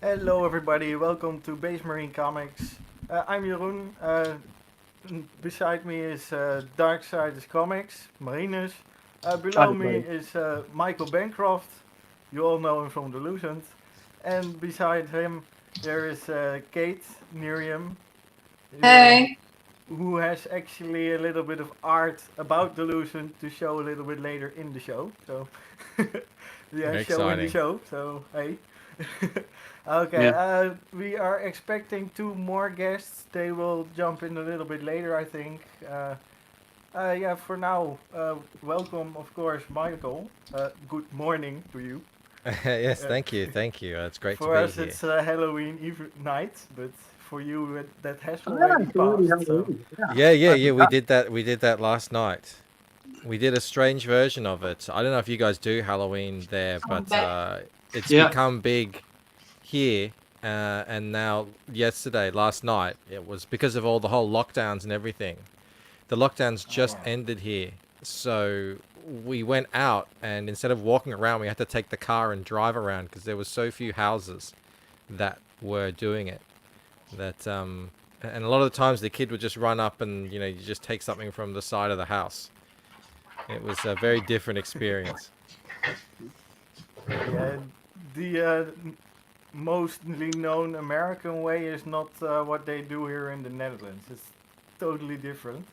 Hello, everybody. Welcome to Base Marine Comics. I'm Jeroen. Beside me is Darksyde Comics, Marinus. Hi, Below me everybody. is Michael Bancroft. You all know him from the Lucent. And beside him, there is Kate Nyriam, Hey. who has actually a little bit of art about the Lucent to show a little bit later in the show. So, yeah, show in the Exciting. show. So, hey. Okay, Yeah. we are expecting two more guests. They will jump in a little bit later, I think. Yeah, for now, welcome, of course, Michael. Good morning to you. Yes, Uh, thank you. It's great to for be us, here. it's Halloween Eve night, but for you, that has Oh, yeah, already it's already passed. So, Halloween. Yeah. Yeah. I We forgot. did that. We did that last night. We did a strange version of it. I don't know if you guys do Halloween there, I'm but back. it's Yeah. become big here. And now, last night, it was because of all the whole lockdowns and everything. The lockdowns oh just yeah. ended here, so we went out, and instead of walking around, we had to take the car and drive around because there was so few houses that were doing it. That and a lot of the times the kid would just run up and you just take something from the side of the house. It was a very different experience. Yeah, the mostly known American way is not what they do here in the Netherlands. It's totally different.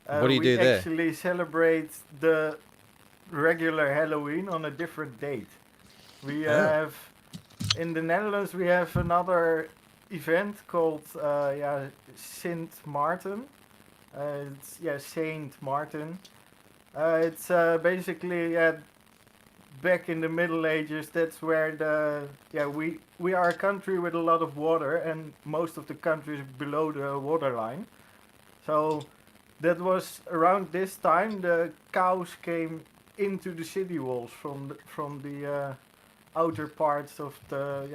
What do you We do there? actually celebrate the regular Halloween on a different date. We Oh, have in the Netherlands we have another event called Sint Maarten. It's Saint Martin. It's basically back in the Middle Ages. That's where we are a country with a lot of water, and most of the countries below the waterline. So that was around this time the cows came into the city walls from the outer parts of the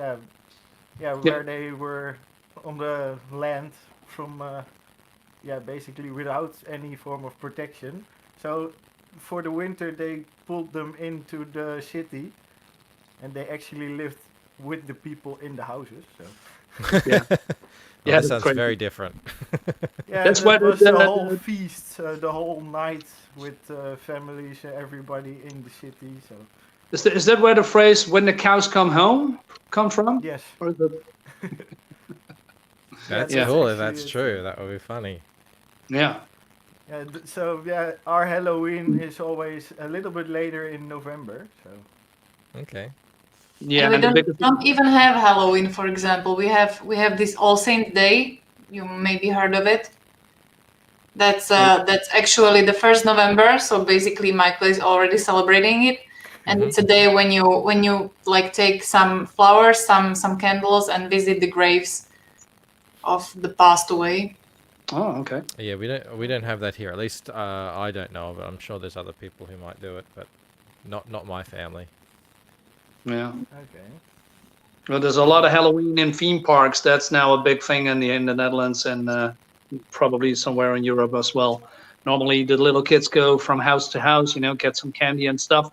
Yeah. where they were on the land from basically without any form of protection. So for the winter they pulled them into the city, and they actually lived with the people in the houses. So Yeah. well, Yeah. that That's sounds crazy. very different. yeah, That's that why was a whole feast, the whole night with families, everybody in the city. So is that where the phrase "when the cows come home" come from? yes, Or is it? yeah, That's that's Yeah. cool if actually that's it. true. That would be funny. Yeah. So yeah, our Halloween is always a little bit later in November. So Okay. Yeah. And we And the don't biggest. don't even have Halloween, for example. We have this All Saint Day. You maybe heard of it. That's actually the 1st November. So basically, Michael is already celebrating it, and Mhm. it's a day when you like take some flowers, some candles, and visit the graves of the passed away. Oh, okay. Yeah, we don't have that here. At least I don't know of it. I'm sure there's other people who might do it, but not my family. Yeah. okay, Well, there's a lot of Halloween in theme parks. That's now a big thing in the Netherlands and probably somewhere in Europe as well. Normally, the little kids go from house to house, get some candy and stuff.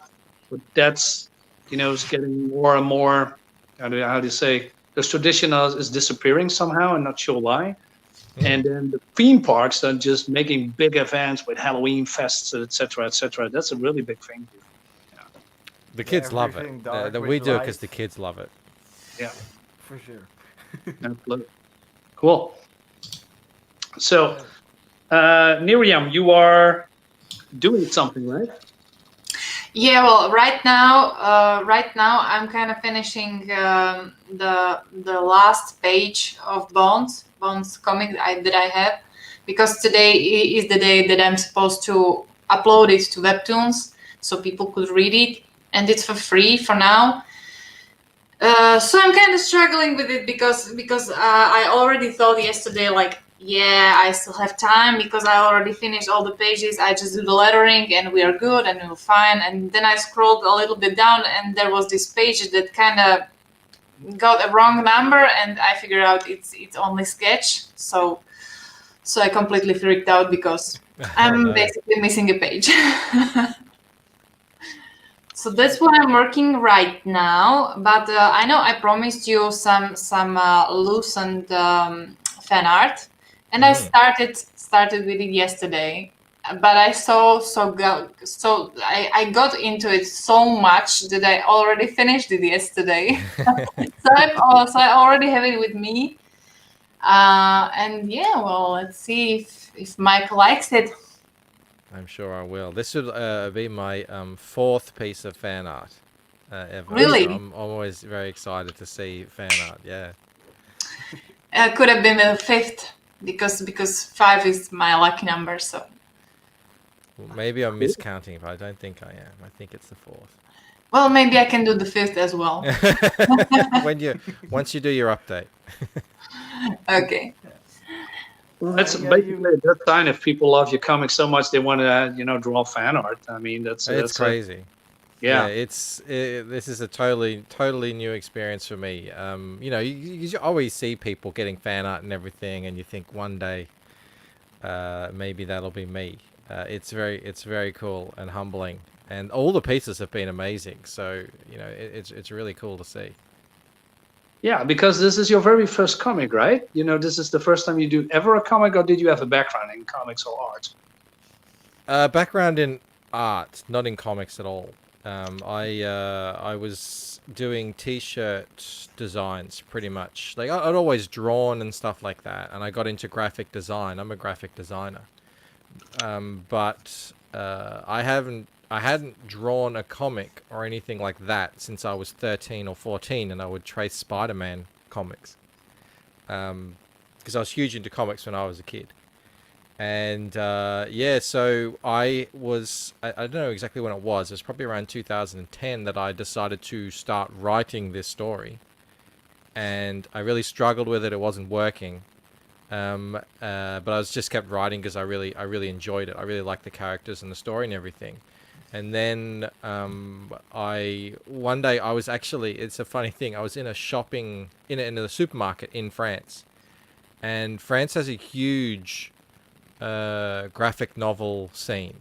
But that's, is getting more and more. How do you say? This tradition is disappearing somehow. I'm not sure why. Mm. And then the theme parks are just making big events with Halloween fests, etc., etc. That's a really big thing here. The yeah, kids love it. everything dark We with do it because light, the kids love it. Yeah, for sure. yeah, absolutely. Cool. So, Uh, Nyriam, you are doing something, right? Yeah, well, right now I'm kind of finishing the last page of Bonds comic that I have, because today is the day that I'm supposed to upload it to Webtoons so people could read it, and it's for free for now. So I'm kind of struggling with it because I already thought yesterday, like, yeah, I still have time because I already finished all the pages. I just do the lettering and we are good and we're fine. And then I scrolled a little bit down and there was this page that kind of got a wrong number, and I figured out it's only sketch. So I completely freaked out because Oh I'm no. basically missing a page. So that's what I'm working right now. But I know I promised you some Lucent fan art, and I started with it yesterday. But I I got into it so much that I already finished it yesterday. So I already have it with me. And yeah, well, let's see if Mike likes it. I'm sure I will. This would be my fourth piece of fan art ever. Really? So I'm always very excited to see fan art. Yeah. Could have been the fifth because 5 is my lucky number. So Well, maybe I'm miscounting, but I don't think I am. I think it's the fourth. well, maybe I can do the fifth as well. Once you do your update. Okay. That's Yeah, basically a good sign if people love your comics so much they want to, draw fan art. I mean, It's that's crazy. Yeah. This is a totally new experience for me. You always see people getting fan art and everything, and you think one day, maybe that'll be me. It's very cool and humbling, and all the pieces have been amazing. So it's really cool to see. Yeah, because this is your very first comic, right? This is the first time you do ever a comic, or did you have a background in comics or art? Background in art, not in comics at all. I was doing t-shirt designs pretty much. Like I'd always drawn and stuff like that, and I got into graphic design. I'm a graphic designer, but I hadn't drawn a comic or anything like that since I was 13 or 14, and I would trace Spider-Man comics because I was huge into comics when I was a kid. And so I don't know exactly when it was. It was probably around 2010 that I decided to start writing this story. And I really struggled with it. It wasn't working. But I just kept writing because I really enjoyed it. I really liked the characters and the story and everything. And then one day I was actually, it's a funny thing, I was in in a supermarket in France. And France has a huge graphic novel scene.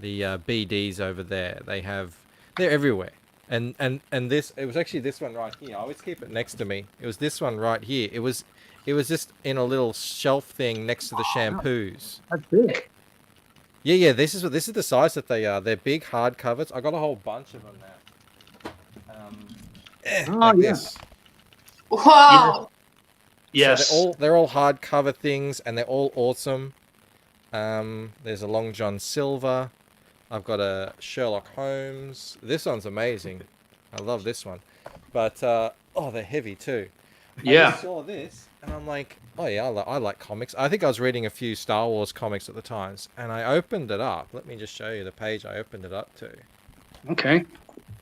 The BDs over there, they're everywhere. And it was actually this one right here. I always keep it next to me. It was this one right here. It was just in a little shelf thing next to the shampoos. That's big. Yeah. This is the size that they are. They're big hard covers. I got a whole bunch of them now. Like this. Wow. Yes. So they're all hardcover things, and they're all awesome. There's a Long John Silver. I've got a Sherlock Holmes. This one's amazing. I love this one. But they're heavy too. Yeah. I just saw this, and I'm like, oh yeah, I like comics. I think I was reading a few Star Wars comics at the times, and I opened it up. Let me just show you the page I opened it up to. Okay.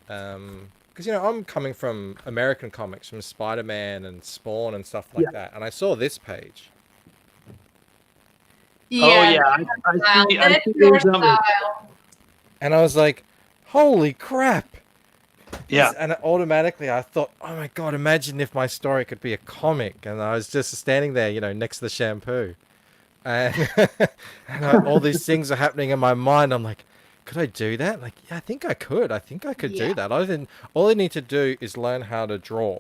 Because I'm coming from American comics, from Spider-Man and Spawn and stuff like that, and I saw this page. Yeah. Oh yeah, I see That's the your example. style. And I was like, holy crap. Yeah. And automatically I thought, oh my God, imagine if my story could be a comic. And I was just standing there, next to the shampoo. And, all these things are happening in my mind. I'm like, could I do that? Like, yeah, I think I could. I think I could do that. All I need to do is learn how to draw,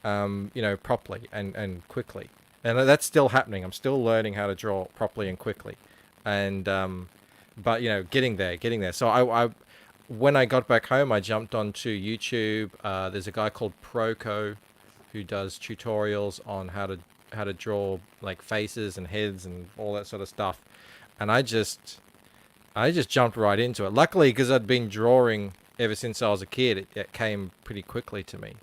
properly and quickly. And that's still happening. I'm still learning how to draw properly and quickly. And, but, getting there. So I when I got back home, I jumped onto YouTube. There's a guy called Proco who does tutorials on how to draw like faces and heads and all that sort of stuff. And I just jumped right into it. Luckily, because I'd been drawing ever since I was a kid, it came pretty quickly to me.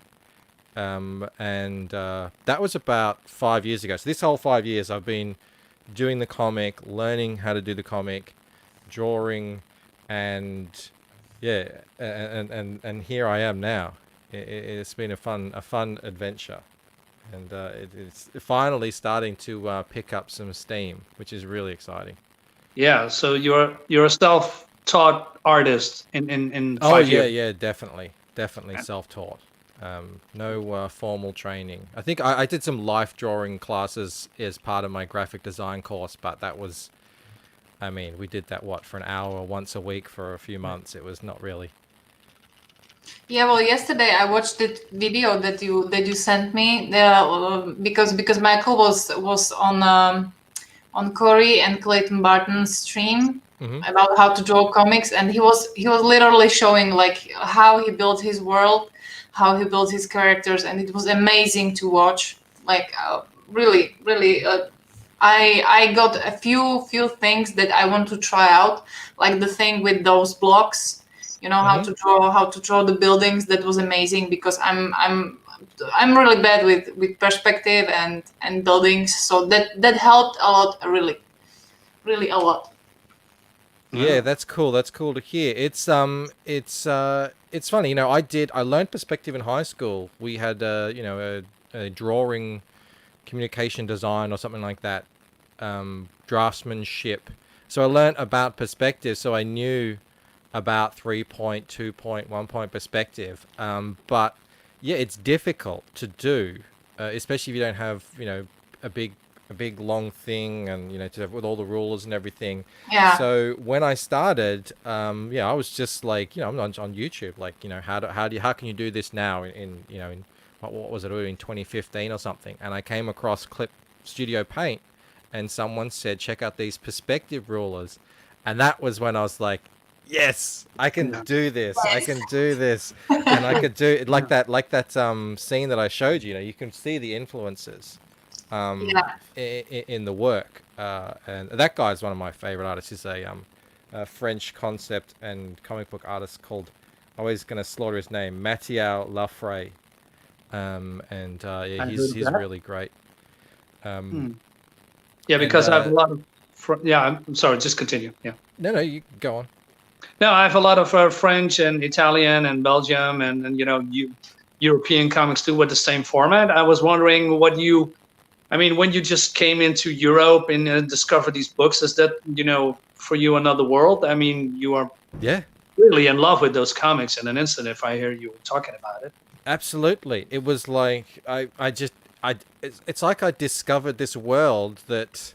That was about 5 years ago. So this whole 5 years, I've been doing the comic, learning how to do the comic, drawing, and yeah, and here I am now. It's been a fun adventure, and it's finally starting to pick up some steam, which is really exciting. Yeah. So you're a self-taught artist in 5 years. Yeah, definitely self-taught. No formal training. I think I did some life drawing classes as part of my graphic design course, but that was, we did that for an hour once a week for a few months. It was not really Yeah, well, yesterday I watched the video that you sent me because Michael was on Corey and Clayton Barton's stream Mm-hmm. about how to draw comics, and he was literally showing like how he built his world, how he built his characters, and it was amazing to watch. Like really, really, I got a few things that I want to try out, like the thing with those blocks. You know Mm-hmm. how to draw the buildings. That was amazing because I'm really bad with perspective and buildings, so that helped a lot, really, really a lot. Yeah, that's cool. That's cool to hear. It's funny. You know, I learned perspective in high school. We had a drawing, communication design or something like that, draftsmanship. So I learned about perspective. So I knew about 3-point, 2-point, 1-point perspective. But yeah, it's difficult to do, especially if you don't have a big long thing, and to have with all the rulers and everything. Yeah. So when I started, I was just like, I'm on YouTube, like, how can you do this now in what was it, in 2015 or something? And I came across Clip Studio Paint, and someone said, check out these perspective rulers, and that was when I was like, yes, I can do this. I can do this, and I could do it like that scene that I showed you. You can see the influences in the work, and that guy's one of my favorite artists. He's a French concept and comic book artist called, always going to slaughter his name, Mathieu Lafray. He's really great. Yeah, because I have a lot of. I'm sorry. Just continue. Yeah. No, you go on. No, I have a lot of French and Italian and Belgium and European comics too with the same format. I was wondering when you just came into Europe and discovered these books, is that for you another world? I mean, you are really in love with those comics in an instant. If I hear you talking about it. Absolutely, it was like it's like I discovered this world that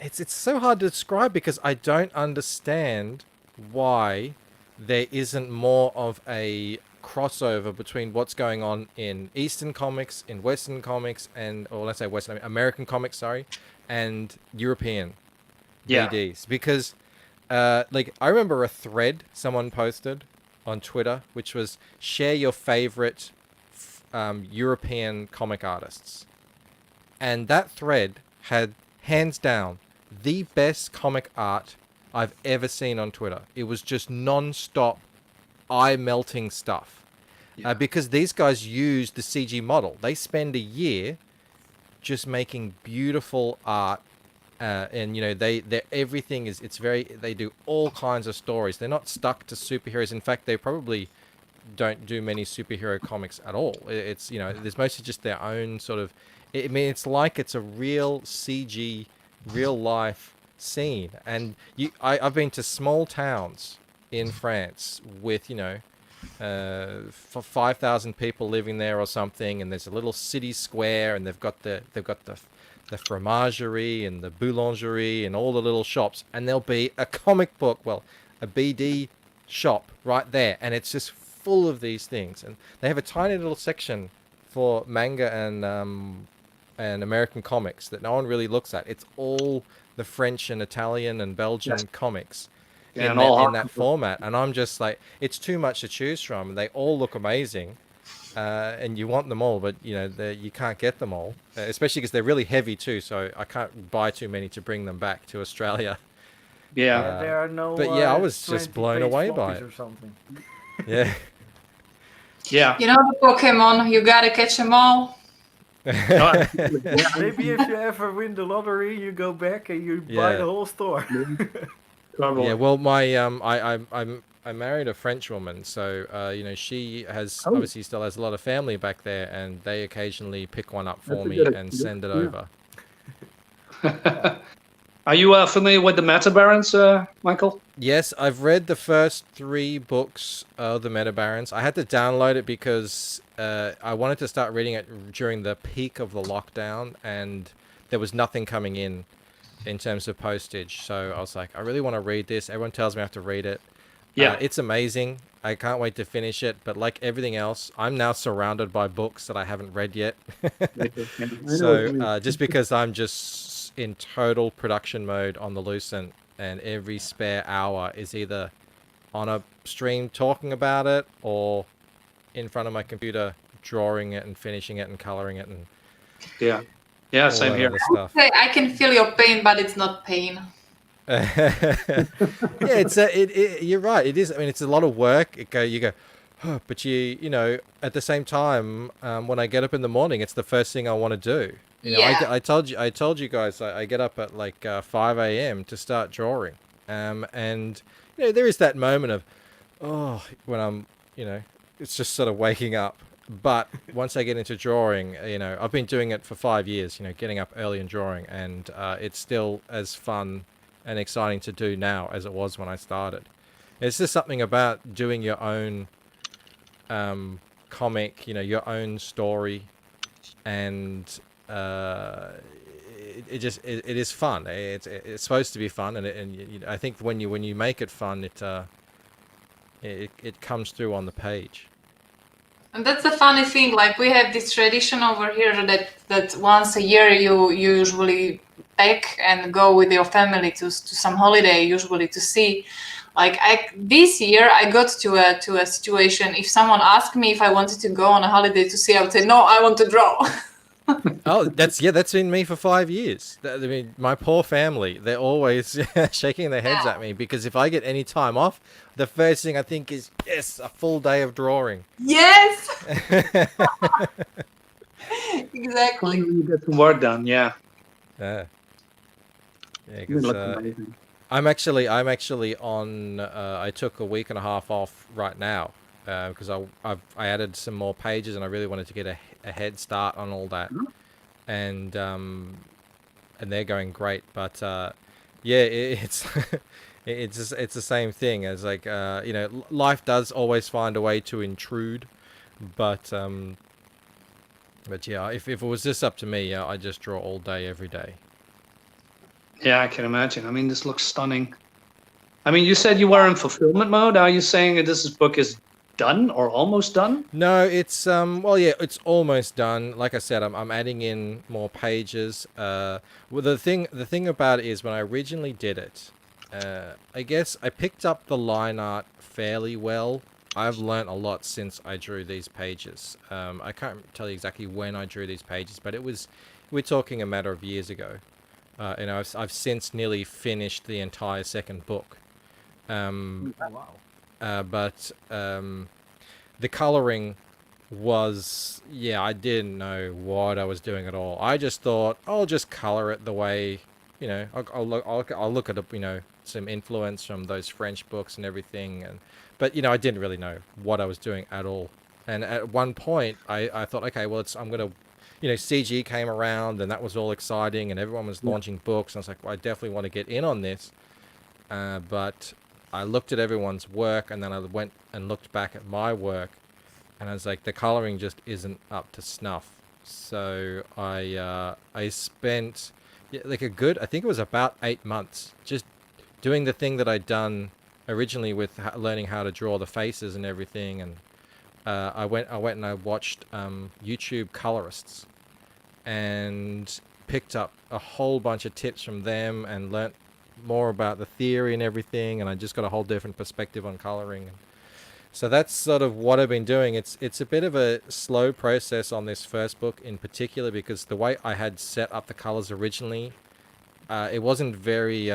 it's so hard to describe, because I don't understand why there isn't more of a crossover between what's going on in Eastern comics, in Western comics, or let's say Western American comics, sorry, and European BDs. Because like I remember a thread someone posted on Twitter, which was share your favorite European comic artists, and that thread had hands down the best comic art I've ever seen on Twitter. It was just non-stop eye-melting stuff. Because these guys use the CG model. They spend a year just making beautiful art, and they everything is, they do all kinds of stories. They're not stuck to superheroes. In fact, they probably don't do many superhero comics at all. It's there's mostly just their own sort of. It's like it's a real CG, real life scene. And I've been to small towns in France with 5,000 people living there or something, and there's a little city square, and they've got the fromagerie and the boulangerie and all the little shops, and there'll be a comic book, a BD shop right there, and it's just full of these things. And they have a tiny little section for manga and American comics that no one really looks at. It's all the French and Italian and Belgian comics in that format, and I'm just like, it's too much to choose from. They all look amazing, and you want them all, but you can't get them all, especially because they're really heavy too. So I can't buy too many to bring them back to Australia. There are no. But I was just blown away by it. Or something. Yeah. Yeah. The Pokemon, you gotta catch them all. Maybe if you ever win the lottery, you go back and you buy the whole store. Yeah, well, I married a French woman, so she has obviously still has a lot of family back there, and they occasionally pick one up for me and send it over. Are you familiar with the Meta Barons, Michael? Yes, I've read the first 3 books of the Meta Barons. I had to download it because I wanted to start reading it during the peak of the lockdown, and there was nothing coming in terms of postage. So I was like, I really want to read this. Everyone tells me I have to read it. Yeah. It's amazing. I can't wait to finish it. But like everything else, I'm now surrounded by books that I haven't read yet. So just because I'm just in total production mode on the Lucent, and every spare hour is either on a stream talking about it or in front of my computer drawing it and finishing it and coloring it and Yeah, all same that here. other stuff. Okay, I can feel your pain, but it's not pain. Yeah, you're right. It is. I mean, it's a lot of work. You go, oh, but you know, at the same time, when I get up in the morning, it's the first thing I want to do. You know, Yeah. I told you guys, I get up at like 5 a.m. to start drawing. And you know, there is that moment of, oh, when I'm, you know, it's just sort of waking up. But once I get into drawing, you know, I've been doing it for 5 years, you know, getting up early and drawing, and it's still as fun and exciting to do now as it was when I started. It's just something about doing your own comic, you know, your own story, and it is fun. It's supposed to be fun, and I think when you make it fun, it comes through on the page. And that's the funny thing. Like we have this tradition over here that once a year you usually pack and go with your family to some holiday, usually to see. Like this year I got to a situation. If someone asked me if I wanted to go on a holiday to see, I would say no. I want to draw. Oh, that's been me for 5 years. I mean, my poor family, they're always shaking their heads at me because if I get any time off, the first thing I think is, yes, a full day of drawing. Yes. Exactly. Finally, you get some work done. Yeah. Yeah, Good luck, 'cause, amazing. I'm actually on. I took a week and a half off right now because I added some more pages and I really wanted to get a head start on all that, and they're going great. But yeah, it's it's the same thing as like you know, life does always find a way to intrude, but yeah, if it was just up to me, I just draw all day every day. Yeah, I can imagine. I mean, this looks stunning. I mean, you said you were in fulfillment mode. Are you saying that this book is done or almost done? No, it's well, yeah, it's almost done. Like I said, I'm adding in more pages. Well, the thing about it is when I originally did it, I guess I picked up the line art fairly well. I've learnt a lot since I drew these pages. I can't tell you exactly when I drew these pages, but we're talking a matter of years ago. And I've since nearly finished the entire second book. But the coloring was, yeah, I didn't know what I was doing at all. I just thought I'll just color it the way, you know, I'll look at you know, some influence from those French books and everything, but you know, I didn't really know what I was doing at all. And at one point, I thought, okay, well, I'm gonna, you know, CG came around and that was all exciting and everyone was launching books. And I was like, well, I definitely want to get in on this. But I looked at everyone's work and then I went and looked back at my work and I was like, the coloring just isn't up to snuff. So I spent like I think it was about 8 months just doing the thing that I'd done originally with learning how to draw the faces and everything. And I went and I watched YouTube colorists and picked up a whole bunch of tips from them and learnt more about the theory and everything, and I just got a whole different perspective on coloring. So that's sort of what I've been doing. It's a bit of a slow process on this first book in particular because the way I had set up the colors originally, it wasn't very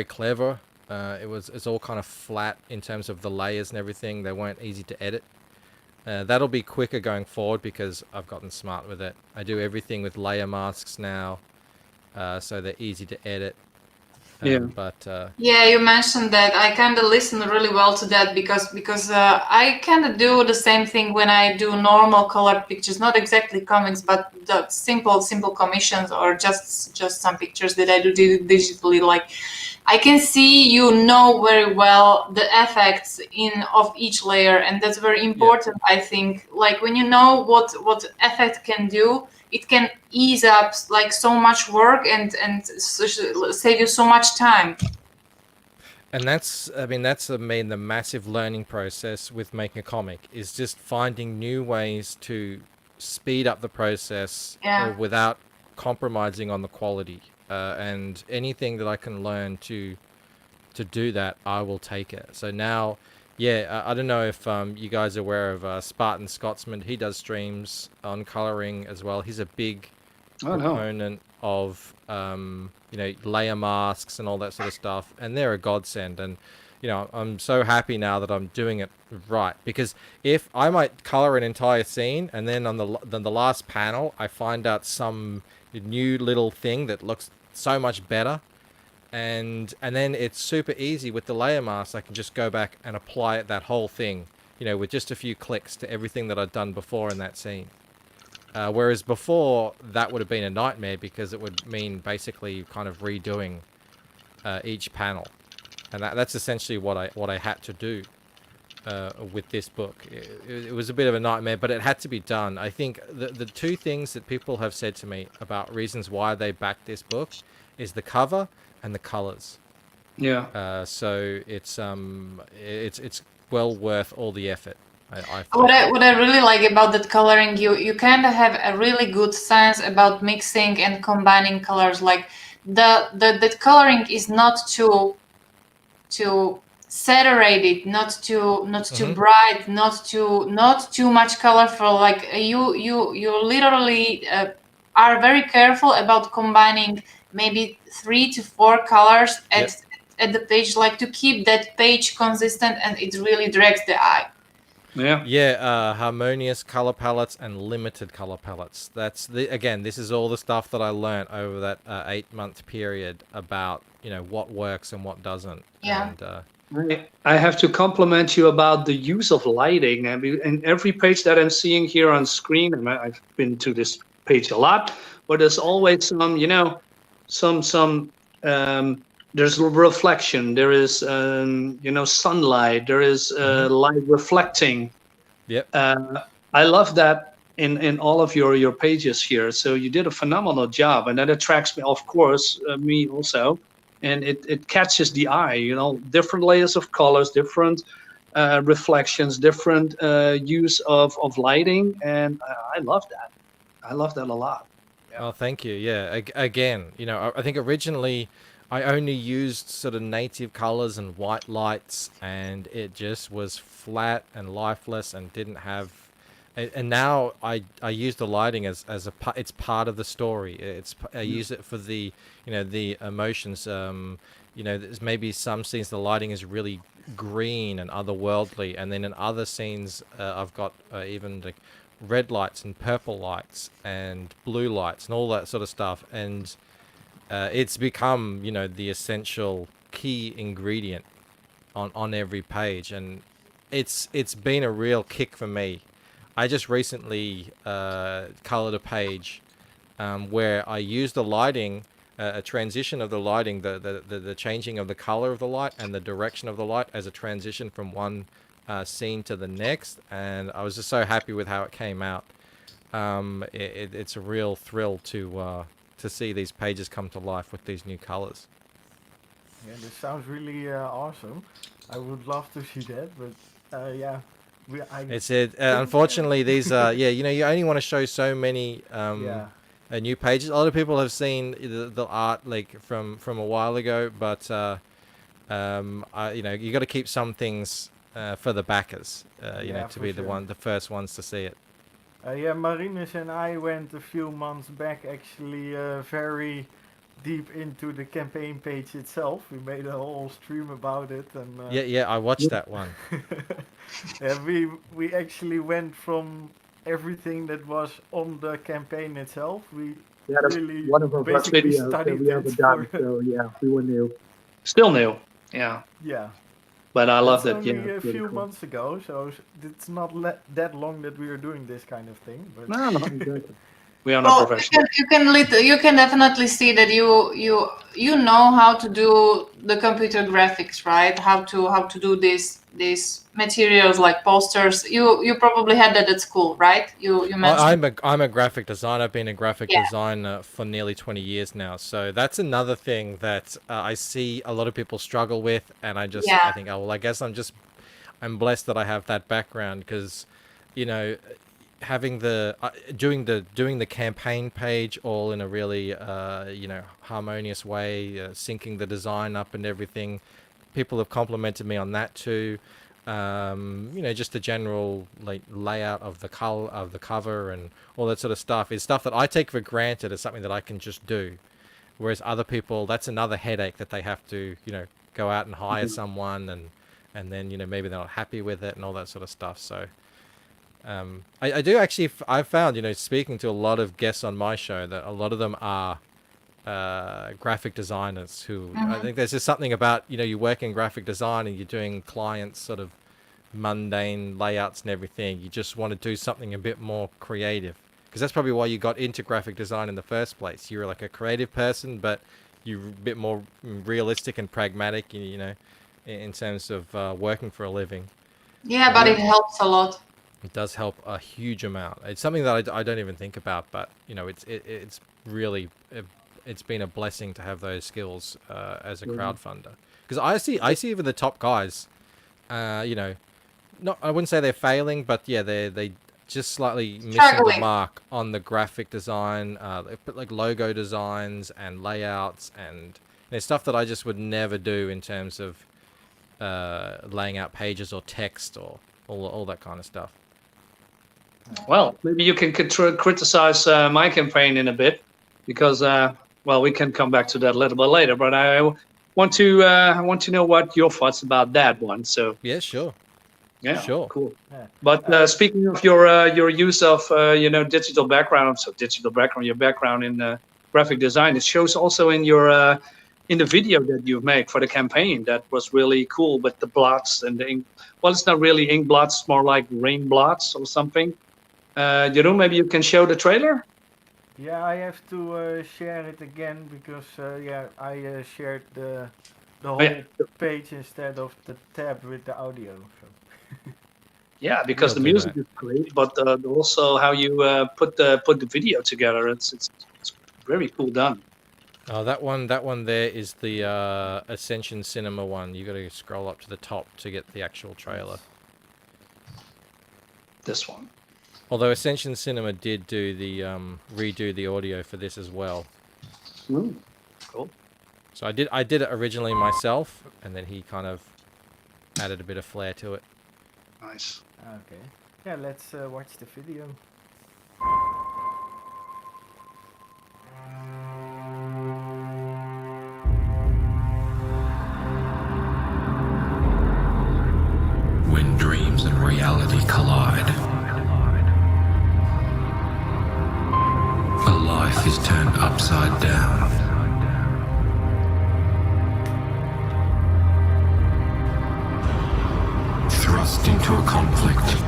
clever. It's all kind of flat in terms of the layers and everything. They weren't easy to edit. That'll be quicker going forward because I've gotten smart with it. I do everything with layer masks now, so they're easy to edit. Yeah, you mentioned that. I kind of listen really well to that because I kind of do the same thing when I do normal colored pictures, not exactly comics, but the simple commissions or just some pictures that I do digitally. Like I can see, you know, very well the effects of each layer, and that's very important. I think, like when you know what effect can do, it can ease up like so much work and save you so much time. And that's, I mean, that's the massive learning process with making a comic, is just finding new ways to speed up the process Yeah. without compromising on the quality. And anything that I can learn to do that, I will take it. So now, yeah, I don't know if you guys are aware of Spartan Scotsman. He does streams on coloring as well. He's a big proponent of layer masks and all that sort of stuff, and they're a godsend. And I'm so happy now that I'm doing it right, because if I might color an entire scene and then on the last panel I find out some new little thing that looks so much better, and then it's super easy with the layer mask. I can just go back and apply that whole thing, with just a few clicks to everything that I'd done before in that scene. Whereas before, that would have been a nightmare, because it would mean basically kind of redoing each panel, and that's essentially what I had to do with this book. It was a bit of a nightmare, but it had to be done. I think the two things that people have said to me about reasons why they backed this book is the cover and the colors. Yeah. So it's well worth all the effort. What I really like about that coloring, you kind of have a really good sense about mixing and combining colors. Like the coloring is not too saturated, not too bright, not too much colorful. Like you literally are very careful about combining maybe 3 to 4 colors at the page, like to keep that page consistent, and it really drags the eye. Yeah. Harmonious color palettes and limited color palettes. That's this is all the stuff that I learned over that 8-month period about what works and what doesn't. Yeah. And I have to compliment you about the use of lighting. I mean, in every page that I'm seeing here on screen, and I've been to this page a lot, but there's always some there's reflection, there is sunlight, there is light reflecting. Yep. I love that in all of your pages here. So you did a phenomenal job, and that attracts me, of course, me also. And it catches the eye, different layers of colors, different reflections, different use of lighting, and I love that. I love that a lot. Yeah. Oh, thank you. Yeah, again, I think originally I only used sort of native colors and white lights, and it just was flat and lifeless and didn't have. And now I use the lighting as it's part of the story. I use it for the the emotions. There's maybe some scenes the lighting is really green and otherworldly, and then in other scenes I've got even like red lights and purple lights and blue lights and all that sort of stuff. And it's become the essential key ingredient on every page, and it's been a real kick for me. I just recently colored a page where I used the lighting, a transition of the lighting, the changing of the color of the light and the direction of the light as a transition from one scene to the next, and I was just so happy with how it came out. It's a real thrill to see these pages come to life with these new colors. Yeah, this sounds really awesome. I would love to see that, but yeah. Unfortunately, these you only want to show so many new pages. A lot of people have seen the art like from a while ago, but you got to keep some things for the backers, to be the first ones to see it. Yeah, Marinus and I went a few months back actually very deep into the campaign page itself. We made a whole stream about it, and I watched that one. Yeah, we actually went from everything that was on the campaign itself. We really one of our basically videos studied that we haven't done. So yeah, we were new, still new. Yeah. Yeah. But I love that. Only a few months ago, so it's not that long that we are doing this kind of thing. But no, exactly. We are not professional. You can definitely see that you know how to do the computer graphics, right? How to do this these materials like posters. You probably had that at school, right? You mentioned. I'm a graphic designer. I've been a graphic Yeah. designer for nearly 20 years now. So that's another thing that I see a lot of people struggle with, and I Yeah. think, oh well, I guess I'm blessed that I have that background because, you know, having the doing the campaign page all in a really you know, harmonious way, syncing the design up and everything. People have complimented me on that too. You know, just the general like layout of the color of the cover and all that sort of stuff is stuff that I take for granted as something that I can just do. Whereas other people, that's another headache that they have to, you know, go out and hire someone and then, you know, maybe they're not happy with it and all that sort of stuff. So I do actually, I've found, you know, speaking to a lot of guests on my show, that a lot of them are graphic designers who, I think there's just something about, you know, you work in graphic design and you're doing clients sort of mundane layouts and everything. You just want to do something a bit more creative, because that's probably why you got into graphic design in the first place. You were like a creative person, but you're a bit more realistic and pragmatic, you know, in terms of working for a living. Yeah, but it helps a lot. It does help a huge amount. It's something that I don't even think about, but you know, it's really it's been a blessing to have those skills as a crowdfunder. Because I see even the top guys, you know, not, I wouldn't say they're failing, but yeah, they just slightly missing the mark on the graphic design. They put like logo designs and layouts and, you know, stuff that I just would never do in terms of laying out pages or text or all that kind of stuff. Well, maybe you can criticize my campaign in a bit, because well, we can come back to that a little bit later. But I want to know what your thoughts about that one. So yeah, sure. Yeah, sure, cool. Yeah. But speaking of your use of you know, digital background, your background in graphic design, it shows also in your in the video that you made for the campaign. That was really cool with the blots and the ink. Well, it's not really ink blots, more like rain blots or something. You know, maybe you can show the trailer. Yeah, I have to share it again because yeah, I shared the whole page instead of the tab with the audio. So. Yeah, because the music is great, but also how you put the video together. It's very cool done. Oh, that one there is the Ascension Cinema one. You got to scroll up to the top to get the actual trailer. This one. Although Ascension Cinema did do the redo the audio for this as well. Cool. So I did it originally myself, and then he kind of added a bit of flair to it. Nice. Okay. Yeah, let's watch the video. When dreams and reality collide, a life is turned upside down. Thrust into a conflict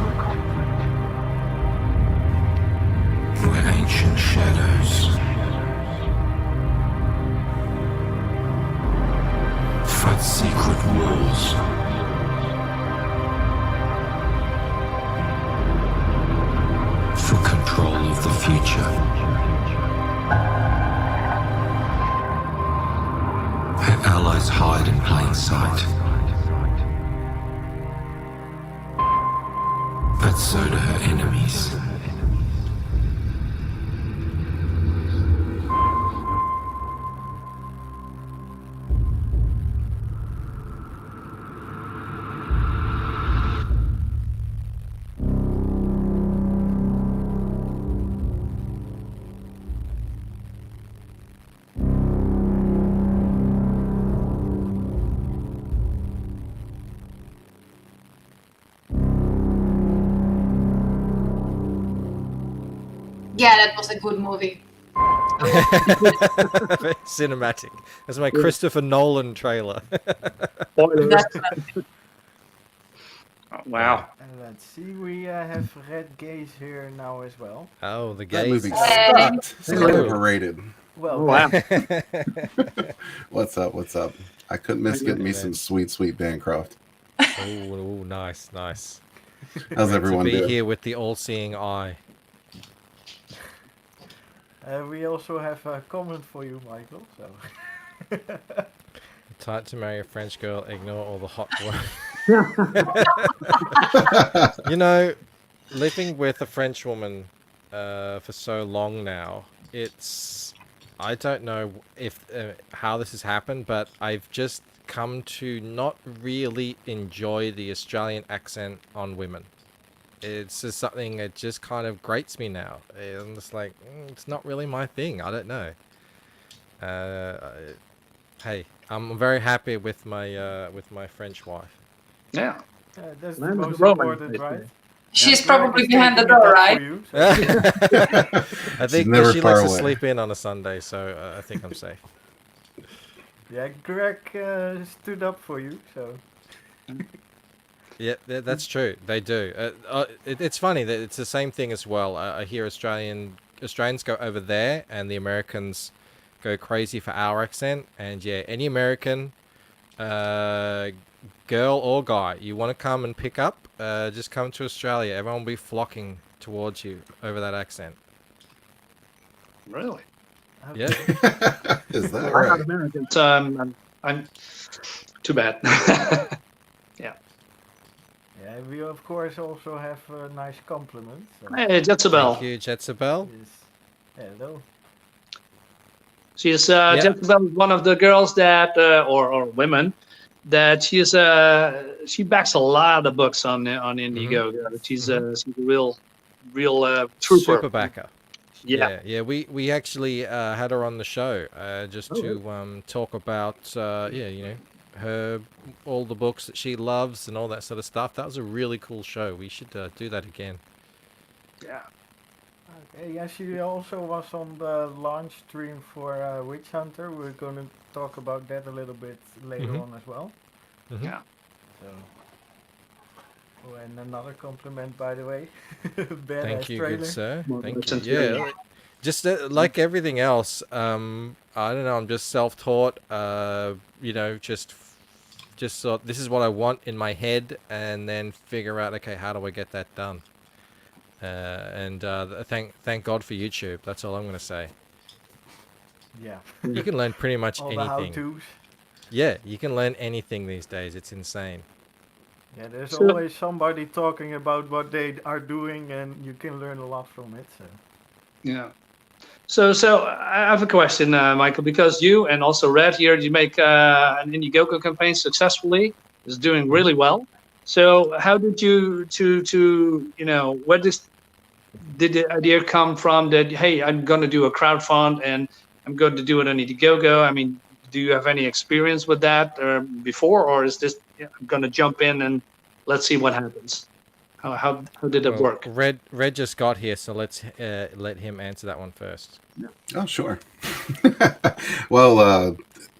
where ancient shadows fight secret wars. For control of the future. Her allies hide in plain sight. But so do her enemies. Yeah, that was a good movie. Cinematic. That's my Christopher Nolan trailer. Oh, wow. And let's see, we have Red Gaze here now as well. Oh, the That gaze. movie sucked. It's like overrated. Well, Wow. What's up? I couldn't miss getting me some sweet Bancroft. Oh, nice, nice. How's To everyone be doing? here with the all-seeing eye. We also have a comment for you, Michael. So. Tight to marry a French girl, ignore all the hot work. You know, living with a French woman for so long now, I don't know if how this has happened, but I've just come to not really enjoy the Australian accent on women. It's just something that just kind of grates me now. I'm just like, it's not really my thing. I don't know. Hey, I'm very happy with my French wife. Yeah. That's the Mine was most Roman, important, right? She's Greg probably is behind the taking it door, up right? for you, so- I She's think never she far likes to away. sleep in on a Sunday, so I think I'm safe. Yeah, Greg stood up for you, so. Yeah, that's true. They do. It's funny that it's the same thing as well. I hear Australians go over there, and the Americans go crazy for our accent. And yeah, any American, girl or guy, you want to come and pick up, just come to Australia. Everyone will be flocking towards you over that accent. Really? Yeah. Is that I'm right? not American, so I'm too bad. Yeah, we of course also have a nice compliment. So. Hey, Jezebel. Thank you, Jezebel. Yes. Hello. She's Yeah. Jezebel is one of the girls that or women that she backs a lot of books on Indiegogo. She's a real trooper. Super backer. Yeah. Yeah. We actually had her on the show just to talk about all the books that she loves and all that sort of stuff. That was a really cool show. We should do that again. Yeah. Okay, yeah, she also was on the launch stream for Witch Hunter. We're going to talk about that a little bit later Mhm. on as well. Mhm. Yeah. So. Oh, and another compliment, by the way. Thank you, trailer. good sir. Well, Thank you. since Yeah, you're- just like everything else, I don't know. I'm just self-taught. Just thought this is what I want in my head, and then figure out, okay, how do I get that done? Thank God for YouTube. That's all I'm gonna say. Yeah. You can learn pretty much All the anything. how-tos. Yeah, you can learn anything these days. It's insane. Yeah, there's So- always somebody talking about what they are doing, and you can learn a lot from it. So. Yeah. So I have a question, Michael, because you and also Red here, you make an Indiegogo campaign successfully. It's doing really well. So how did you where did the idea come from that, hey, I'm going to do a crowdfund and I'm going to do it on Indiegogo? I mean, do you have any experience with that before, or is this I'm going to jump in and let's see what happens? How did it Well, work? Red just got here, so let's let him answer that one first. Oh, sure. Well,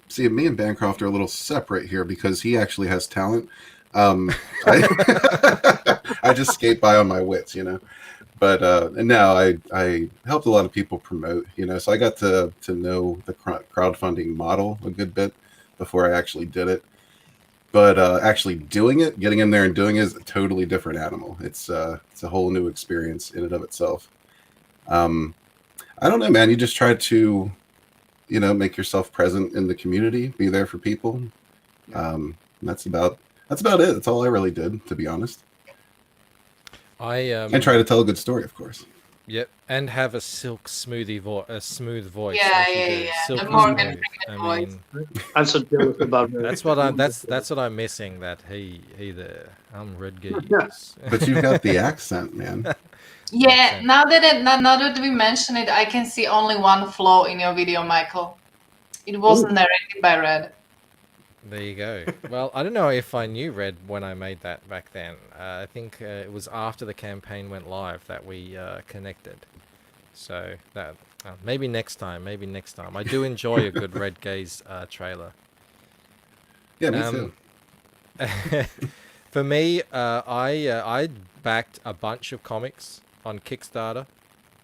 see, me and Bancroft are a little separate here because he actually has talent. I just skate by on my wits, But and now I helped a lot of people promote, so I got to know the crowdfunding model a good bit before I actually did it. But actually doing it, getting in there and doing it is a totally different animal. It's a whole new experience in and of itself. I don't know, man. You just try to, make yourself present in the community, be there for people. That's about it. That's all I really did, to be honest. And try to tell a good story, of course. Yep, and have a smooth voice. Yeah, like you yeah, do. yeah. The Silky Morgan smooth. Freeman I voice. mean, I'm so jealous about that. that's what I'm missing. That hey there, I'm Red Geese. But you've got the accent, man. Yeah, Accent. now that we mention it, I can see only one flaw in your video, Michael. It wasn't narrated by Red. There you go. Well, I don't know if I knew Red when I made that back then. I think it was after the campaign went live that we connected. So that maybe next time. I do enjoy a good Red Gaze trailer. Yeah, me too. For me, I backed a bunch of comics on Kickstarter,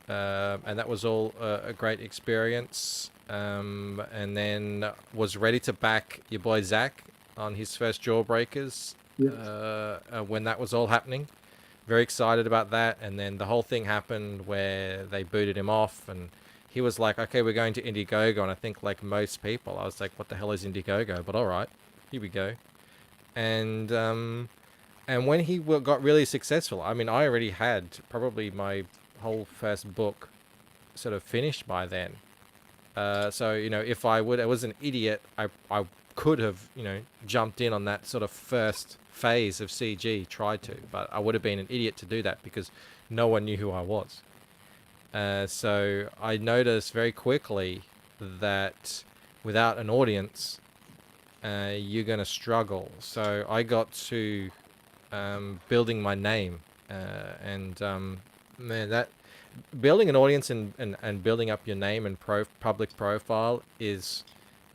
and that was all a great experience. And then was ready to back your boy Zach on his first Jawbreakers, when that was all happening. Very excited about that, and then the whole thing happened where they booted him off, and he was like, okay, we're going to Indiegogo, and I think like most people, I was like, what the hell is Indiegogo? But all right, here we go. And when he got really successful, I mean, I already had probably my whole first book sort of finished by then. So, you know, if I was an idiot, I could have, you know, jumped in on that sort of first phase of CG, tried to, but I would have been an idiot to do that because no one knew who I was. So I noticed very quickly that without an audience, you're going to struggle. So I got to building my name, and man, that building an audience and building up your name and public profile is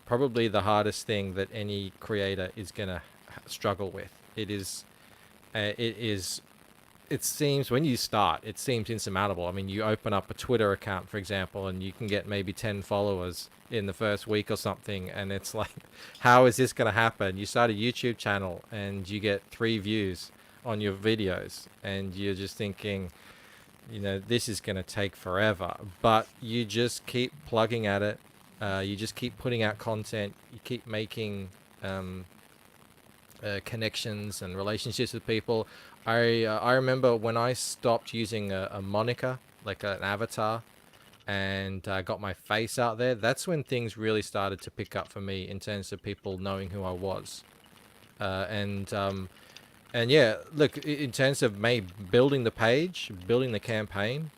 probably the hardest thing that any creator is going to struggle with. It seems when you start, it seems insurmountable. I mean, you open up a Twitter account, for example, and you can get maybe 10 followers in the first week or something, and it's like, how is this going to happen? You start a YouTube channel and you get 3 views on your videos, and you're just thinking, you know, this is going to take forever. But you just keep plugging at it. You just keep putting out content. You keep making connections and relationships with people. I remember when I stopped using a moniker, like an avatar, and got my face out there, that's when things really started to pick up for me in terms of people knowing who I was. And yeah, look, in terms of me building the page, building the campaign,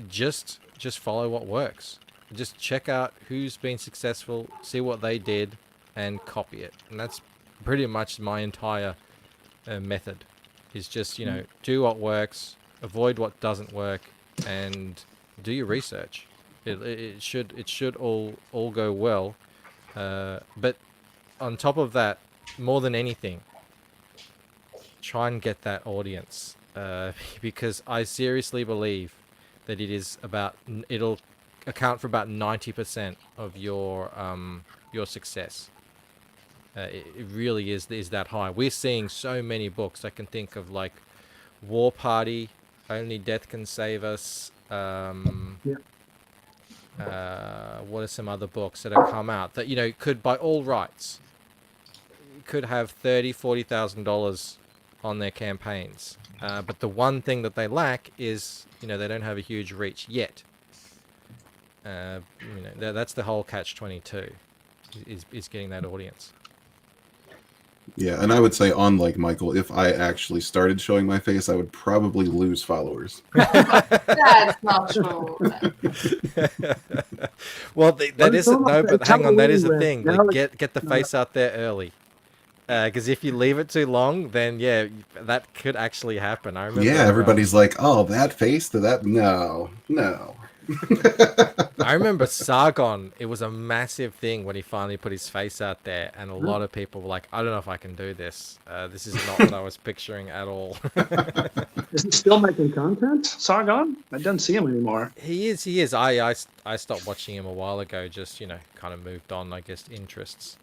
just follow what works. Just check out who's been successful, see what they did, and copy it. And that's pretty much my entire method. Is just, you know, do what works, avoid what doesn't work, and do your research. It should all go well. But on top of that, more than anything, try and get that audience, because I seriously believe that it'll account for about 90% of your success. It really is that high. We're seeing so many books. I can think of like War Party, Only Death Can Save Us. What are some other books that have come out that, you know, could, by all rights, could have $30,000-$40,000 on their campaigns, but the one thing that they lack is, you know, they don't have a huge reach yet. You know, that's the whole catch-22, is getting that audience. Yeah, and I would say, unlike Michael, if I actually started showing my face, I would probably lose followers. That's not true. Well, that isn't, no, but hang on, that is the thing. Like, get the face out there early. Because if you leave it too long, then yeah, that could actually happen. I remember. Yeah, everybody's like, "Oh, that face to that." No. I remember Sargon. It was a massive thing when he finally put his face out there, and a lot of people were like, "I don't know if I can do this. This is not what I was picturing at all." Is he still making content, Sargon? I don't see him anymore. He is. I stopped watching him a while ago. Just, you know, kind of moved on, I guess, interests.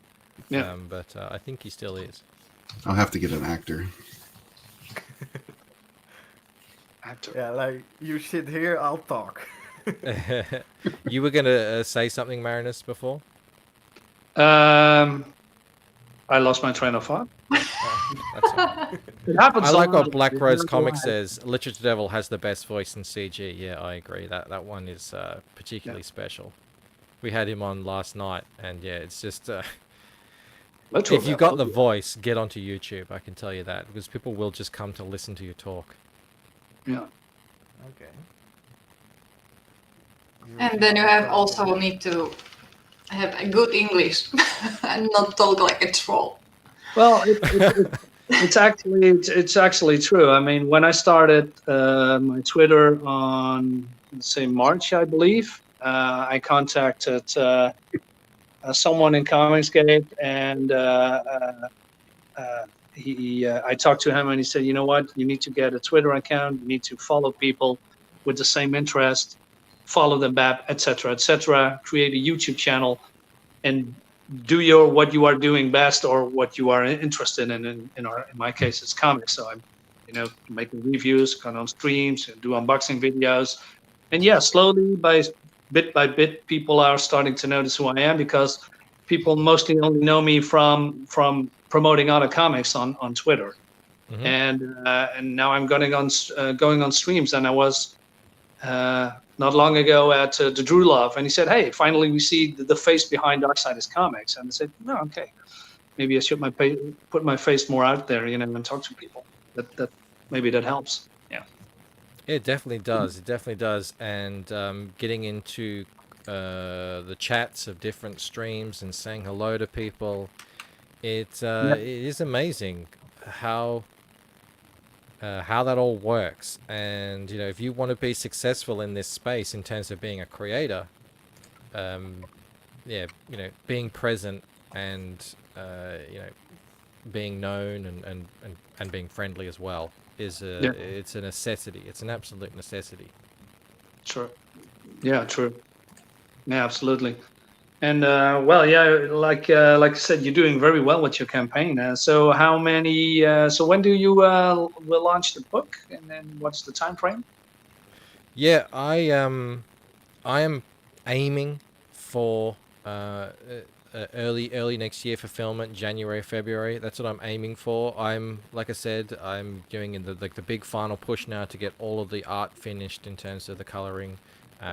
Yeah. But I think he still is. I'll have to get an actor. Yeah, like, you sit here, I'll talk. You were going to say something, Marinus, before? I lost my train of thought. That's all. It happens. I like what Black Rose Comics says. Literature Devil has the best voice in CG. Yeah, I agree. That one is particularly special. We had him on last night, and yeah, it's just... if you got the voice, get onto YouTube, I can tell you that, because people will just come to listen to you talk. Yeah. Okay. And then you also need to have a good English and not talk like a troll. Well, it's actually true. I mean, when I started my Twitter on, let's say, March, I believe, I contacted someone in Comicsgate, and I talked to him, and he said, "You know what? You need to get a Twitter account. You need to follow people with the same interest, follow them back, etc., etc. Create a YouTube channel, and do what you are doing best or what you are interested in. In my case, it's comics. So I'm, making reviews, kind of on streams, and do unboxing videos, and yeah, slowly bit by bit, people are starting to notice who I am because people mostly only know me from promoting other comics on Twitter, Mhm. and now I'm going on streams, and I was not long ago at the Drew Love, and he said, "Hey, finally we see the face behind Darksyde's comics," and I said, "No, okay, maybe I should put my face more out there, and talk to people. That maybe that helps." Yeah. It definitely does. It definitely does. And getting into the chats of different streams and saying hello to people, it is amazing how that all works. And if you want to be successful in this space in terms of being a creator, yeah, being present and being known and being friendly as well is it's a necessity. It's an absolute necessity. Sure. Yeah. True. Yeah. Absolutely. And well, yeah, like I said, you're doing very well with your campaign. So how many? So when do you will launch the book, and then what's the time frame? Yeah, I am aiming for early next year fulfillment, January, February. That's what I'm aiming for. Like I said, I'm doing the big final push now to get all of the art finished in terms of the coloring,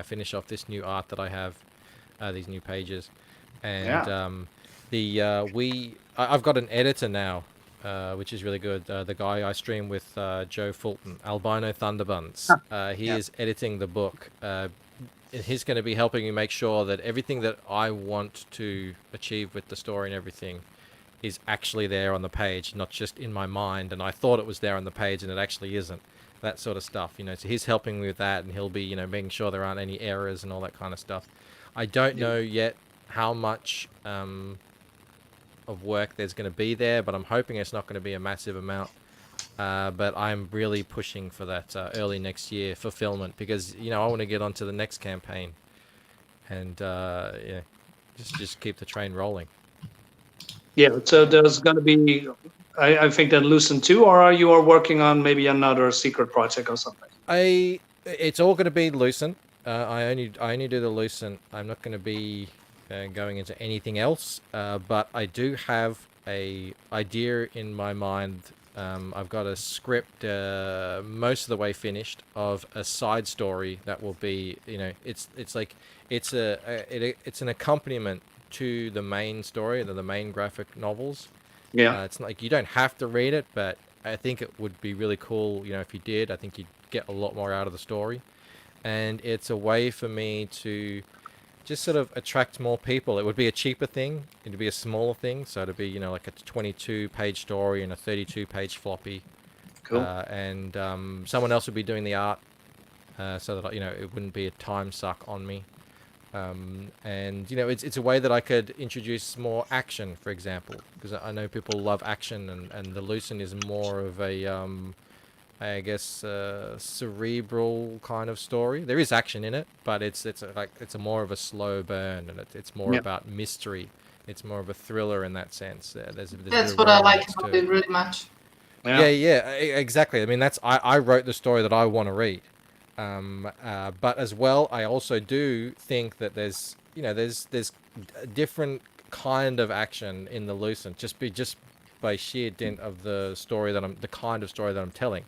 finish off this new art that I have, these new pages, and I've got an editor now, which is really good. The guy I stream with, Joe Fulton, Albino Thunderbuns. He is editing the book. He's going to be helping me make sure that everything that I want to achieve with the story and everything is actually there on the page, not just in my mind. And I thought it was there on the page, and it actually isn't. That sort of stuff, So he's helping me with that, and he'll be, making sure there aren't any errors and all that kind of stuff. I don't know yet how much of work there's going to be there, but I'm hoping it's not going to be a massive amount. But I'm really pushing for that early next year fulfillment because I want to get onto the next campaign, and just keep the train rolling. Yeah. So there's going to be, I think, then Lucent 2, or are you working on maybe another secret project or something? It's all going to be Lucent. I only do the Lucent. I'm not going to be going into anything else. But I do have a idea in my mind. I've got a script most of the way finished of a side story that will be, it's an accompaniment to the main story, the main graphic novels. Yeah. It's not like you don't have to read it, but I think it would be really cool, if you did. I think you'd get a lot more out of the story. And it's a way for me to just sort of attract more people. It would be a cheaper thing. It'd be a smaller thing. So it'd be, like a 22-page story and a 32-page floppy. Cool. And someone else would be doing the art so that, it wouldn't be a time suck on me. And, it's a way that I could introduce more action, for example. Because I know people love action, and the Lucent is more of a... I guess cerebral kind of story. There is action in it, but it's a more of a slow burn, and it's more about mystery. It's more of a thriller in that sense. That's what I like about it really much. Yeah, exactly. I mean, I wrote the story that I want to read, but as well, I also do think that there's a different kind of action in the Lucent, just by sheer dint of the kind of story that I'm telling.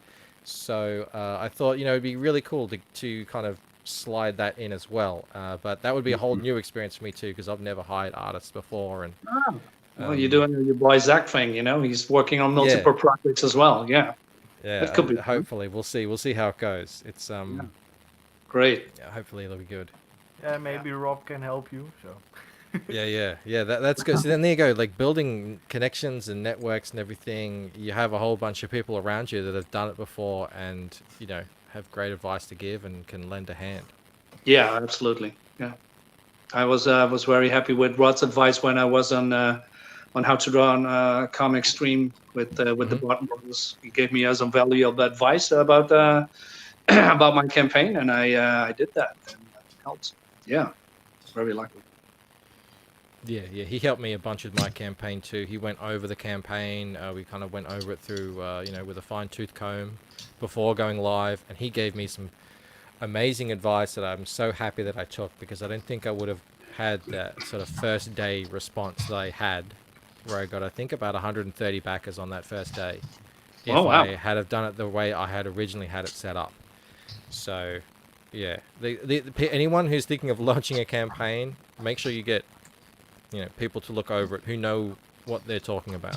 So I thought, it'd be really cool to kind of slide that in as well. But that would be a whole new experience for me too, because I've never hired artists before. And well, you're doing your boy Zach thing, He's working on multiple projects as well. Yeah. Yeah. That could be hopefully, we'll see. We'll see how it goes. It's great. Yeah, hopefully it'll be good. Yeah, maybe Rob can help you. So. Yeah. That's good. So then there you go, like building connections and networks and everything. You have a whole bunch of people around you that have done it before, and have great advice to give and can lend a hand. Yeah, absolutely. Yeah, I was very happy with Rod's advice when I was on how to draw on a comic stream with the bottom models. He gave me some valuable advice about about my campaign, and I did that, and it helped. Yeah, very lucky. Yeah, yeah, he helped me a bunch with my campaign too. He went over the campaign. We kind of went over it through, with a fine-tooth comb before going live, and he gave me some amazing advice that I'm so happy that I took, because I don't think I would have had that sort of first day response that I had, where I got, I think, about 130 backers on that first day, Oh if wow. I had have done it the way I had originally had it set up. So, yeah, anyone who's thinking of launching a campaign, make sure you get people to look over it who know what they're talking about.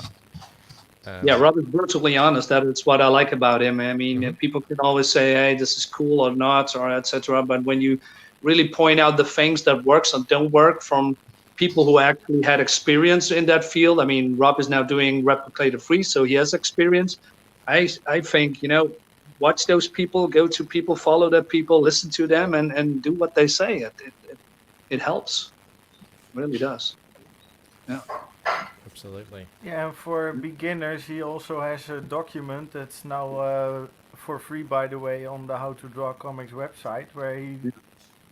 Yeah, Rob is brutally honest. That is what I like about him. I mean, Mhm. people can always say, "Hey, this is cool or not," or etc. But when you really point out the things that works and don't work from people who actually had experience in that field, I mean, Rob is now doing replicator free, so he has experience. I think watch those people, go to people, follow that people, listen to them, and do what they say. It helps, it really does. Yeah. Absolutely. Yeah, and for beginners, he also has a document that's now for free, by the way, on the How to Draw Comics website, where he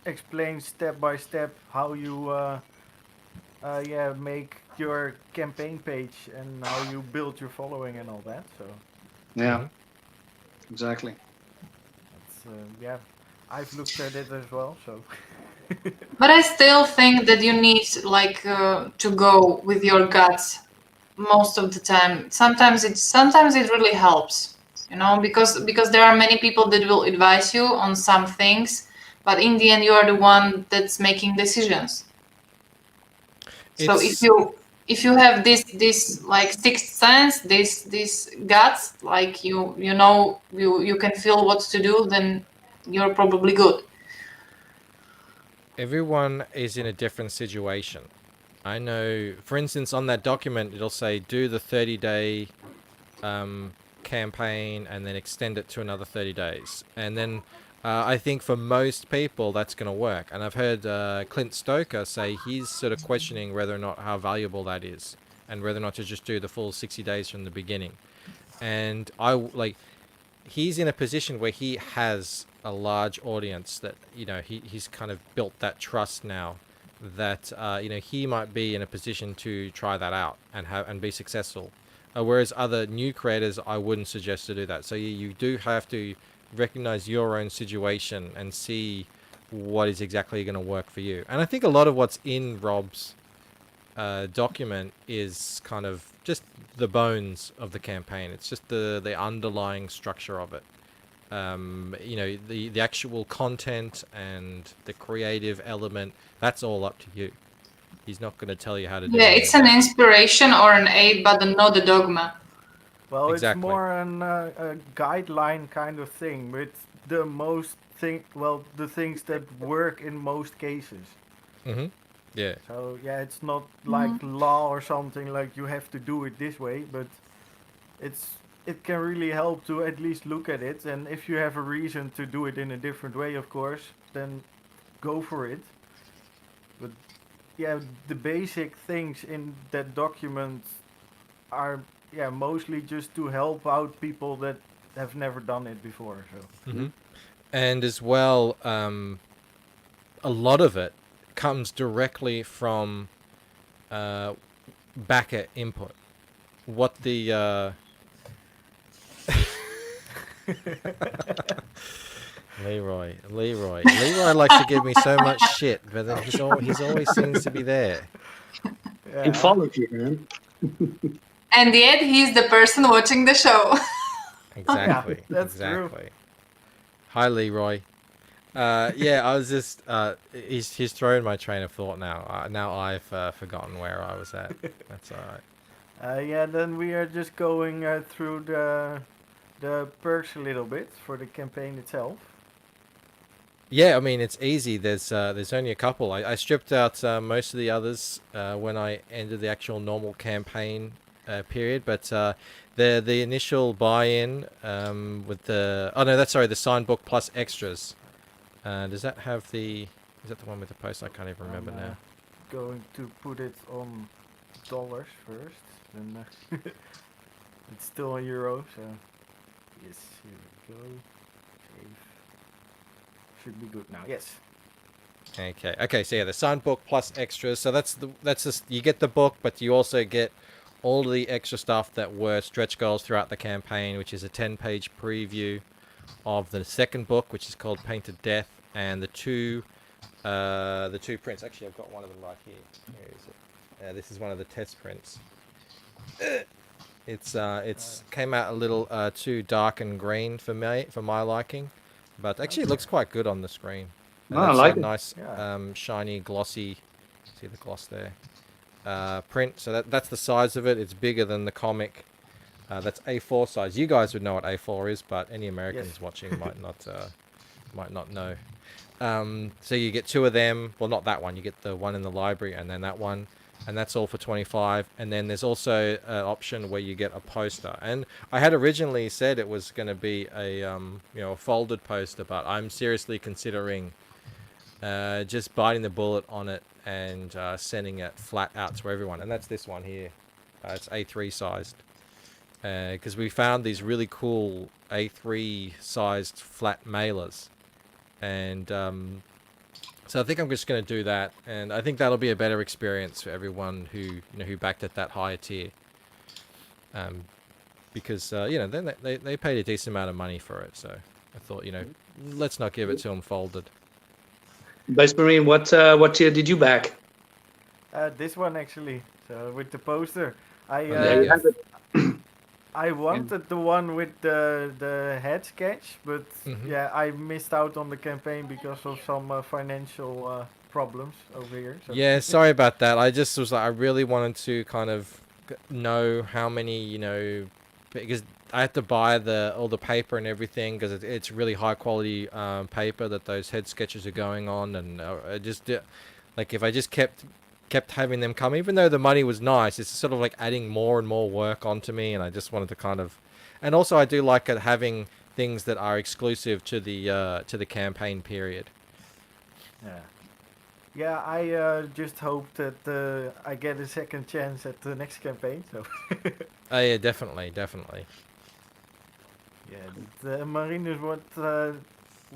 explains step by step how you make your campaign page and how you build your following and all that. So Yeah. Mhm. Exactly. it's I've looked at it as well. So But I still think that you need to go with your guts most of the time. Sometimes it really helps, because there are many people that will advise you on some things, but in the end you are the one that's making decisions. So It's if you have this like sixth sense, this guts, like you can feel what to do, then you're probably good. everyone is in a different situation. I know, for instance, on that document, it'll say do the 30-day campaign and then extend it to another 30 days. And then I think for most people, that's going to work. And I've heard Clint Stoker say he's sort of questioning whether or not how valuable that is, and whether or not to just do the full 60 days from the beginning. And he's in a position where he has a large audience that he's kind of built that trust now, that he might be in a position to try that out and be successful, whereas other new creators, I wouldn't suggest to do that. So you do have to recognize your own situation and see what is exactly going to work for you. And I think a lot of what's in Rob's document is kind of just the bones of the campaign. It's just the underlying structure of it. The actual content and the creative element, that's all up to you. He's not going to tell you how to do Yeah, any it's of an that. inspiration or an aid, but not a dogma. well, it's Exactly. more a guideline kind of thing with the things that work in most cases. Mm-hmm. Yeah. So yeah, it's not like law or something like you have to do it this way, but it can really help to at least look at it. And if you have a reason to do it in a different way, of course, then go for it. But yeah, the basic things in that document are mostly just to help out people that have never done it before. So Mm-hmm. And as well, a lot of it comes directly from backer input. What the Leroy likes to give me so much shit, but then he's always seems to be there. He followed you, man. And yet he's the person watching the show. Exactly. that's true. Exactly. Hi, Leroy. Yeah, I was just he's thrown my train of thought now. Now I've forgotten where I was at. That's all right. Then we are just going through the perks a little bit for the campaign itself. Yeah, I mean it's easy. There's only a couple. I stripped out most of the others when I ended the actual normal campaign period, but the initial buy-in with the signed book plus extras. Does that have the? Is that the one with the post? I can't even remember now. Going to put it on dollars first, then it's still a euro. So yes, here we go. Save. Should be good now. Yes. Okay. So yeah, the signed book plus extras. So that's just, you get the book, but you also get all the extra stuff that were stretch goals throughout the campaign, which is a 10-page preview of the second book, which is called Painted Death, and the two prints. Actually, I've got one of them right here. Where is it? This is one of the test prints. It's came out a little too dark and green for my liking, but actually it looks quite good on the screen. And No, I that's like a it. nice shiny, glossy. See the gloss there. Print. So that's the size of it. It's bigger than the comic. That's A4 size. You guys would know what A4 is, but any Americans watching might not know. So you get two of them. Well, not that one. You get the one in the library and then that one. And that's all for 25. And then there's also an option where you get a poster. And I had originally said it was going to be a folded poster, but I'm seriously considering just biting the bullet on it and sending it flat out to everyone. And that's this one here. It's A3 sized. Because we found these really cool A3 sized flat mailers. And so I think I'm just going to do that, and I think that'll be a better experience for everyone who backed at that higher tier. Because then they paid a decent amount of money for it, so I thought let's not give it to them folded. Base Marine, what tier did you back? This one actually. So with the poster, There you have it. I wanted the one with the head sketch, but I missed out on the campaign because of some financial problems over here. So. Yeah, sorry about that. I just was like, I really wanted to kind of know how many, because I had to buy all the paper and everything because it's really high quality paper that those head sketches are going on, and I just like if I just kept having them come, even though the money was nice, it's sort of like adding more and more work onto me, and I just wanted to kind of, and also I do like it having things that are exclusive to the campaign period. Yeah, I just hope that I get a second chance at the next campaign. So. Oh yeah, definitely. Yeah, Marinus,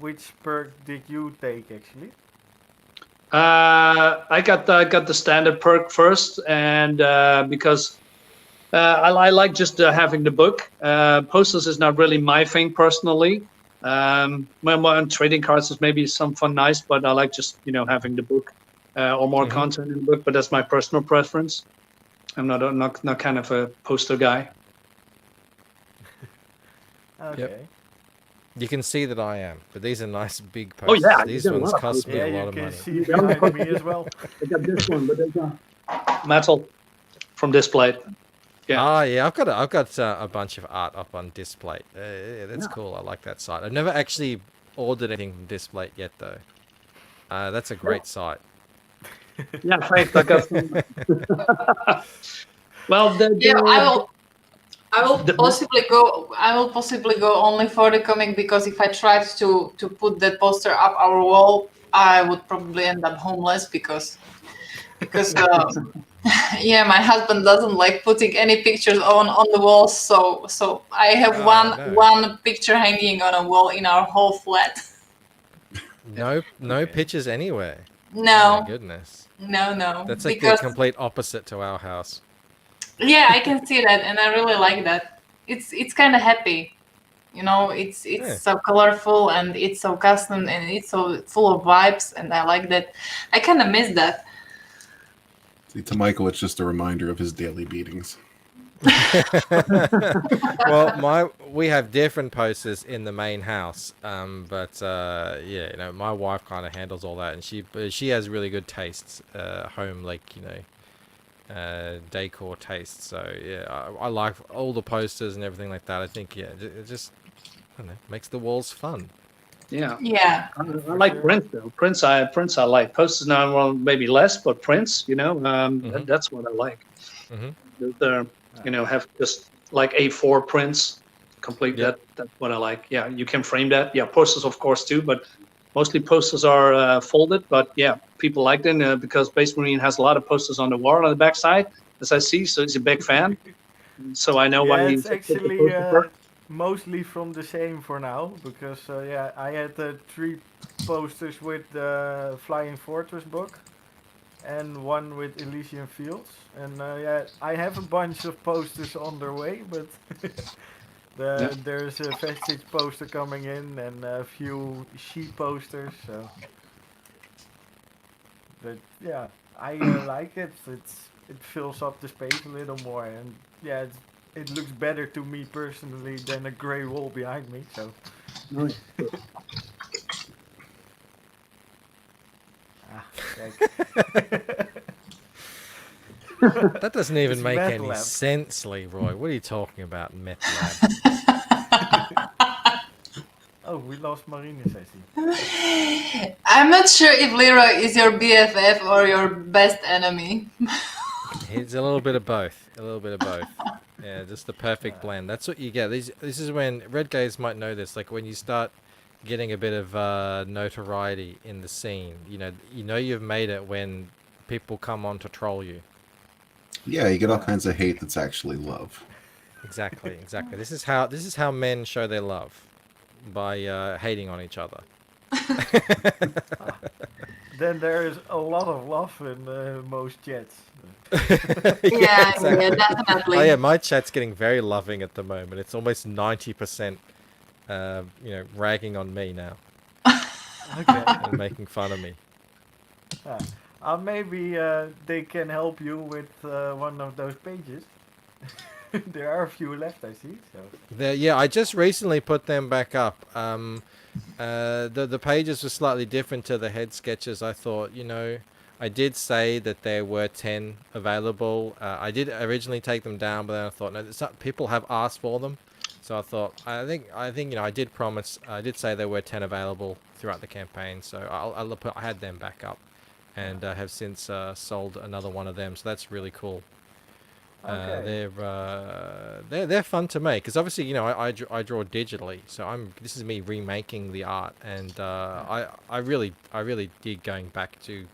which perk did you take actually? I got the standard perk first, and because I like just having the book. Posters is not really my thing personally. When trading cards is maybe some fun, nice, but I like just having the book or more content in the book. But that's my personal preference. I'm not kind of a poster guy. Okay. Yep. You can see that I am, but these are nice big Oh, posters. yeah, These you got ones a lot of cost me a lot of you money. can see behind me as well. I got this one, but there's metal from Display. Yeah. Ah, yeah, I've got a bunch of art up on Display. Yeah, that's cool. I like that site. I've never actually ordered anything from Display yet, though. That's a great site. Yeah, thanks. I got some. Well, I will possibly go only for the comic, because if I tried to put that poster up our wall, I would probably end up homeless because yeah, my husband doesn't like putting any pictures on the walls, so I have one picture hanging on a wall in our whole flat. No pictures anywhere. No. Oh my goodness. No. That's like the complete opposite to our house. Yeah, I can see that, and I really like that. It's kind of happy, It's so colorful, and it's so custom, and it's so full of vibes, and I like that. I kind of miss that. See, to Michael, it's just a reminder of his daily beatings. Well, we have different posters in the main house, but my wife kind of handles all that, and she has really good tastes, home decor tastes. So yeah, I like all the posters and everything like that. I think it just makes the walls fun. Yeah. I like prints though. Prints I like. Posters now, well, maybe less, but prints, that's what I like. Have just like A4 prints, complete. Yep. That's what I like. Yeah, you can frame that. Yeah, posters of course too, but mostly posters are folded. But yeah, people like them because Base Marine has a lot of posters on the wall on the backside, as I see. So he's a big fan. So I know why it's he's actually mostly from the same for now, because I had 3 posters with the Flying Fortress book and one with Elysian Fields. And yeah, I have a bunch of posters on their way, but there's a Vestige poster coming in and a few She posters. So, but yeah, I like it. It fills up the space a little more, and yeah, it looks better to me personally than a grey wall behind me. So. Nice. Ah, kijk. That doesn't even It's make Meth any Lab. sense, Leroy. What are you talking about, Meth Lab? Oh, we lost Marinus, I see. I'm not sure if Leroy is your BFF or your best enemy. It's a little bit of both. A little bit of both. Yeah, just the perfect blend. That's what you get. This is when red guys might know this. Like when you start getting a bit of notoriety in the scene. You know you've made it when people come on to troll you. Yeah, you get all kinds of hate that's actually love. Exactly. This is how men show their love, by hating on each other. Then there is a lot of love in most chats. Yeah, exactly. yeah, definitely. Oh yeah, my chat's getting very loving at the moment. It's almost 90%, ragging on me now Okay. and making fun of me. Maybe they can help you with one of those pages. There are a few left, I see. So. Yeah, I just recently put them back up. The pages were slightly different to the head sketches. I thought, I did say that there were 10 available. I did originally take them down, but then I thought, no, people have asked for them. So I thought, I think, I did promise, I did say there were 10 available throughout the campaign. So I had them back up, and have since sold another one of them. So that's really cool. Okay. They're fun to make because obviously I draw digitally, so this is me remaking the art, and I really dig going back to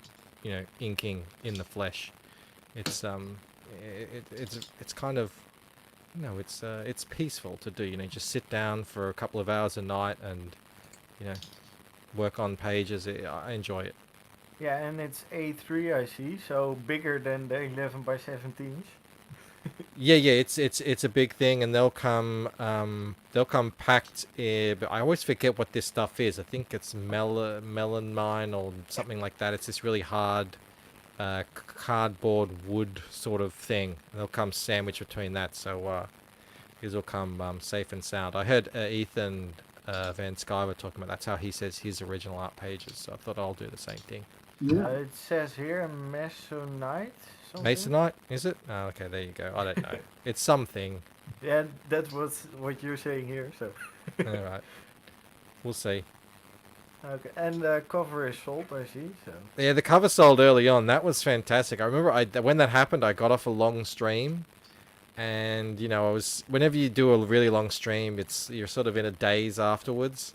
inking in the flesh. It's it's kind of it's peaceful to do. Just sit down for a couple of hours a night and work on pages. I enjoy it. Yeah, and it's A3, I see, so bigger than the 11 by 17s. Yeah, it's a big thing, and they'll come packed. But I always forget what this stuff is. I think it's melamine or something like that. It's this really hard cardboard wood sort of thing. And they'll come sandwiched between that, so these will come safe and sound. I heard Ethan Van Sky were talking about that's how he says his original art pages. So I thought I'll do the same thing. Yeah. It says here Masonite. Something? Masonite, is it? Oh, okay, there you go. I don't know. It's something. Yeah, that's what you're saying here. So. All right, we'll see. Okay, and the cover is sold, I see. So. Yeah, the cover sold early on. That was fantastic. I remember when that happened, I got off a long stream, and whenever you do a really long stream, you're sort of in a daze afterwards,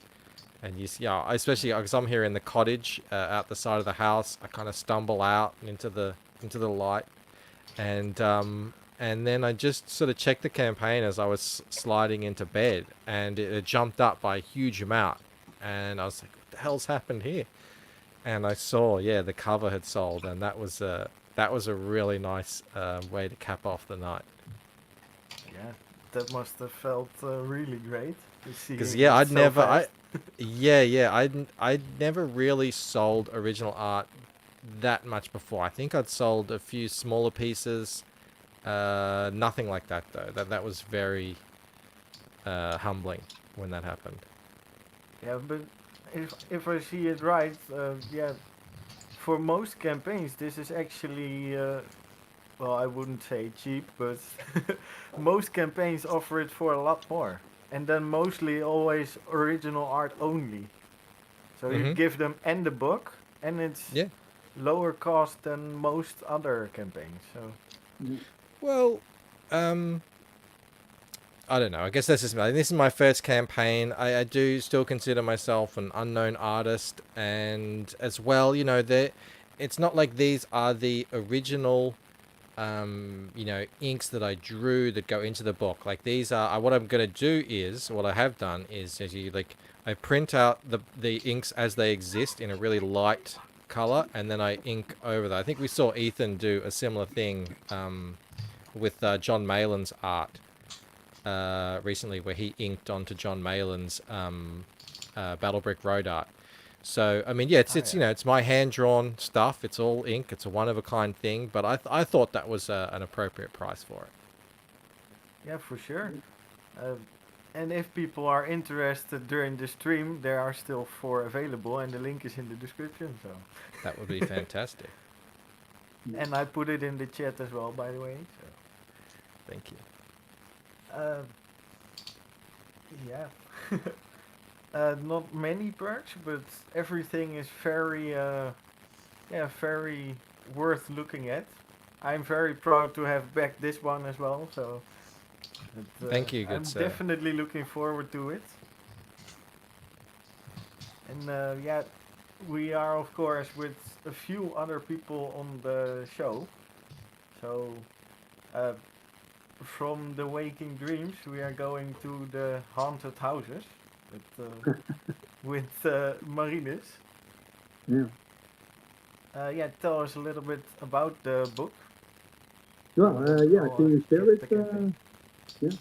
and especially because I'm here in the cottage out the side of the house, I kind of stumble out into the light, and then I just sort of checked the campaign as I was sliding into bed, and it had jumped up by a huge amount, and I was like, what the hell's happened here? And I saw, the cover had sold, and that was a really nice way to cap off the night. Yeah, that must have felt really great. Because I'd never really sold original art that much before. I think I'd sold a few smaller pieces. Nothing like that though. That was very humbling when that happened. Yeah, but if I see it right, for most campaigns this is actually well, I wouldn't say cheap, but most campaigns offer it for a lot more, and then mostly always original art only. So you give them and the book, and it's lower cost than most other campaigns. So. Well, I don't know. I guess this is my first campaign. I do still consider myself an unknown artist, and as well, it's not like these are the original, inks that I drew that go into the book. Like these are what I'm gonna do is what I have done is I print out the inks as they exist in a really light color, and then I ink over that. I think we saw Ethan do a similar thing with John Malin's art recently, where he inked onto John Malin's Battle Brick Road art. So I mean, yeah, it's you know, it's my hand drawn stuff. It's all ink. It's a one of a kind thing. But I thought that was an appropriate price for it. Yeah, for sure. And if people are interested during the stream, there are still 4 available, and the link is in the description. So. That would be fantastic. And I put it in the chat as well, by the way. So. Thank you. Yeah. Not many perks, but everything is very, very worth looking at. I'm very proud to have back this one as well. So. But, Thank you, good I'm sir. definitely looking forward to it. And yeah, we are of course with a few other people on the show. So from the Waking Dreams, we are going to the haunted houses with Marinus. Yeah. Yeah, tell us a little bit about the book. Well, yeah, I'll, can you share get it? the campaign. Yeah.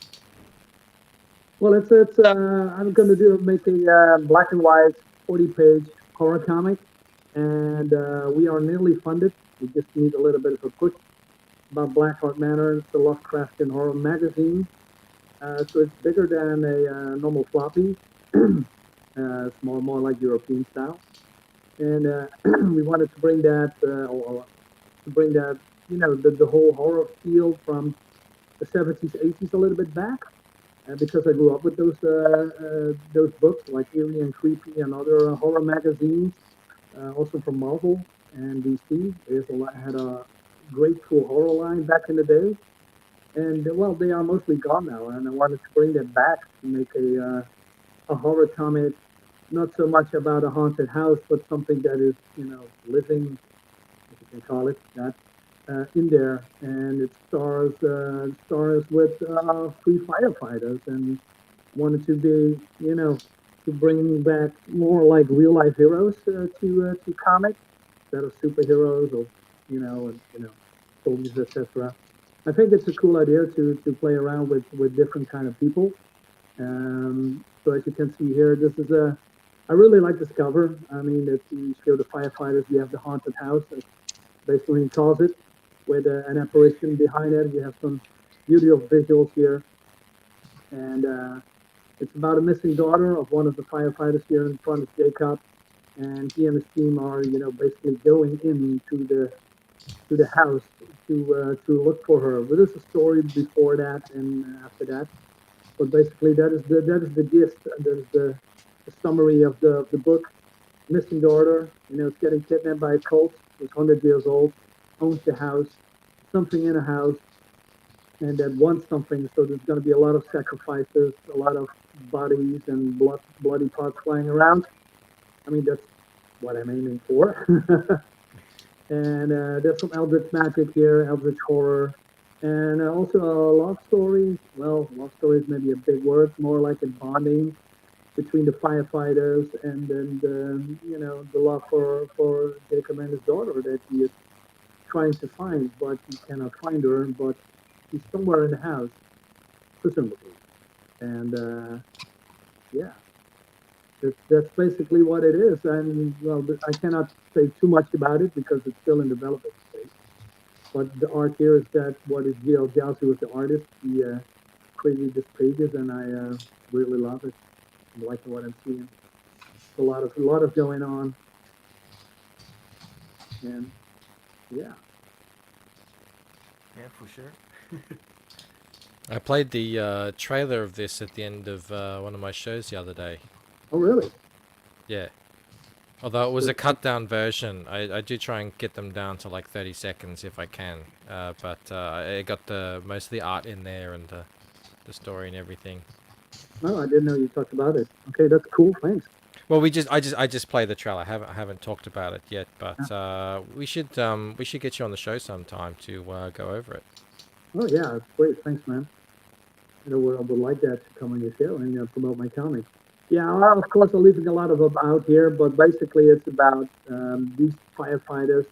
Well, it's I'm going to make a black and white 40-page horror comic, and we are nearly funded. We just need a little bit of a push about Blackhart Manor. It's a Lovecraftian horror magazine, so it's bigger than a normal floppy. It's more like European style, and we wanted to bring that, you know, the whole horror feel from the 70s, 80s a little bit back. Because I grew up with those books like Eerie and Creepy and other horror magazines, also from Marvel and DC. Had a great cool horror line back in the day, and well, they are mostly gone now. And I wanted to bring that back to make a horror comic, not so much about a haunted house, but something that is, you know, living, if you can call it that, in there, and it stars with 3 firefighters, and wanted to be, you know, to bring back more like real life heroes to comics instead of superheroes or soldiers, etc. I think it's a cool idea to play around with different kind of people. So as you can see here, this is I really like this cover. I mean, if you show the firefighters, you have the haunted house, as basically he calls it, with an apparition behind it. We have some beautiful visuals here. And it's about a missing daughter of one of the firefighters here in front of Jacob. And he and his team are, you know, basically going into the house to look for her. But there's a story before that and after that. But basically that is the gist, and that is the summary of the book. Missing daughter, you know, it's getting kidnapped by a cult. It's 100 years old, owns the house, something in a house, and that wants something. So there's going to be a lot of sacrifices, a lot of bodies and bloody parts flying around. I mean, that's what I'm aiming for. And there's some eldritch magic here, eldritch horror, and also a love story. Well, love story is maybe a big word, more like a bonding between the firefighters, and then the love for Jacob and his daughter that he is trying to find, but he cannot find her, but she's somewhere in the house, presumably. And yeah, that's basically what it is. And well, I cannot say too much about it because it's still in development stage. But the art here is that what is G.L. Jalsu was the artist. He created these pages, and I really love it. I'm liking what I'm seeing. A lot of going on, and yeah. Yeah, for sure. I played the trailer of this at the end of one of my shows the other day. Oh, really? Yeah. Although it was a cut down version, I do try and get them down to like 30 seconds if I can. But I got most of the art in there and the story and everything. Oh, I didn't know you talked about it. Okay, that's cool. Thanks. Well, I just play the trailer. I haven't talked about it yet, but we should get you on the show sometime to go over it. Oh yeah, that's great. Thanks, man. I would like that to come on your show and promote my comic. Yeah, well, of course, I'm leaving a lot of them out here, but basically it's about these firefighters.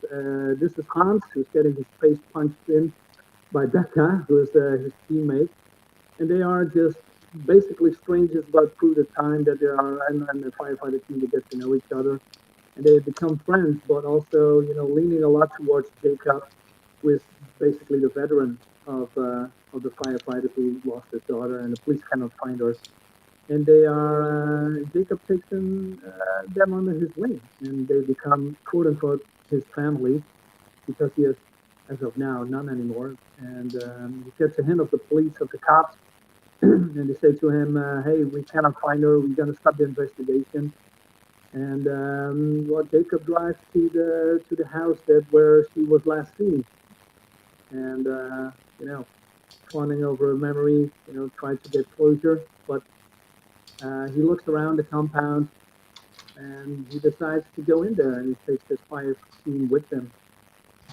This is Hans, who's getting his face punched in by Becca, who is his teammate. And they are just basically strangers, but through the time that they are, and the firefighter team, they get to know each other. And they become friends, but also, leaning a lot towards Jacob, who is basically the veteran of the firefighters who lost his daughter, and the police cannot find her. And they are Jacob takes them under his wing, and they become quote unquote his family because he is, as of now, none anymore. And he gets a hint of the police, of the cops, and they say to him, "Hey, we cannot find her. We're going to stop the investigation." And Jacob drives to the house where she was last seen, and fawning over a memory, tries to get closure, but he looks around the compound and he decides to go in there, and he takes his fire team with him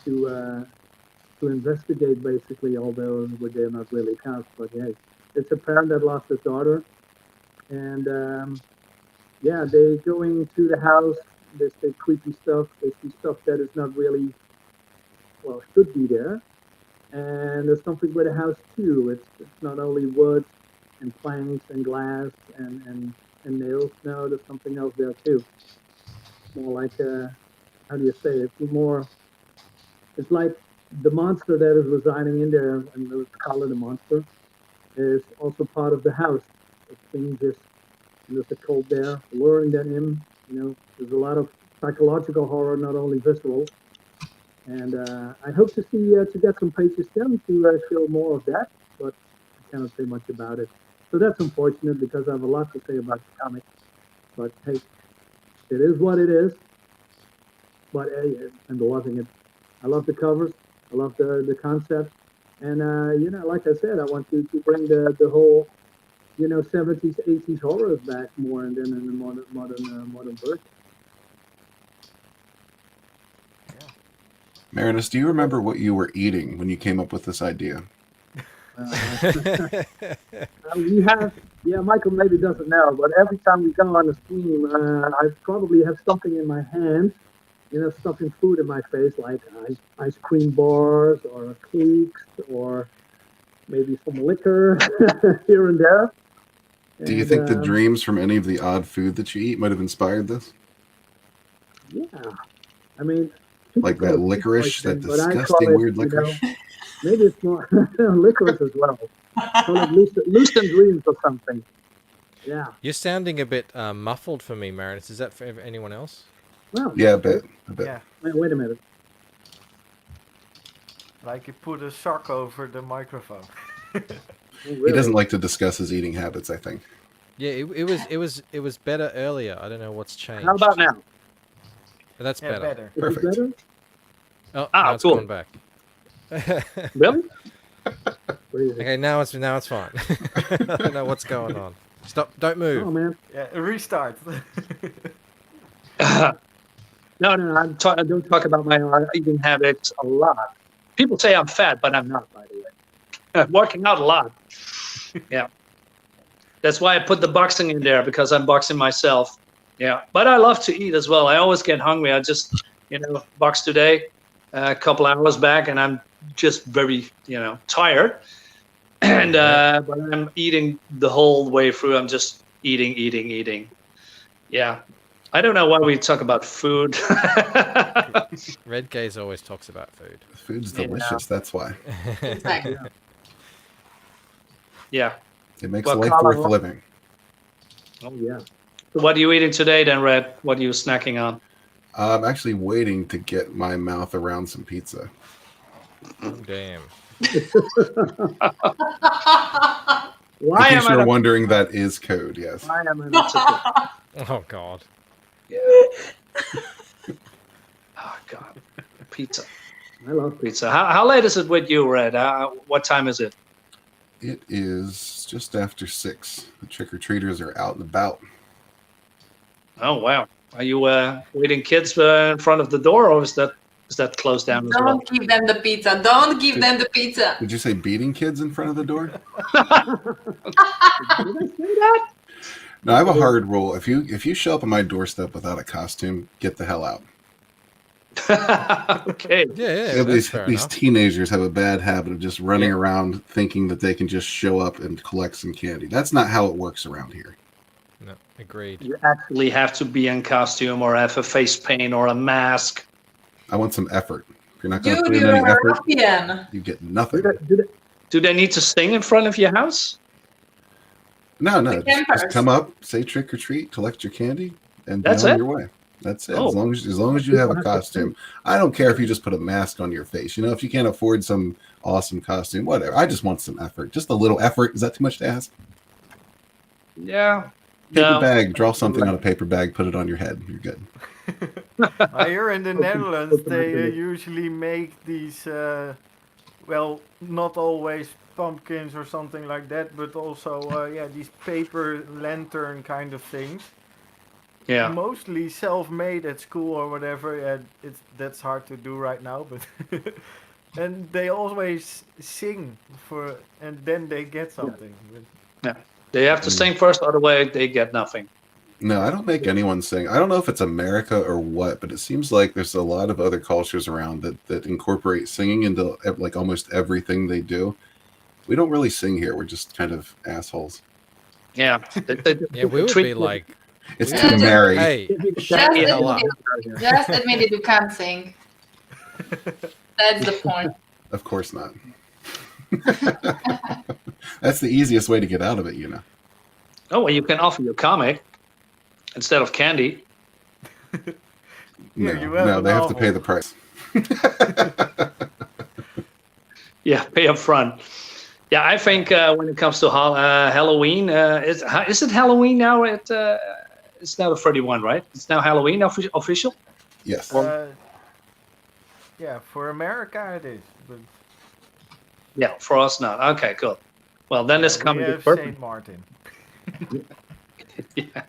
to investigate, basically, although they're not really cops, but hey, it's a parent that lost his daughter, and they going to the house, they see creepy stuff, they see stuff that is not really, well, should be there, and there's something with the house too. It's not only wood and planks and glass and nails. No, there's something else there too. More like how do you say it? It's like the monster that is residing in there, and let's call it a monster, is also part of the house. It changes, and there's a cult there luring them in. There's a lot of psychological horror, not only visceral. And I hope to see to get some pages down to show more of that, but I cannot say much about it. So that's unfortunate because I have a lot to say about the comic. But hey, it is what it is. But hey, I'm loving it. I love the covers. I love the concept. And like I said, I want to bring the whole 70s, 80s horrors back more, and then in the modern version. Marinus, do you remember what you were eating when you came up with this idea? We have, Michael maybe doesn't know, but every time we go on a stream, I probably have something in my hand, stuffing food in my face, like ice cream bars or cakes or maybe some liquor here and there. Do you think the dreams from any of the odd food that you eat might have inspired this? Yeah. I mean, like that licorice, that disgusting weird licorice? Maybe it's more licorice as well. Call it Lucent dreams or something. Yeah. You're sounding a bit muffled for me, Marinus. Is that for anyone else? Well, yeah, a bit. Yeah. Wait a minute. Like you put a sock over the microphone. Really? He doesn't like to discuss his eating habits, I think. Yeah, it was better earlier. I don't know what's changed. How about now? That's better. Perfect. Better? Oh, now it's cool. gone back. Really? Okay, now it's fine. I don't know what's going on. Stop! Don't move. Oh man. Yeah, restart. No, I don't talk about my eating habits a lot. People say I'm fat, but I'm not, by the way. I'm working out a lot. Yeah. That's why I put the boxing in there, because I'm boxing myself. Yeah. But I love to eat as well. I always get hungry. I just, boxed today, a couple hours back, and I'm just very, tired. And but I'm eating the whole way through. I'm just eating. Yeah. I don't know why we talk about food. Red Gaze always talks about food. Food's delicious, that's why. Exactly. Yeah. It makes life worth living. Oh yeah. So what are you eating today then, Red? What are you snacking on? I'm actually waiting to get my mouth around some pizza. Oh, damn. Why In case you're wondering, that is code, yes. I am an opposite. Oh God. Yeah. Oh God. Pizza. I love Pizza. How late is it with you, Red? What time is it? It is just after 6. The trick-or-treaters are out and about. Oh wow. Are you waiting kids in front of the door, or is that closed down as well? Don't give them the pizza. Don't give them the pizza. Did you say beating kids in front of the door? Did I say that? No, I have a hard rule. If you show up on my doorstep without a costume, get the hell out. Okay. Yeah, You know, that's fair these enough. teenagers have a bad habit of just running around thinking that they can just show up and collect some candy. That's not how it works around here. No, agreed. You actually You have to be in costume or have a face paint or a mask. I want some effort. If you're not going to Dude, put in you're any a effort, ruffian. you get nothing. Do they need to sing in front of your house? No, The just campers. come up, say trick or treat, collect your candy, and be That's on it? your way. That's it. Oh. As long as you have a costume. I don't care if you just put a mask on your face. You know, if you can't afford some awesome costume, whatever. I just want some effort. Just a little effort. Is that too much to ask? Yeah. Paper No. bag. Draw something on a paper bag. Put it on your head. You're good. Here in the Netherlands, they usually make these, well, not always pumpkins or something like that, but also, yeah, these paper lantern kind of things. Yeah. Mostly self-made at school or whatever. Yeah, that's hard to do right now, but and they always sing and then they get something. They have to sing first, otherwise they get nothing. No, I don't make anyone sing. I don't know if it's America or what, but it seems like there's a lot of other cultures around that incorporate singing into like almost everything they do. We don't really sing here. We're just kind of assholes. Yeah. Yeah, we would treat be like, It's we too would- merry. Hey, Just shut the hell up. Just admit it, you can't sing. That's the point. Of course not. That's the easiest way to get out of it, you know. Oh, well, you can offer your comic instead of candy. Yeah, No, you have no, a they have to novel. pay the price. Yeah, pay up front. Yeah, I think when it comes to Halloween, is it Halloween now? It's now the 31, right? It's now Halloween official? Yes. Yeah, for America it is. But Yeah, for us not. Okay, cool. Well, then it's we coming to have perfect. Saint Martin. Yeah.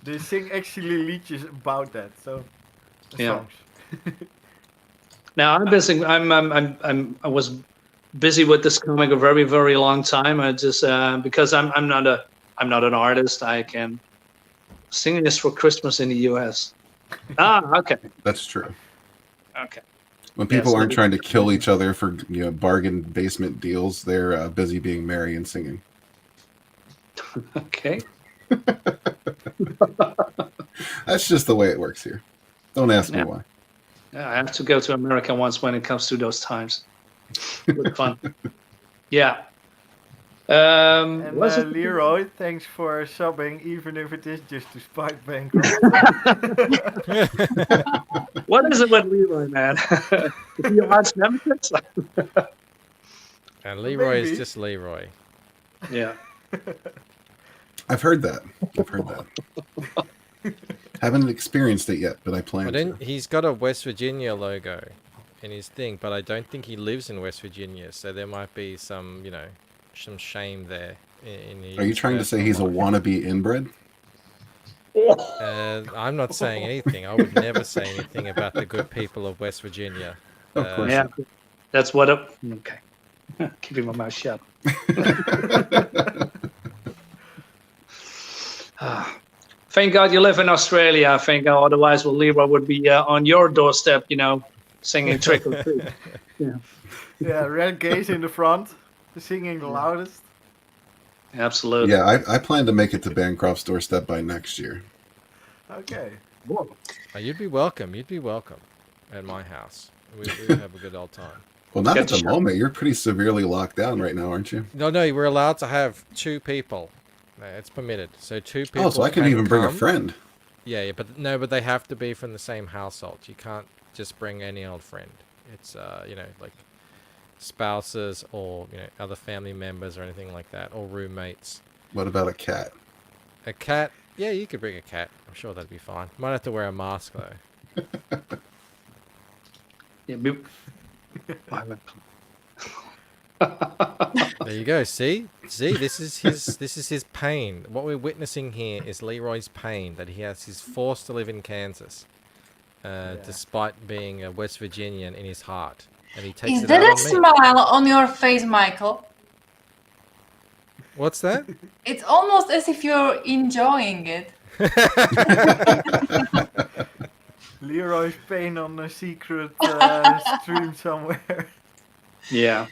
They sing actually liedjes about that, so Yeah. songs. Now I'm busy. I was busy with this comic a very, very long time. I just because I'm not an artist. I can sing this for Christmas in the U.S. Okay. That's true. Okay. When people Yes, aren't we- trying to kill each other for bargain basement deals, they're busy being merry and singing. Okay. That's just the way it works here. Don't ask me Yeah. why. Yeah, I have to go to America once when it comes to those times. Look fun. Yeah. And Was it Leroy, thanks for subbing, even if it is just to spite Bancroft. What is it with Leroy, man? Is he your arch nemesis? And Leroy Maybe. is just Leroy. Yeah. I've heard that. Haven't experienced it yet, but I plan But to. then he's got a West Virginia logo in his thing, but I don't think he lives in West Virginia, so there might be some, some shame there. In his Are you trying to say he's a personal wannabe inbred? life. I'm not saying anything. I would never say anything about the good people of West Virginia. Of course. Yeah. That's what okay. Keeping my mouth shut. Thank God you live in Australia. I think otherwise, Leroy would be on your doorstep, singing trick or treat. Yeah, red gaze in the front, singing the loudest. Absolutely. Yeah, I plan to make it to Bancroft's doorstep by next year. Okay. Oh, you'd be welcome. You'd be welcome at my house. We would have a good old time. Well, not Get at the the moment. You're pretty severely locked down right now, aren't you? No, we're allowed to have 2 people. It's permitted. So 2 people. Oh, so I can even bring a come. friend. Yeah, but they have to be from the same household. You can't just bring any old friend. It's like spouses or other family members or anything like that, or roommates. What about a cat? A cat? Yeah, you could bring a cat. I'm sure that'd be fine. Might have to wear a mask though. Yeah, There you go. See, this is his pain. What we're witnessing here is Leroy's pain that he has. He's forced to live in Kansas, despite being a West Virginian in his heart, and he takes Is it that out a on me. smile on your face, Michael? What's that? It's almost as if you're enjoying it. Leroy's paying on a secret stream somewhere. Yeah.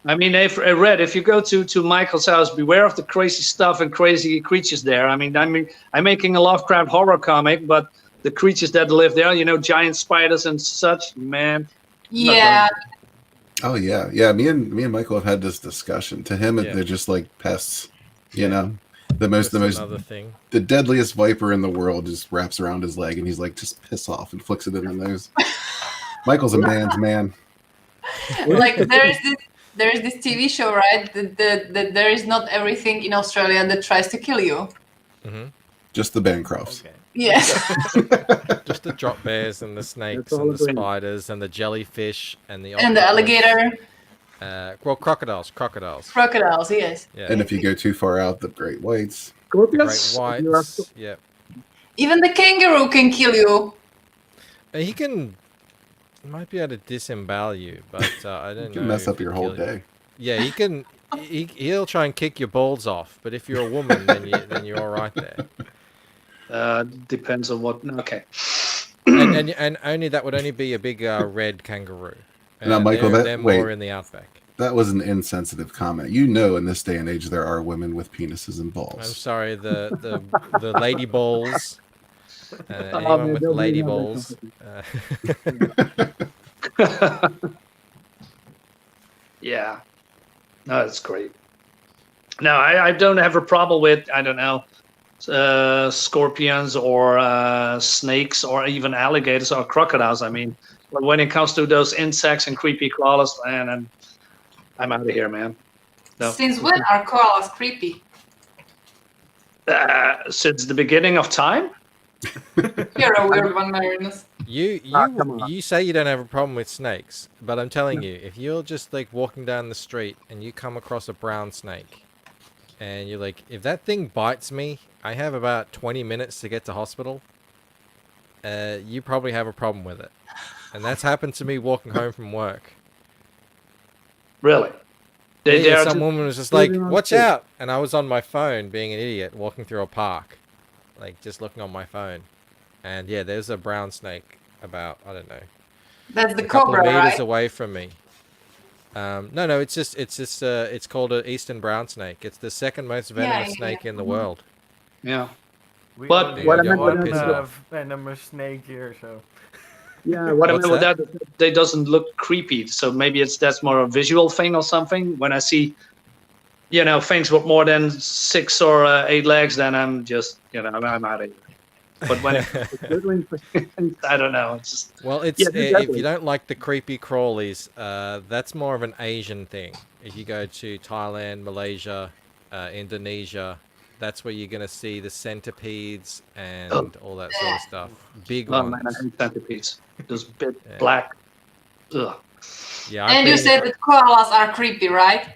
I mean, I read if you go to Michael's house, beware of the crazy stuff and crazy creatures there. I mean, I'm making a Lovecraft horror comic, but the creatures that live there, you know, giant spiders and such, man. Yeah. Oh yeah, yeah. Me and Michael have had this discussion. To him, Yeah. they're just like pests. Yeah. You know, That's another thing. the deadliest viper in the world just wraps around his leg, and he's like, just piss off, and flicks it in her nose. Michael's a man's man. Like there's this TV show, right? That there is not everything in Australia that tries to kill you. Hmm. Just the Bancrofts. Okay. Yes. Just the drop bears and the snakes That's all and the it brings. spiders and the jellyfish and the And the octopus. alligator, Well, crocodiles. crocodiles, yes. Yeah. And if you go too far out, the great whites. the great Scorpions. You're up whites. Yeah. Even the kangaroo can kill you. He might be able to disembowel you, but I don't know. You can mess if up he'll your whole kill you. day. Yeah, he can. He'll try and kick your balls off, but if you're a woman, then you're all right there. Depends on what. Okay. And only that would only be a big red kangaroo. Now, Michael, they're more in the outback. That was an insensitive comment. You know, in this day and age, there are women with penises and I'm balls. sorry, the lady balls. Oh, Anyone man, with they'll lady bring out balls. that Yeah. No, it's great. No, I don't have a problem with, I don't know, scorpions or snakes or even alligators or crocodiles. I mean, but when it comes to those insects and creepy crawlers, man, I'm out of here, man. No. Since when are koalas creepy? Since the beginning of time? You're a weird one, Marinus. come on. You say you don't have a problem with snakes, but I'm telling you, if you're just like walking down the street and you come across a brown snake, and you're like, if that thing bites me, I have about 20 minutes to get to hospital. You probably have a problem with it, and that's happened to me walking home from work. Really? Some woman was just like, Living on "Watch street. out!" and I was on my phone, being an idiot, walking through a park, like just looking on my phone, and yeah, there's a brown snake about, I don't know, That's the a couple cobra, of meters right? away from me. No, it's called an eastern brown snake. It's the second most venomous yeah, snake yeah. in the world. Yeah. We But only what have I meant one with that- venomous snake here, so. Yeah, What what about I that? They doesn't look creepy, so maybe that's more a visual thing or something. When I see, you know, things with more than 6 or 8 legs, then I'm just, you know, I'm out of here. But when I don't know, it's just Well, it's Yeah, if definitely. you don't like the creepy crawlies, that's more of an Asian thing. If you go to Thailand, Malaysia, Indonesia, that's where you're gonna see the centipedes and all that sort of stuff. Big oh ones. man, I hate centipedes. Those big Yeah. black. Ugh. Yeah, I've And you been- said that koalas are creepy, right?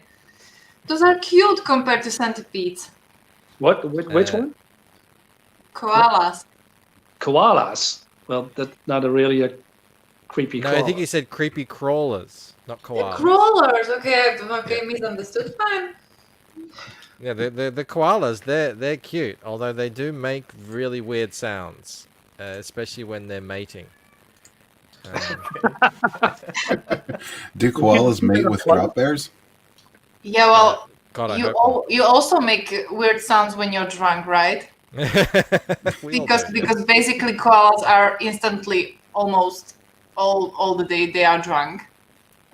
Those are cute compared to centipedes. What? Which Uh, one? Koalas. Koalas. Well, that's not really a creepy. No, I think he said creepy crawlers, not The koalas. crawlers. Okay, misunderstood. Fine. Yeah, the koalas, they're cute, although they do make really weird sounds, especially when they're mating. Do koalas mate with drop bears? Yeah, well, God, I you hope you also make weird sounds when you're drunk, right? not. We all do. Because basically koalas are instantly almost all the day they are drunk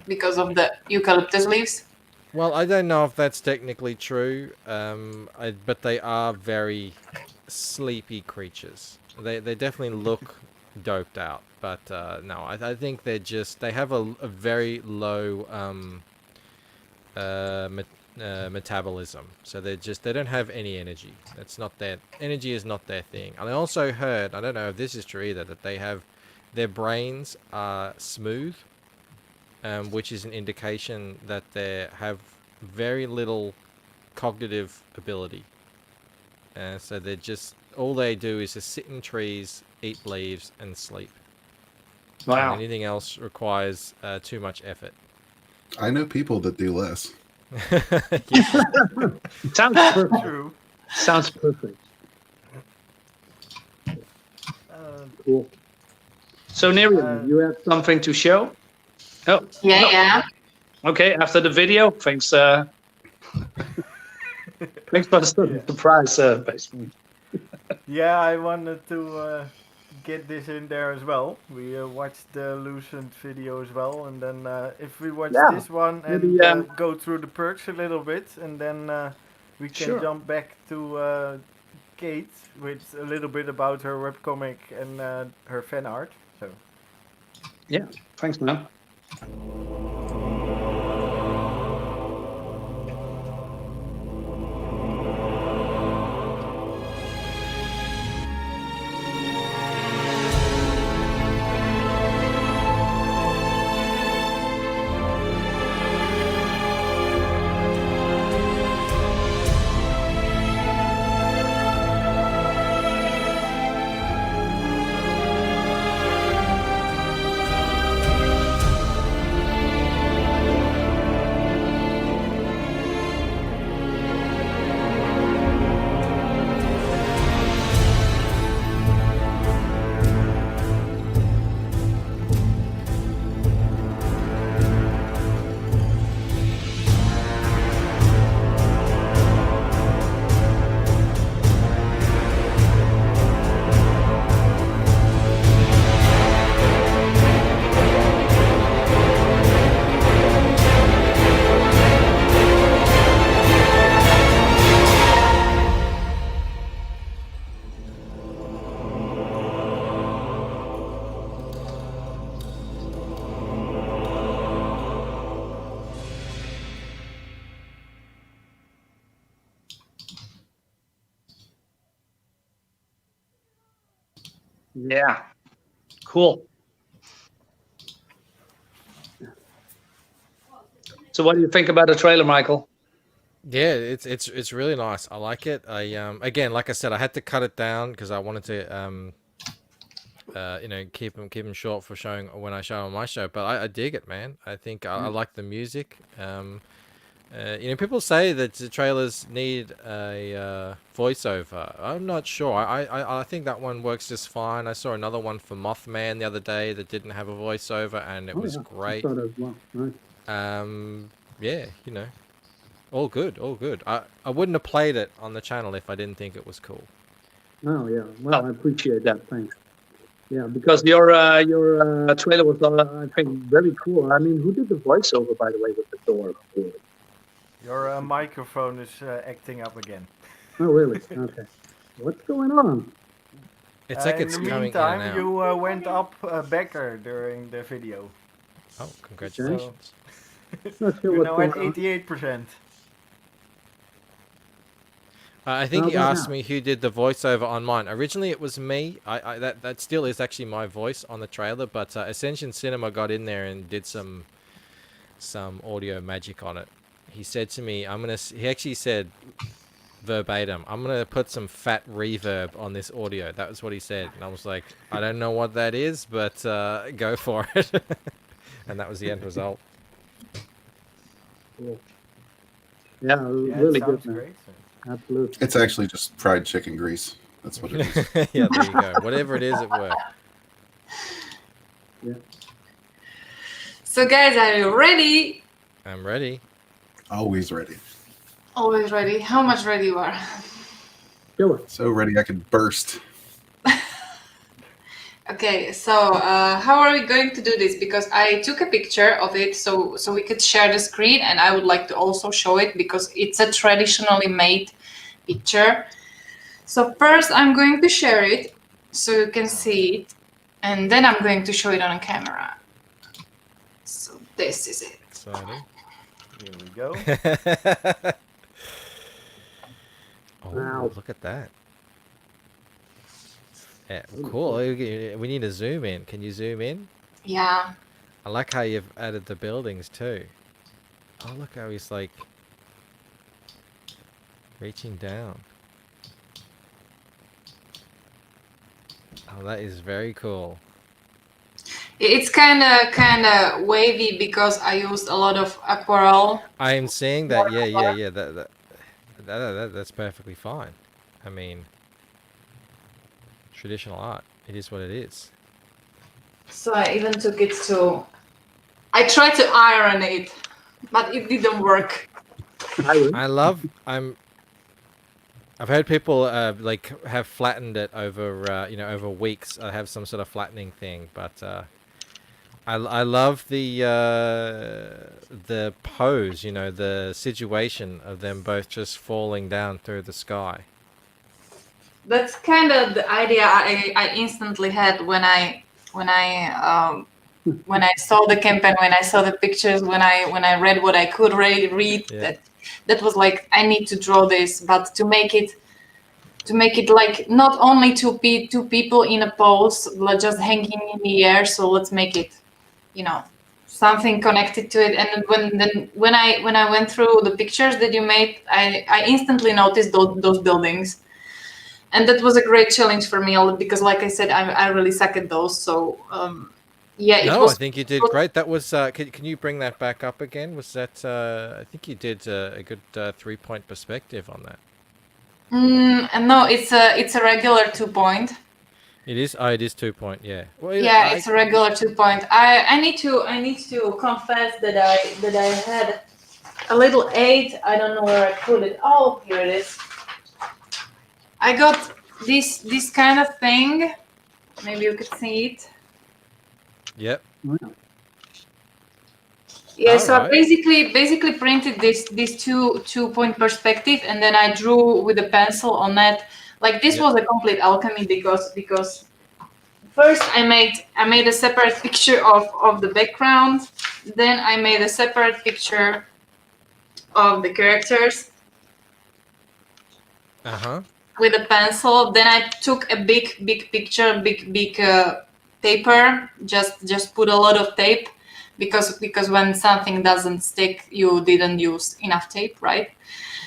because of the eucalyptus leaves. Well, I don't know if that's technically true, but they are very sleepy creatures. They definitely look doped out, but no, I think they have a very low metabolism, so they don't have any energy. Energy is not their thing. And I also heard, I don't know if this is true either, that their brains are smooth. Which is an indication that they have very little cognitive ability. So all they do is just sit in trees, eat leaves, and sleep. Wow. And anything else requires too much effort. I know people that do less. Yeah. Sounds Perfect. True. sounds Perfect. Cool. so. Nyriam, You have something to show? Oh, Yeah, no. yeah. Okay, after the video, thanks. Thanks for the surprise, basically. Yeah, I wanted to get this in there as well. We watched the Lucent video as well, and then if we watch Yeah, this one maybe, and go through the perks a little bit, and then we can Sure. jump back to Kate with a little bit about her webcomic and her fan art. So. Yeah, thanks, man. Yeah, cool. So, what do you think about the trailer, Michael? Yeah, it's really nice. I like it. I again, like I said, I had to cut it down because I wanted to you know, keep them short for showing when I show on my show. But I dig it, man. I think I like the music. You know, people say that the trailers need a voiceover. I'm not sure. I think that one works just fine. I saw another one for Mothman the other day that didn't have a voiceover, and it was I great. saw that as well. Nice. Yeah, you know, all good, all good. I wouldn't have played it on the channel if I didn't think it was cool. Oh yeah. Well, I appreciate that. Thanks. Yeah, Because your trailer was, I think, very cool. I mean, who did the voiceover, by the way, with the door? Your microphone is acting up again. Oh really? Okay. What's going on? It's like In it's the coming in and meantime, out. you went up Becker during the video. Oh, congratulations. Not sure You're what's now going at on. 88%. I think How he about asked now? me who did the voiceover on mine. Originally, it was me. That still is actually my voice on the trailer, but Ascension Cinema got in there and did some audio magic on it. He said to me, he actually said verbatim, I'm gonna put some fat reverb on this audio. That was what he said, and I was like, I don't know what that is, but go for it. And that was the end result. Cool. Yeah, Yeah, really it sounds good, man. great. Absolutely. It's actually just fried chicken grease. That's what it is. Yeah, there you go. Whatever it is, it worked. Yeah. So guys, are you ready? I'm ready. Always ready. Always ready. How much ready you are? Sure. So ready I could burst. Okay, so how are we going to do this? Because I took a picture of it so we could share the screen, and I would like to also show it because it's a traditionally made picture. So first I'm going to share it so you can see it, and then I'm going to show it on a camera. So this is it. Exciting. Here we go. Oh, Wow. look at that. Yeah, cool. We need to zoom in. Can you zoom in? Yeah. I like how you've added the buildings too. Oh, look how he's like reaching down. Oh, that is very cool. It's kind of wavy because I used a lot of aquarelle. I am seeing that. Yeah. That's perfectly fine. I mean, traditional art. It is what it is. So I even took it to. I tried to iron it, but it didn't work. I've heard people like have flattened it over over weeks. I have some sort of flattening thing, but I love the pose. The situation of them both just falling down through the sky. That's kind of the idea I instantly had when I saw the campaign, when I saw the pictures, when I read what I could read. Yeah. That was like, I need to draw this, but to make it like not only two people in a pose, but just hanging in the air. So let's make it, something connected to it. And when I went through the pictures that you made, I instantly noticed those buildings. And that was a great challenge for me, because, like I said, I really suck at those. So, I think you did great. That was. Can you bring that back up again? Was that? I think you did a good 3-point perspective on that. No, it's a regular 2-point. It is. Oh, it is 2-point. Yeah. Well, It's a regular 2-point. I need to confess that I had a little 8. I don't know where I put it. Oh, here it is. I got this kind of thing. Maybe you could see it. Yep. Yeah, so I basically printed this 2-point perspective, and then I drew with a pencil on that. Like, this was a complete alchemy because first I made a separate picture of the background, then I made a separate picture of the characters. With a pencil. Then I took a big picture, big taper. Just put a lot of tape, because when something doesn't stick, you didn't use enough tape, right?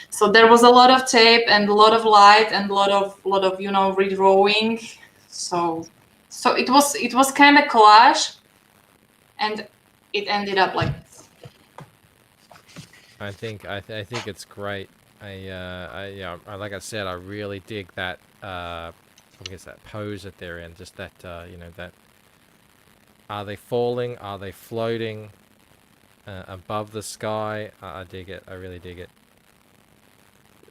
So there was a lot of tape and a lot of light and a lot of redrawing. So it was kind of collage, and it ended up like this. I think it's great. Like I said, I really dig that. I guess that pose that they're in. Just that, that. Are they falling? Are they floating above the sky? I dig it. I really dig it.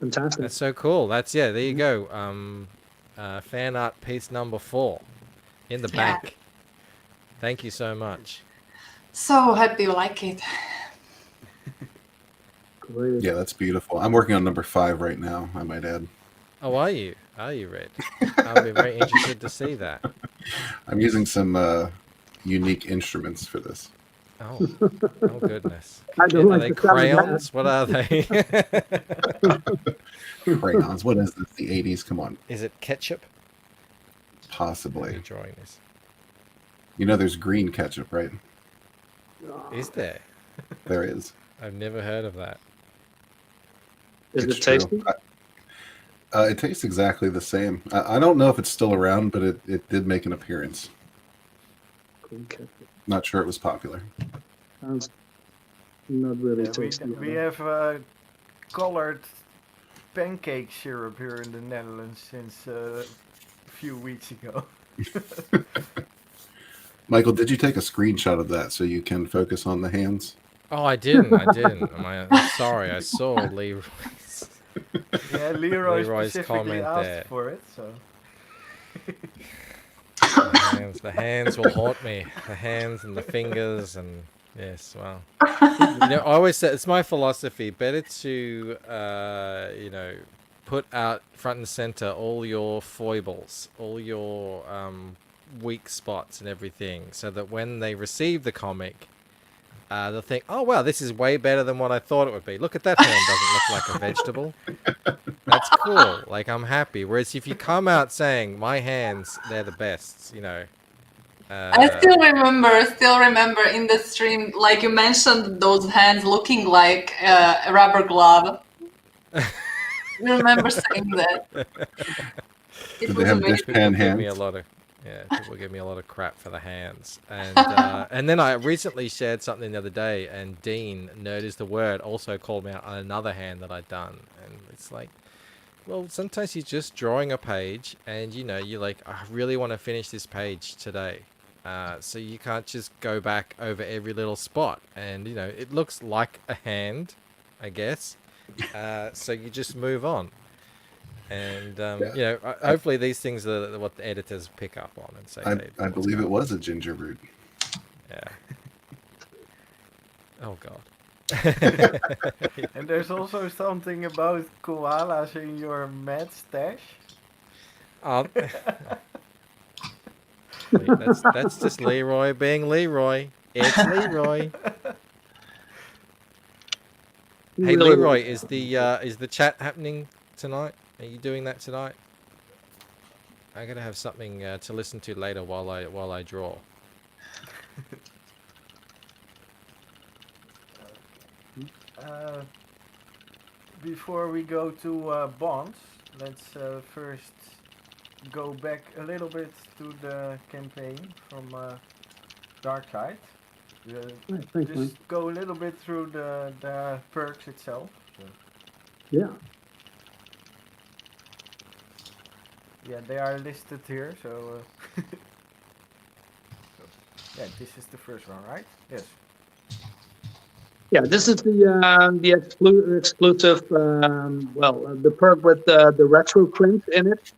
Fantastic. That's so cool. There you go. Fan art piece number 4 in the bank. Thank you so much. So happy you like it. Great. Yeah, that's beautiful. I'm working on number 5 right now, I might add. Oh, are you? Are you, Red? I'll be very interested to see that. I'm using some unique instruments for this. Oh goodness. I don't Are like they the sound of crayons? What are they? Crayons. What is this? The 80s? Come on. Is it ketchup? I'm Possibly. drawing this. You know there's green ketchup, right? Is there? There is. I've never heard of that. Is It's it true. tasty? It tastes exactly the same. I don't know if it's still around, but it did make an appearance. Green ketchup. Not sure it was popular. Sounds not really Yeah, tasty. we have colored pancake syrup here in the Netherlands since a few weeks ago. Michael, did you take a screenshot of that so you can focus on the hands? Oh, I didn't. I'm sorry. I saw Leroy's. Yeah, Leroy Leroy's specifically comment asked there. for it, so. The hands will haunt me. The hands and the fingers and yes, well. I always say it's my philosophy. Better to put out front and center all your foibles, all your weak spots and everything, so that when they receive the comic, they'll think, oh wow, this is way better than what I thought it would be. Look at that hand, doesn't look like a vegetable. That's cool. Like, I'm happy. Whereas if you come out saying my hands, they're the best, I still remember in the stream, like you mentioned, those hands looking like a rubber glove. You remember saying that? Did they have dishpan Give me a hands? lot of Yeah, people give me a lot of crap for the hands. And then I recently shared something the other day, and Dean, Nerd is the Word, also called me out on another hand that I'd done. And it's like, well, sometimes you're just drawing a page, and you're like, I really want to finish this page today. So you can't just go back over every little spot. And, it looks like a hand, I guess. So you just move on. And hopefully these things are what the editors pick up on and say. I believe it was a ginger root. Yeah. Oh God. And there's also something about koalas in your med stash. That's just Leroy being Leroy. It's Leroy. Hey Leroy, is the chat happening tonight? Are you doing that tonight? I'm gonna have something to listen to later while I draw. Before we go to bonds, let's first go back a little bit to the campaign from Darksyde. Thanks, Just man. go a little bit through the perks itself. Yeah. Yeah, they are listed here, so yeah, this is the first one, right? Yes. Yeah, this is the exclusive, the perk with the retro print in it.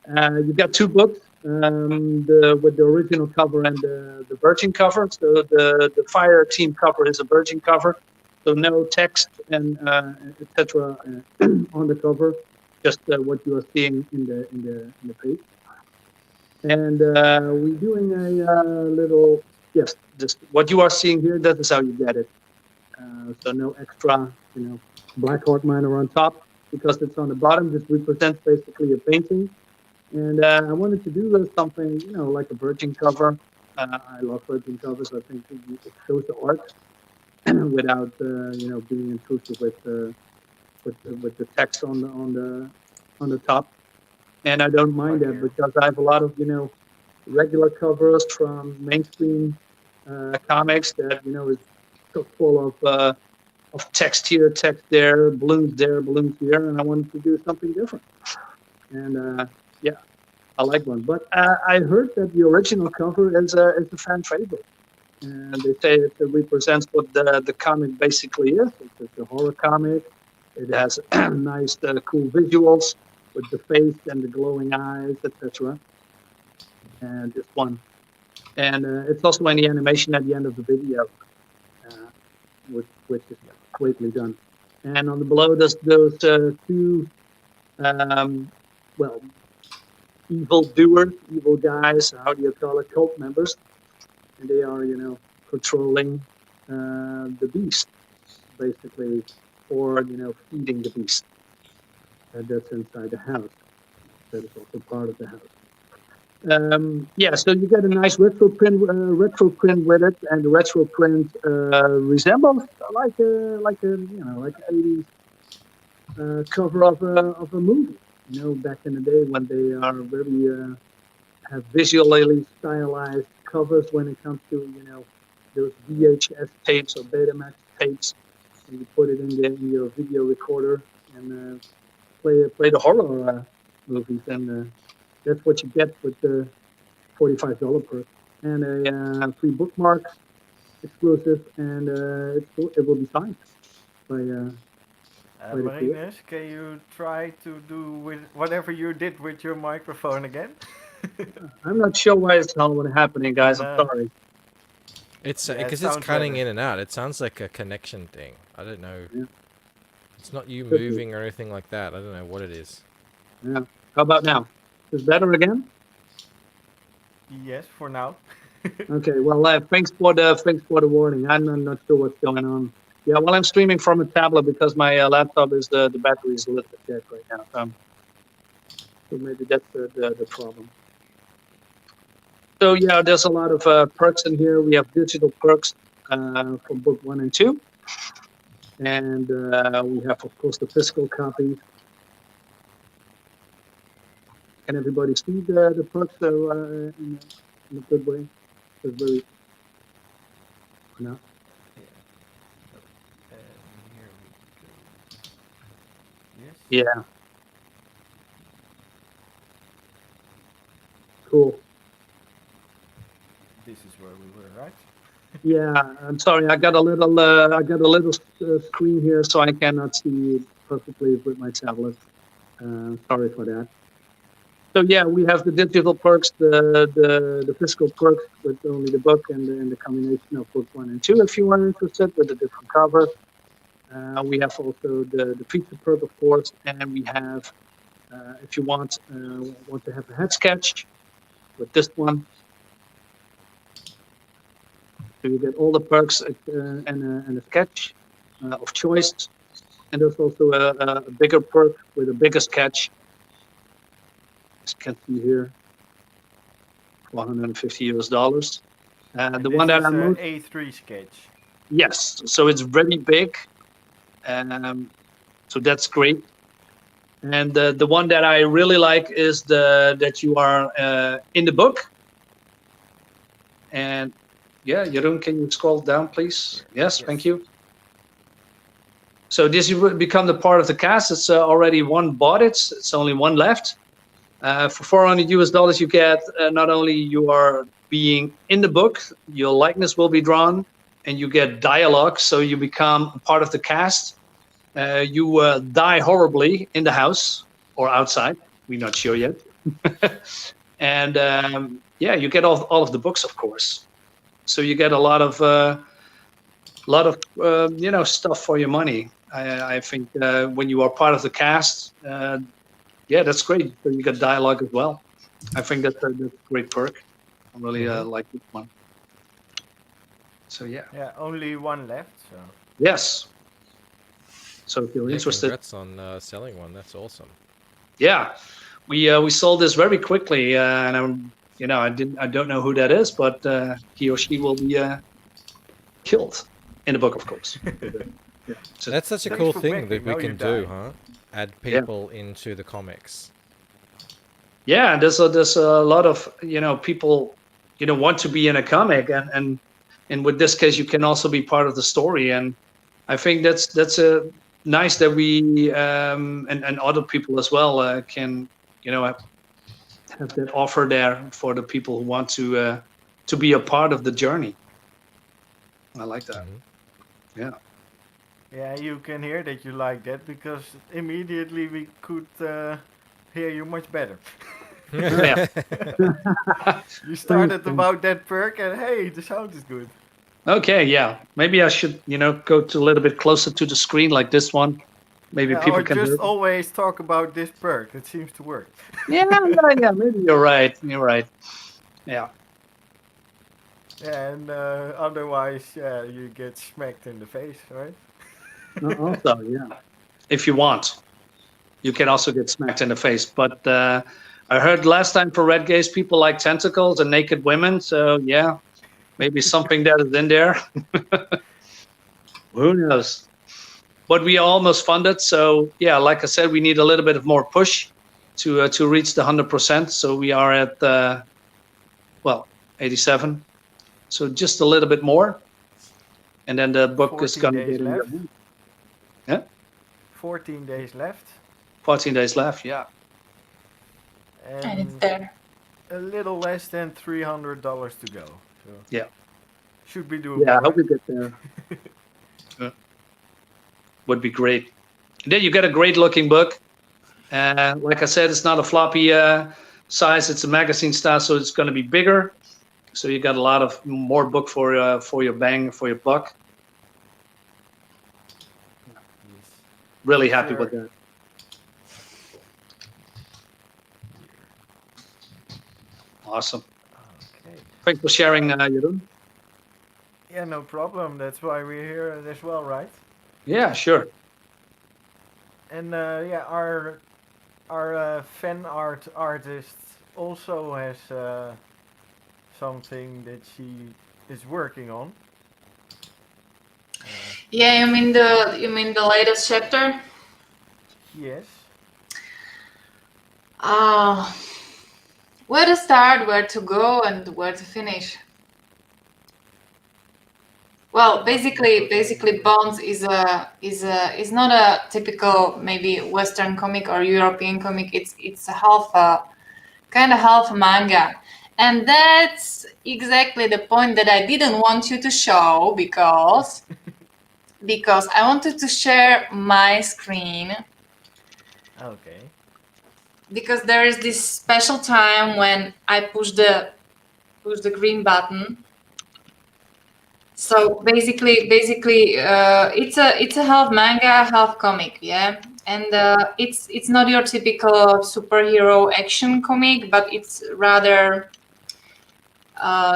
You got 2 books, with the original cover and the Virgin cover. So the Fire Team cover is a Virgin cover, so no text and etc. On the cover. Just what you are seeing in the page. And We're doing a little, yes, just what you are seeing here. That is how you get it. So no extra, Blackhart Manor on top, because it's on the bottom. This represents basically a painting. And I wanted to do something, like a Virgin cover. I love Virgin covers. I think it shows the art without, being intrusive with the text on the top. And I don't mind that because I have a lot of, regular covers from mainstream comics that, is so full of text here, text there, balloons here, and I wanted to do something different. And yeah, I like one. But I heard that the original cover is a fan favorite, and they say it represents what the comic basically is. It's a horror comic. It has nice, cool visuals with the face and the glowing eyes, etc. And this one, and it's also in the animation at the end of the video. Which is greatly done. And on the below, there's those 2, evil doers, evil guys, how do you call it, cult members. And they are, controlling the beast, basically, or, feeding the beast. And that's inside the house. That is also part of the house. So you get a nice retro print with it, and the retro print resembles like a 80s cover of a movie. Back in the day when they are very have visually stylized covers when it comes to those VHS tapes or Betamax tapes, and you put it in your video recorder and play the horror movies and. That's what you get with the $45 perk and a free bookmark exclusive, and it will be signed by Marinus, can you try to do with whatever you did with your microphone again? I'm not sure why it's not happening, guys. I'm sorry. It's because it's cutting in and out. It sounds like a connection thing. I don't know. Yeah. It's not you moving or anything like that. I don't know what it is. Yeah. How about now? Is better again? Yes, for now. Okay. Well, thanks for the warning. I'm not sure what's going on. Yeah. Well, I'm streaming from a tablet because my laptop is the battery is a little bit dead right now. So maybe that's the problem. So yeah, there's a lot of perks in here. We have digital perks from book 1 and 2, and we have, of course, the physical copies. can everybody see the perks in a good way? It's very no. Here we go. Yes. Yeah. Cool. This is where we were, right? Yeah, I'm sorry, I got a little screen here, so I cannot cannot. see it perfectly with my tablet. Sorry for that. So yeah, we have the digital perks, the physical perks with only the book and the combination of book 1 and 2 if you are interested with a different cover. We have also the feature perk, of course, and we have, if you want to have a head sketch with this one. So you get all the perks and a sketch of choice. And there's also a bigger perk with a bigger sketch. As you can see here, $150. And the this one that is I'm most, A3 sketch. yes, so it's very big, so that's great. And the one that I really like is that you are in the book. And yeah, Jeroen, can you scroll down, please? Yes, thank you. So this you will become the part of the cast. It's already one bought. It's only one left. For $400 you get not only you are being in the book, your likeness will be drawn, and you get dialogue. So you become a part of the cast. You die horribly in the house or outside. We're not sure yet. And yeah, you get all of the books, of course. So you get a lot of stuff for your money. I think when you are part of the cast, yeah, that's great. So you get dialogue as well. I think that's a great perk. I really like this one. So yeah. Yeah, only one left. So Yes. So if you're interested, congrats on selling one. That's awesome. yeah, we sold this very quickly, and I don't know who that is, but he or she will be killed in the book, of course. So That's such a Thanks cool for thing that backing. we Now can you do, die. huh? Add people into the comics. yeah, there's a lot of people want to be in a comic, and with this case you can also be part of the story, and I think that's a nice that we and other people as well can have that offer there for the people who want to be a part of the journey. I like that. Yeah. yeah, you can hear that you like that because immediately we could hear you much better. Yeah. You started about that perk and hey, the sound is good. Okay, yeah. Maybe I should, go to a little bit closer to the screen like this one. Maybe Yeah, people or can just hear. always talk about this perk. It seems to work. Yeah. Maybe you're right. You're right. Yeah. And otherwise, yeah, you get smacked in the face, right? So yeah, if you want, you can also get smacked in the face. But I heard last time for Red Gaze, people like tentacles and naked women. So yeah, maybe something that is in there. Who knows? But we are almost funded. So yeah, like I said, we need a little bit of more push to reach the 100%. So we are at 87. So just a little bit more, and then the book is 14 going to days get in left. your hand. Yeah. 14 days left. 14 days left. Yeah. And it's there. A little less than $300 to go. So Yeah. should be doable. Yeah, I hope right? we get there. Would be great. And then you get a great looking book. Like I said, it's not a floppy size. It's a magazine style, so it's going to be bigger. So you got a lot of more book for your bang, for your buck. Really happy with that. Awesome. Okay. Thanks for sharing, Jeroen. Yeah, no problem. That's why we're here as well, right? Yeah, sure. And yeah, our fan art artist also has something that she is working on. Yeah, you mean the latest chapter? Yes. Where to start, where to go, and where to finish? Well, basically, Bones is not a typical maybe Western comic or European comic. It's a kind of half manga, and that's exactly the point that I didn't want you to show because I wanted to share my screen. Okay. Because there is this special time when I push the green button. So basically, it's a half manga, half comic, yeah. And it's not your typical superhero action comic, but it's rather.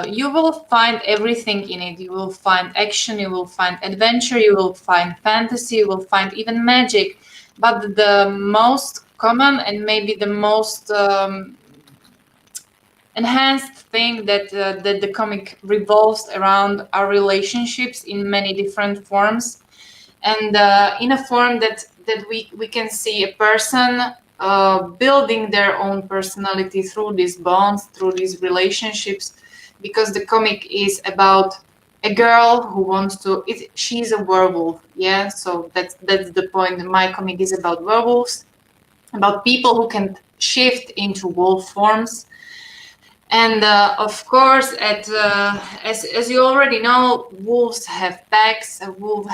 You will find everything in it. You will find action, you will find adventure, you will find fantasy, you will find even magic. But the most common and maybe the most enhanced thing that the comic revolves around are relationships in many different forms, and in a form that we can see a person building their own personality through these bonds, through these relationships, because the comic is about a girl who wants to. She's a werewolf, yeah. So that's the point. My comic is about werewolves, about people who can shift into wolf forms. And of course, as you already know, wolves have packs. Wolves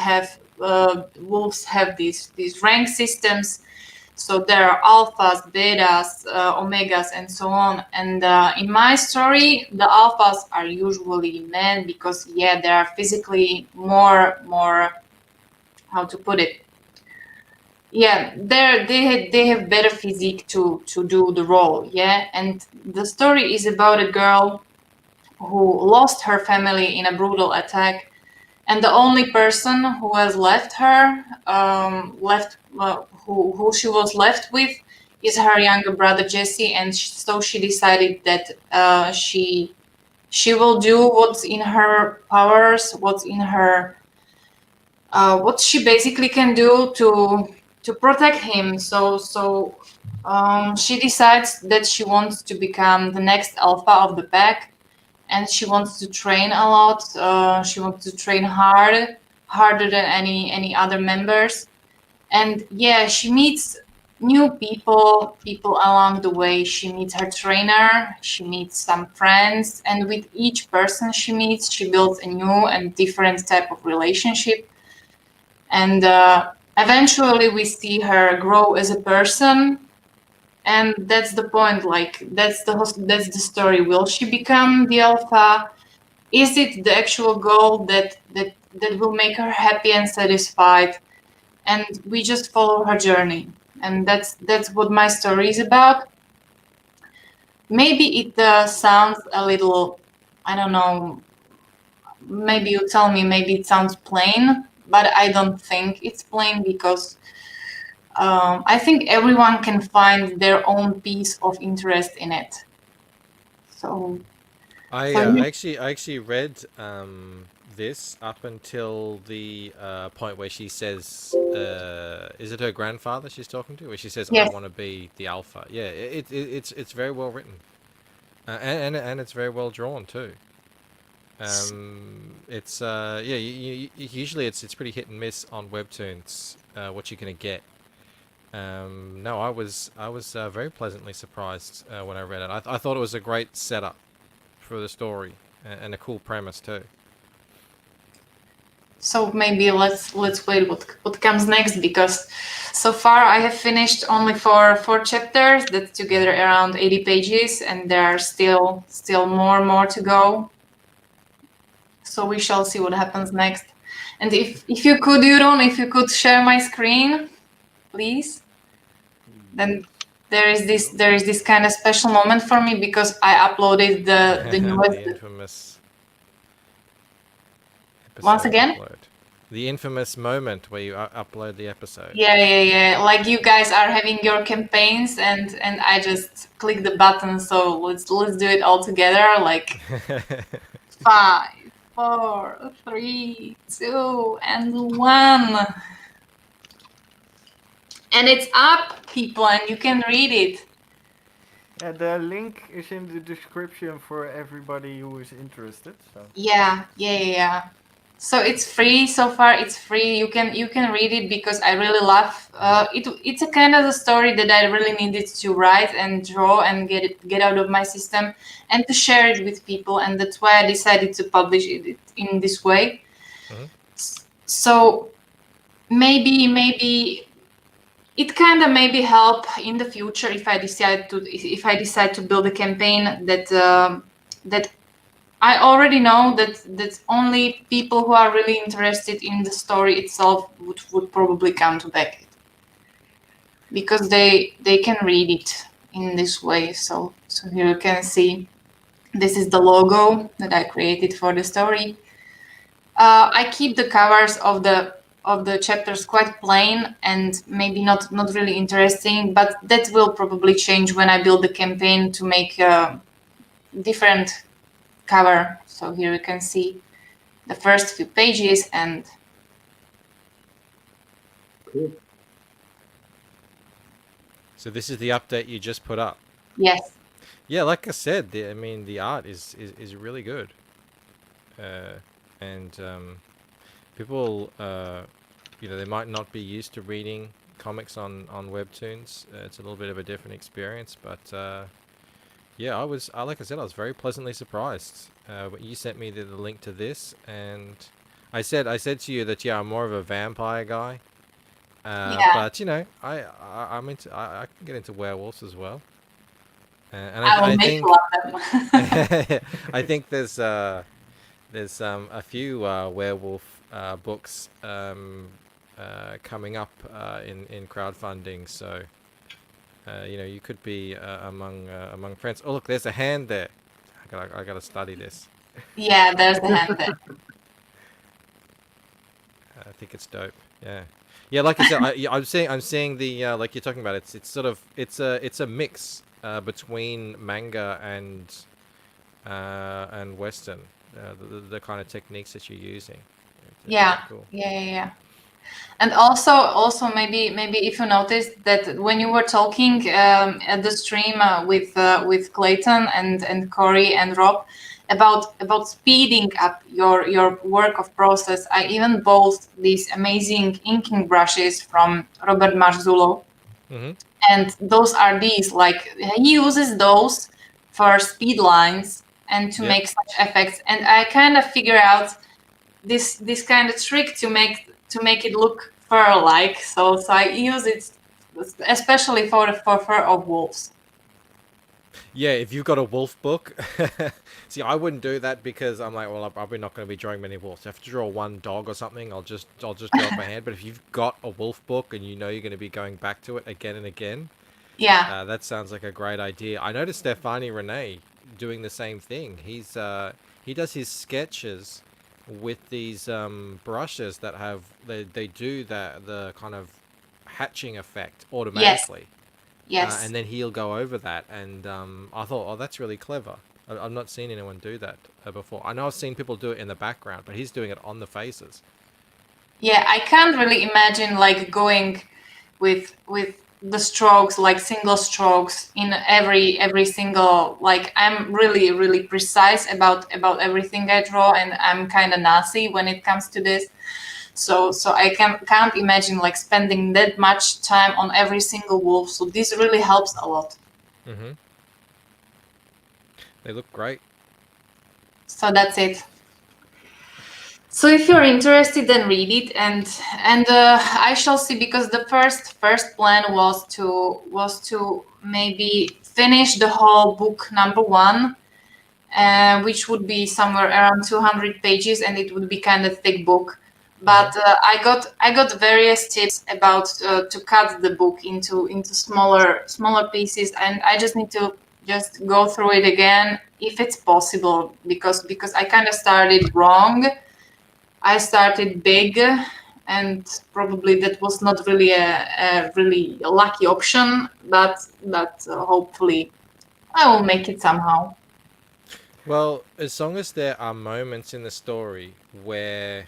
have these rank systems. So there are alphas, betas, omegas, and so on. And in my story, the alphas are usually men because they are physically more how to put it. Yeah, they have better physique to do the role, yeah. And the story is about a girl who lost her family in a brutal attack, and the only person who has left her, who she was left with, is her younger brother Jesse. And so she decided that she will do what's in her powers, what's in her, what she basically can do to protect him. So she decides that she wants to become the next alpha of the pack, and she wants to train a lot. She wants to train harder than any other members. And she meets new people along the way. She meets her trainer, she meets some friends, and with each person she meets, she builds a new and different type of relationship. And eventually we see her grow as a person, and that's the point. Like that's the story. Will she become the alpha? Is it the actual goal that will make her happy and satisfied? And we just follow her journey, and that's what my story is about. Maybe it sounds a little, I don't know, maybe you tell me, maybe it sounds plain, but I don't think it's plain, because I think everyone can find their own piece of interest in it. So I actually read this up until the point where she says, is it her grandfather she's talking to? Where she says, yes. "I want to be the alpha." Yeah, it's very well written, and it's very well drawn too. It's usually it's pretty hit and miss on webtoons what you're gonna get. No, I was very pleasantly surprised when I read it. I thought it was a great setup for the story, and a cool premise too. So maybe let's wait what comes next, because so far I have finished only four chapters. That's together around 80 pages, and there are still more to go. So we shall see what happens next. And if you could, Euron, if you could share my screen, please. Then there is this kind of special moment for me, because I uploaded the newest. The infamous. Once again. Upload. The infamous moment where you upload the episode. Yeah. Like you guys are having your campaigns, and I just click the button. So let's do it all together. Like 5, 4, 3, 2, and 1. And it's up, people, and you can read it. The link is in the description for everybody who is interested. So Yeah. So it's free so far. It's free. You can read it because I really love it. It's a kind of a story that I really needed to write and draw and get out of my system and to share it with people. And that's why I decided to publish it in this way. Mhm. So maybe it kind of maybe help in the future if I decide to build a campaign that I already know that only people who are really interested in the story itself would probably come to back it because they can read it in this way. So here you can see this is the logo that I created for the story. I keep the covers of the chapters quite plain and maybe not really interesting, but that will probably change when I build the campaign to make a different cover. So here you can see the first few pages and Cool. So this is the update you just put up. yes. Yeah, like I said, I mean the art is really good, and people, you know, they might not be used to reading comics on webtoons. It's a little bit of a different experience, but yeah, like I said, I was very pleasantly surprised. When you sent me the link to this, and I said to you that yeah, I'm more of a vampire guy. Yeah. But you know, I'm into I can get into werewolves as well. And I will I make think you love them. I think there's a few werewolf books coming up in crowdfunding, so you know, you could be among friends. Oh look, there's a hand there. I gotta study this. Yeah, there's the hand there. I think it's dope. Yeah, yeah. Like I said, I'm seeing the like you're talking about. It's sort of it's a mix between manga and Western. The kind of techniques that you're using. It's Yeah. pretty cool. Yeah. And also maybe if you noticed that when you were talking at the stream with Clayton and Corey and Rob about speeding up your work of process, I even bought these amazing inking brushes from Robert Marzullo, Mhm. and those are these like he uses those for speed lines and to Yep. make such effects, and I kind of figure out this kind of trick to make it look fur like, so I use it especially for fur of wolves. Yeah, if you've got a wolf book, see, I wouldn't do that because I'm like, well, I'm probably not going to be drawing many wolves. If I have to draw one dog or something, I'll just draw it by hand. But if you've got a wolf book and you know you're going to be going back to it again and again, Yeah. that sounds like a great idea. I noticed Stefani Rene doing the same thing. He does his sketches with these brushes that have they do the kind of hatching effect automatically. Yes. And then he'll go over that, and I thought, oh, that's really clever. I've not seen anyone do that before. I know I've seen people do it in the background, but he's doing it on the faces. Yeah, I can't really imagine like going with the strokes, like single strokes in every single, like I'm really precise about everything I draw, and I'm kind of nazi when it comes to this. So I can't imagine like spending that much time on every single wolf. So this really helps a lot. Mm-hmm. They look great. So that's it. So if you're interested, then read it, and I shall see, because the first plan was to maybe finish the whole book number 1, which would be somewhere around 200 pages, and it would be kind of thick book. But I got various tips about to cut the book into smaller pieces, and I just need to just go through it again if it's possible, because I kind of started wrong. I started big, and probably that was not really a really lucky option, but hopefully I will make it somehow. Well, as long as there are moments in the story where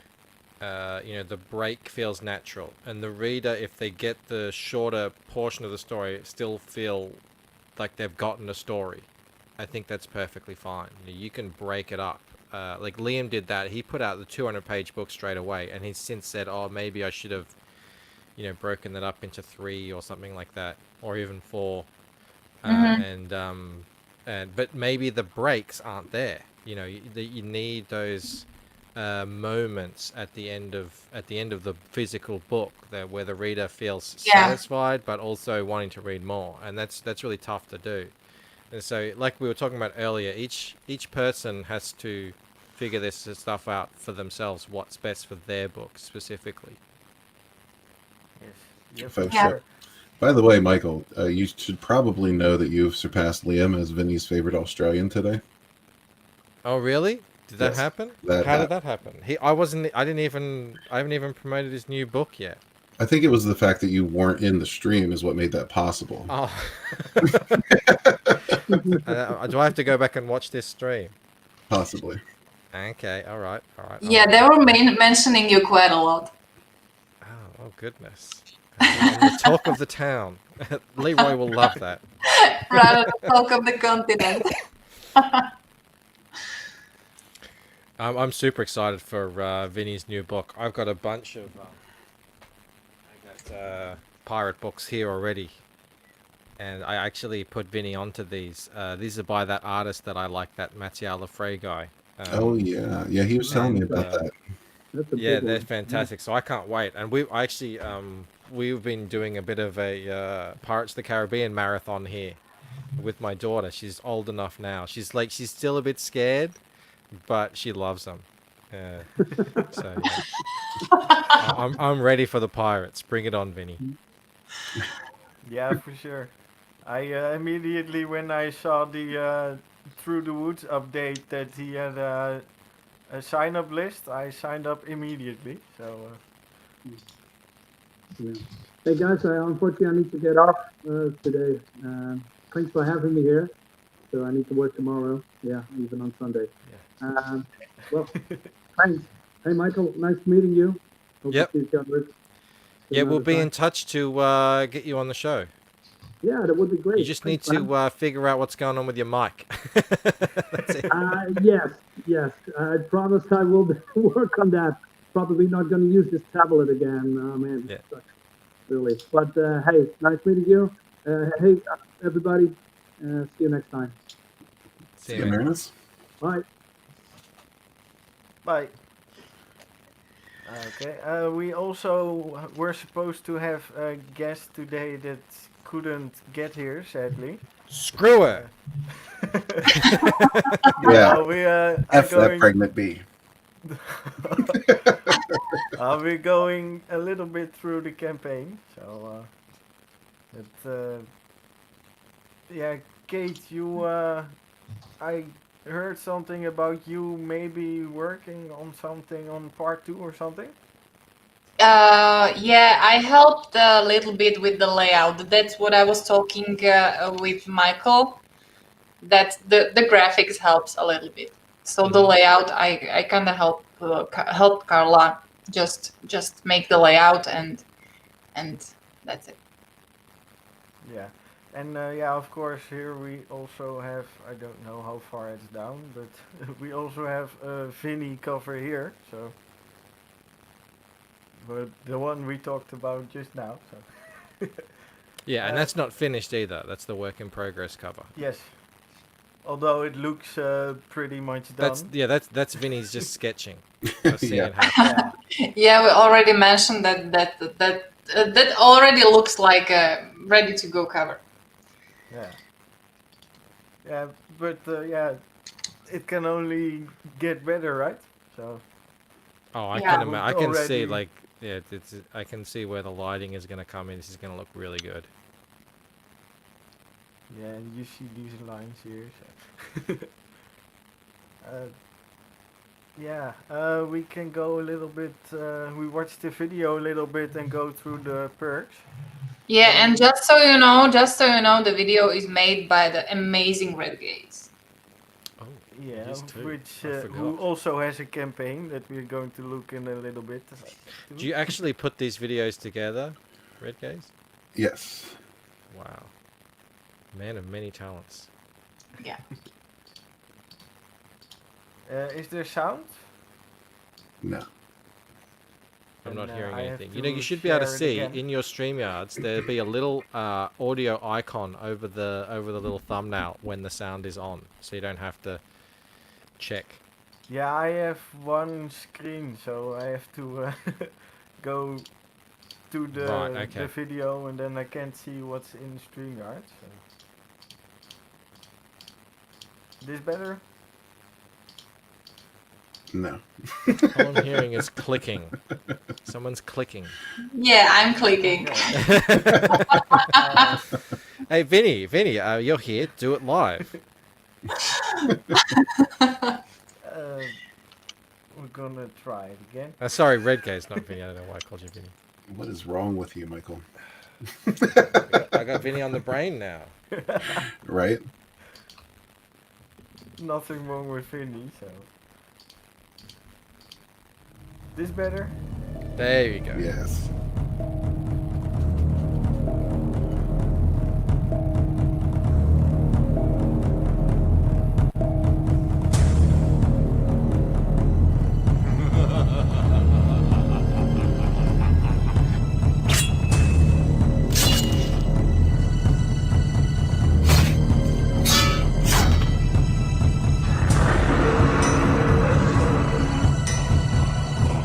you know, the break feels natural, and the reader, if they get the shorter portion of the story, still feel like they've gotten a story, I think that's perfectly fine. You can break it up. Like Liam did that. He put out the 200-page book straight away, and he's since said, "Oh, maybe I should have, broken that up into 3 or something like that, or even 4." But maybe the breaks aren't there. You need those moments at the end of the physical book where the reader feels satisfied, but also wanting to read more, and that's really tough to do. And so, like we were talking about earlier, each person has to figure this stuff out for themselves. What's best for their book specifically. Yes. For Yeah. sure. By the way, Michael, you should probably know that you've surpassed Liam as Vinny's favorite Australian today. Oh, really? Did that Yes, happen? that How did that happen? I haven't even promoted his new book yet. I think it was the fact that you weren't in the stream is what made that possible. Oh. Do I have to go back and watch this stream? Possibly. Okay, all right. Yeah, they were mentioning you quite a lot. Oh goodness. I'm the talk of the town. Leroy will love that. Rather than talk of the continent. I'm super excited for Vinny's new book. I've got a bunch of pirate books here already, and I actually put Vinny onto these. These are by that artist that I like, that Mattia Lefray guy. Oh yeah, he was telling me about that. Yeah, they're fantastic. So I can't wait. And we've been doing a bit of a Pirates of the Caribbean marathon here with my daughter. She's old enough now. She's still a bit scared, but she loves them. So yeah. I'm ready for the pirates. Bring it on, Vinny. Yeah, for sure. I immediately, when I saw the Through the Woods update that he had a sign-up list, I signed up immediately. So. Yeah. Hey guys, unfortunately I need to get off today. Thanks for having me here. So I need to work tomorrow. Yeah, even on Sunday. Yeah. Well, thanks. Hey Michael, nice meeting you. Hope Yep. to see each other Yeah, we'll be time. in touch to get you on the show. Yeah, that would be great. You just need to figure out what's going on with your mic. That's it. Yes. I promise I will work on that. Probably not going to use this tablet again. Man, Yeah. sucks, really. But hey, nice meeting you. Hey, everybody. See you next time. See you, man. Marinus? Bye. Bye. Okay. We also were supposed to have a guest today that couldn't get here, sadly. Screw it. Yeah. We are F that going. pregnant bee. We're going a little bit through the campaign, so. Yeah, Kate, I heard something about you maybe working on something on part 2 or something. Yeah, I helped a little bit with the layout. That's what I was talking with Michael. That the graphics helps a little bit. So the layout, I kind of help Carla just make the layout and that's it. Yeah, and yeah, of course, here we also have, I don't know how far it's down, but we also have a Vinny cover here, so. But the one we talked about just now, so. Yeah, and that's not finished either. That's the work in progress cover. Yes. Although it looks pretty much done. That's Vinny's just sketching. I've seen Yeah. it happen. Yeah, we already mentioned that already looks like a ready to go cover. Yeah. Yeah, but yeah, it can only get better, right? So. Oh, I Yeah. can I can see Already. I can see where the lighting is going to come in. This is going to look really good. Yeah, and you see these lines here. So. Yeah, we can go a little bit. We watched the video a little bit and go through the perks. Yeah, and just so you know, the video is made by the amazing Red Gaze. Oh, Yeah, These two. which I who forgot. also has a campaign that we're going to look in a little bit. do you actually put these videos together, Red Gaze? Yes. Wow. Man of many talents. Yeah. Is there sound? No. I'm not Then, hearing I have anything. You know, to you should be able to share it see again. in your StreamYards there'd be a little audio icon over the little thumbnail when the sound is on, so you don't have to check. Yeah, I have one screen, so I have to go to the Right, okay. the video, and then I can't see what's in StreamYard. So. This better? No. All I'm hearing is clicking. Someone's clicking. Yeah, I'm clicking. Okay. Hey, Vinny, you're here. Do it live. We're gonna try it again. Sorry, Red Gaze, not Vinny. I don't know why I called you Vinny. What is wrong with you, Michael? I got Vinny on the brain now. Right? Nothing wrong with Vinny, so. This better? There you go. Yes.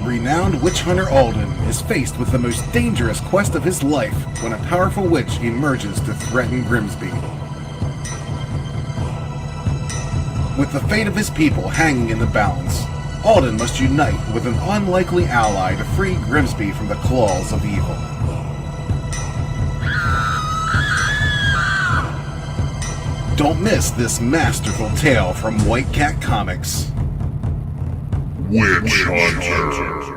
Renowned witch hunter Alden is faced with the most dangerous quest of his life when a powerful witch emerges to threaten Grimsby. With the fate of his people hanging in the balance, Alden must unite with an unlikely ally to free Grimsby from the claws of evil. Don't miss this masterful tale from White Cat Comics. Witch Hunter.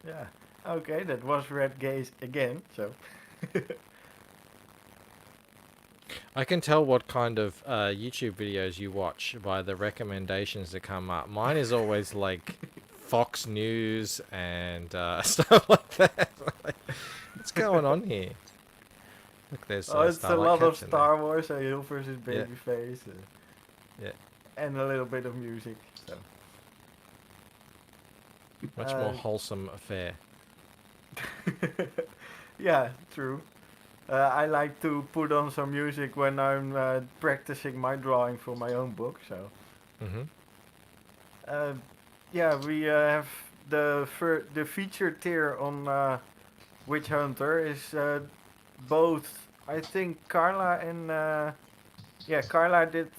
Yeah. Okay, that was Red Gaze again, so. I can tell what kind of YouTube videos you watch by the recommendations that come up. Mine is always like Fox News and stuff like that. What's going on here? Look, there's Oh, it's a Starlight lot of Captain Star Wars, a Hill versus Yeah. Babyface. Yeah. And a little bit of music, so. there. Much more wholesome affair. Yeah, true. I like to put on some music when I'm practicing my drawing for my own book, so. Mm-hmm. Yeah, we have the feature tier on Witch Hunter is both. I think Carla and Carla did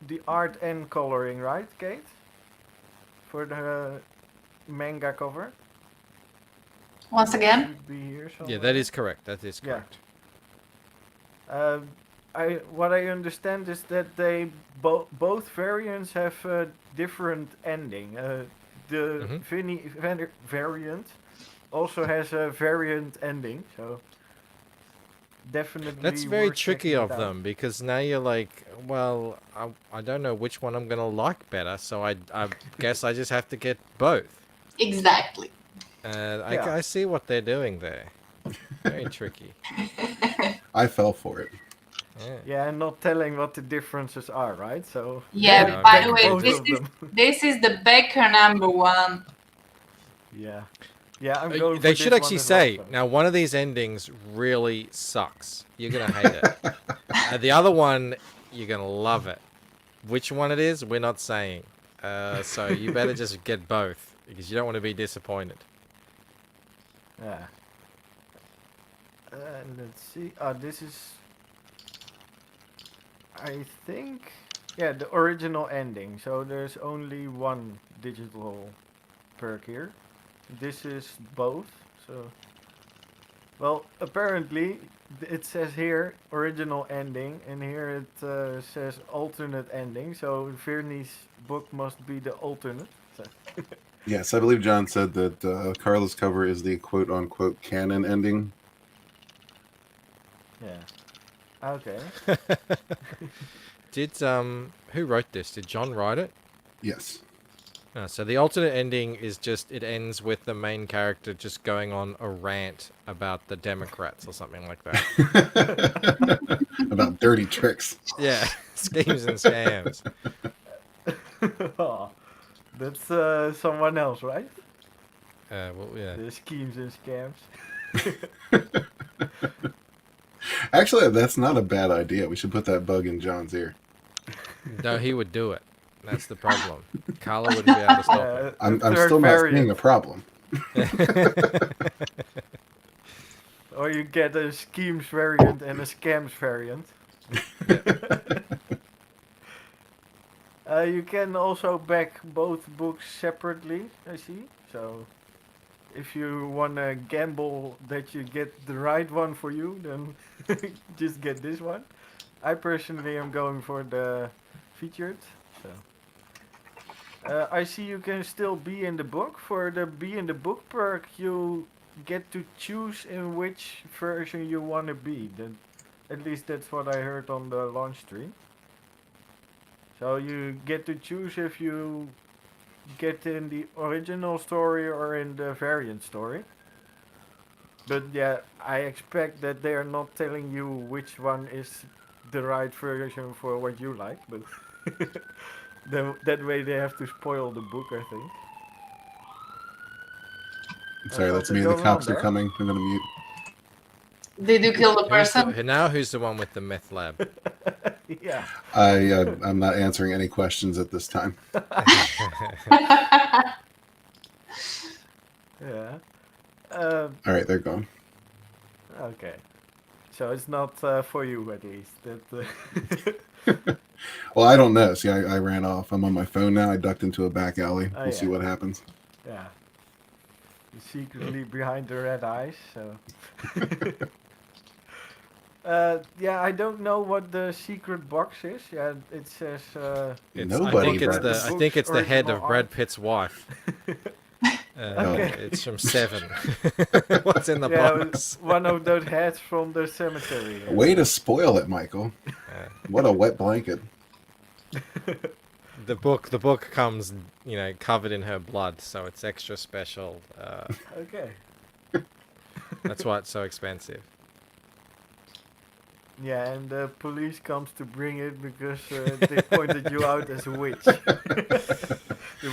the art and coloring, right, Kate? For the manga cover. Once again? Should be here Yeah, somewhere. that is correct. That is Yeah. correct. What I understand is that they both variants have a different ending. The Mhm. Vinny variant also has a variant ending, so definitely. That's very worth tricky checking of it out. them because now you're like, well, I don't know which one I'm gonna like better, so I guess I just have to get both. Exactly. And Yeah. I see what they're doing there. Very tricky. I fell for it. Yeah. Yeah, and not telling what the differences are, right? So. Yeah, Yeah, by I the mean, way, both this of is them. this is the Baker number one. Yeah. Yeah, I'm going. They for should this actually one as well, say, so. now one of these endings really sucks. You're gonna hate it. The other one, you're gonna love it. Which one it is, we're not saying. So you better just get both because you don't want to be disappointed. Yeah. Let's see. This is. I think. Yeah, the original ending. So there's only one digital perk here. This is both. So. Well, apparently it says here original ending, and here it says alternate ending. So Virney's book must be the alternate. So. Yes, I believe John said that Carla's cover is the quote-unquote canon ending. Yeah. Okay. Did who wrote this? Did John write it? Yes. So the alternate ending is just it ends with the main character just going on a rant about the Democrats or something like that. About dirty tricks. Yeah, schemes and scams. Oh, that's someone else, right? Well, yeah. The schemes and scams. Actually, that's not a bad idea. We should put that bug in John's ear. No, he would do it. That's the problem. Carla wouldn't be able to stop it. I'm third still not variant. seeing a problem. Or you get a schemes variant and a scams variant. You can also back both books separately, I see. So if you want to gamble that you get the right one for you, then just get this one. I personally am going for the featured. So I see you can still be in the book. For the be in the book perk, you get to choose in which version you want to be. At least that's what I heard on the launch stream. So you get to choose if you get in the original story or in the variant story. But yeah, I expect that they are not telling you which one is the right version for what you like, but that way they have to spoil the book, I think. Sorry, that's me. The cops are coming. I'm gonna mute. Did you kill the person? Who's the one with the meth lab? Yeah. I'm not answering any questions at this time. Yeah. All right, they're gone. Okay. So it's not for you, at least. That, Well, I don't know. See, I ran off. I'm on my phone now. I ducked into a back alley. Oh, We'll see yeah. what happens. yeah. You're secretly behind the red eyes, so. Yeah, I don't know what the secret box is. Yeah, it says. Nobody, I think it's the head of Original Brad art. Pitt's wife. Okay. It's from Seven. What's in the Yeah, box? one of those heads from the cemetery. Way to spoil it, Michael. What a wet blanket. The book comes, covered in her blood, so it's extra special. Okay. That's why it's so expensive. Yeah, and the police comes to bring it because they pointed you out as a witch. The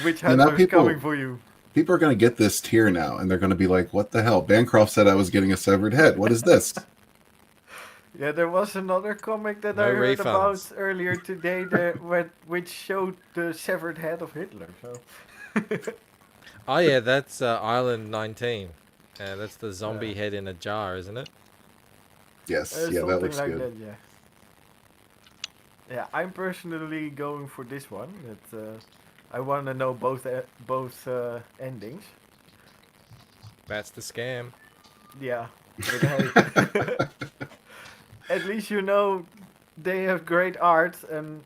witch And now hunter is coming for you. People are going to get this tier now, and they're going to be like, what the hell? Bancroft said I was getting a severed head. What is this? Yeah, there was another comic that No I heard refunds. about earlier today which showed the severed head of Hitler. So. Oh yeah, that's Island 19. That's the zombie head in a jar, isn't it? Yes, yeah, Something that looks like good. that, yeah. Yeah, I'm personally going for this one. That I want to know both endings. That's the scam. Yeah, but hey, at least you know they have great art, and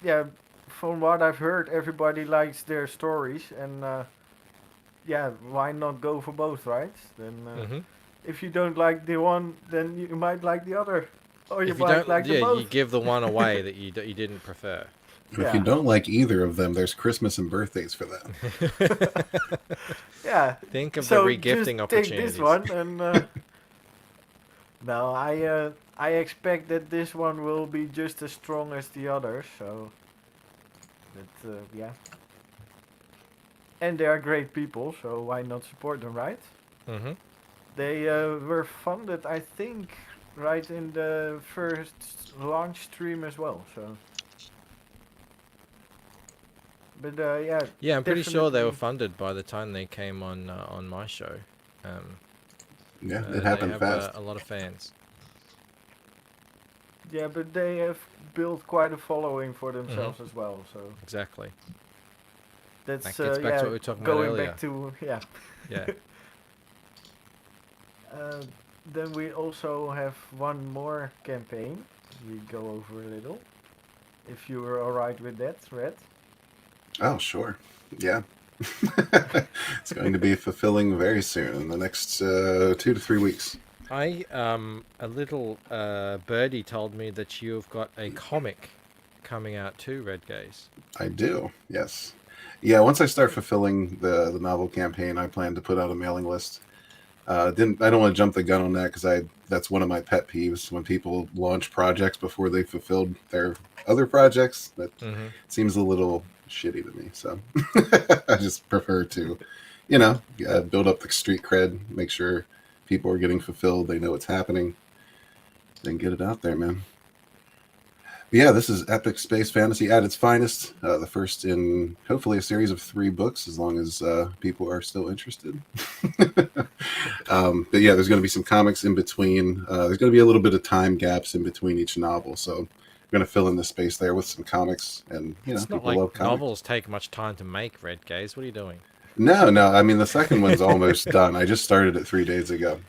yeah, from what I've heard, everybody likes their stories, and yeah, why not go for both, right? Then if you don't like the one, then you might like the other, or you If you might don't, like the yeah, both. you give the one away that you didn't prefer. And if you don't like either of them, there's Christmas and birthdays for that. Yeah. Think of So the regifting just opportunities. take this one, and no, I expect that this one will be just as strong as the others. So that yeah. And they are great people, so why not support them, right? Mm-hmm. They were funded, I think, right in the first launch stream as well. So. But yeah. Yeah, I'm pretty sure they were definitely- funded by the time they came on my show. Yeah, They it happened have fast. a lot of fans. Yeah, but they have built quite a following for themselves as well. So Exactly. that's That gets back to yeah, what we were talking about going earlier. back to yeah. Yeah. Then we also have one more campaign. We go over a little. If you were alright with that, Red. Oh, sure. Yeah. It's going to be fulfilling very soon, in the next 2 to 3 weeks. A little birdie told me that you've got a comic coming out too, Red Gaze. I do, yes. Yeah, once I start fulfilling the novel campaign, I plan to put out a mailing list. I don't want to jump the gun on that because that's one of my pet peeves when people launch projects before they fulfilled their other projects. That seems a little shitty to me. So I just prefer to, build up the street cred, make sure people are getting fulfilled, they know what's happening, then get it out there, man. But yeah, this is epic space fantasy at its finest. The first in hopefully a series of 3 books, as long as people are still interested. But yeah, there's going to be some comics in between. There's going to be a little bit of time gaps in between each novel, so I'm going to fill in the space there with some comics. And it's not people like love comics. Novels take much time to make, Red Gaze. What are you doing? No. I mean, the second one's almost done. I just started it 3 days ago.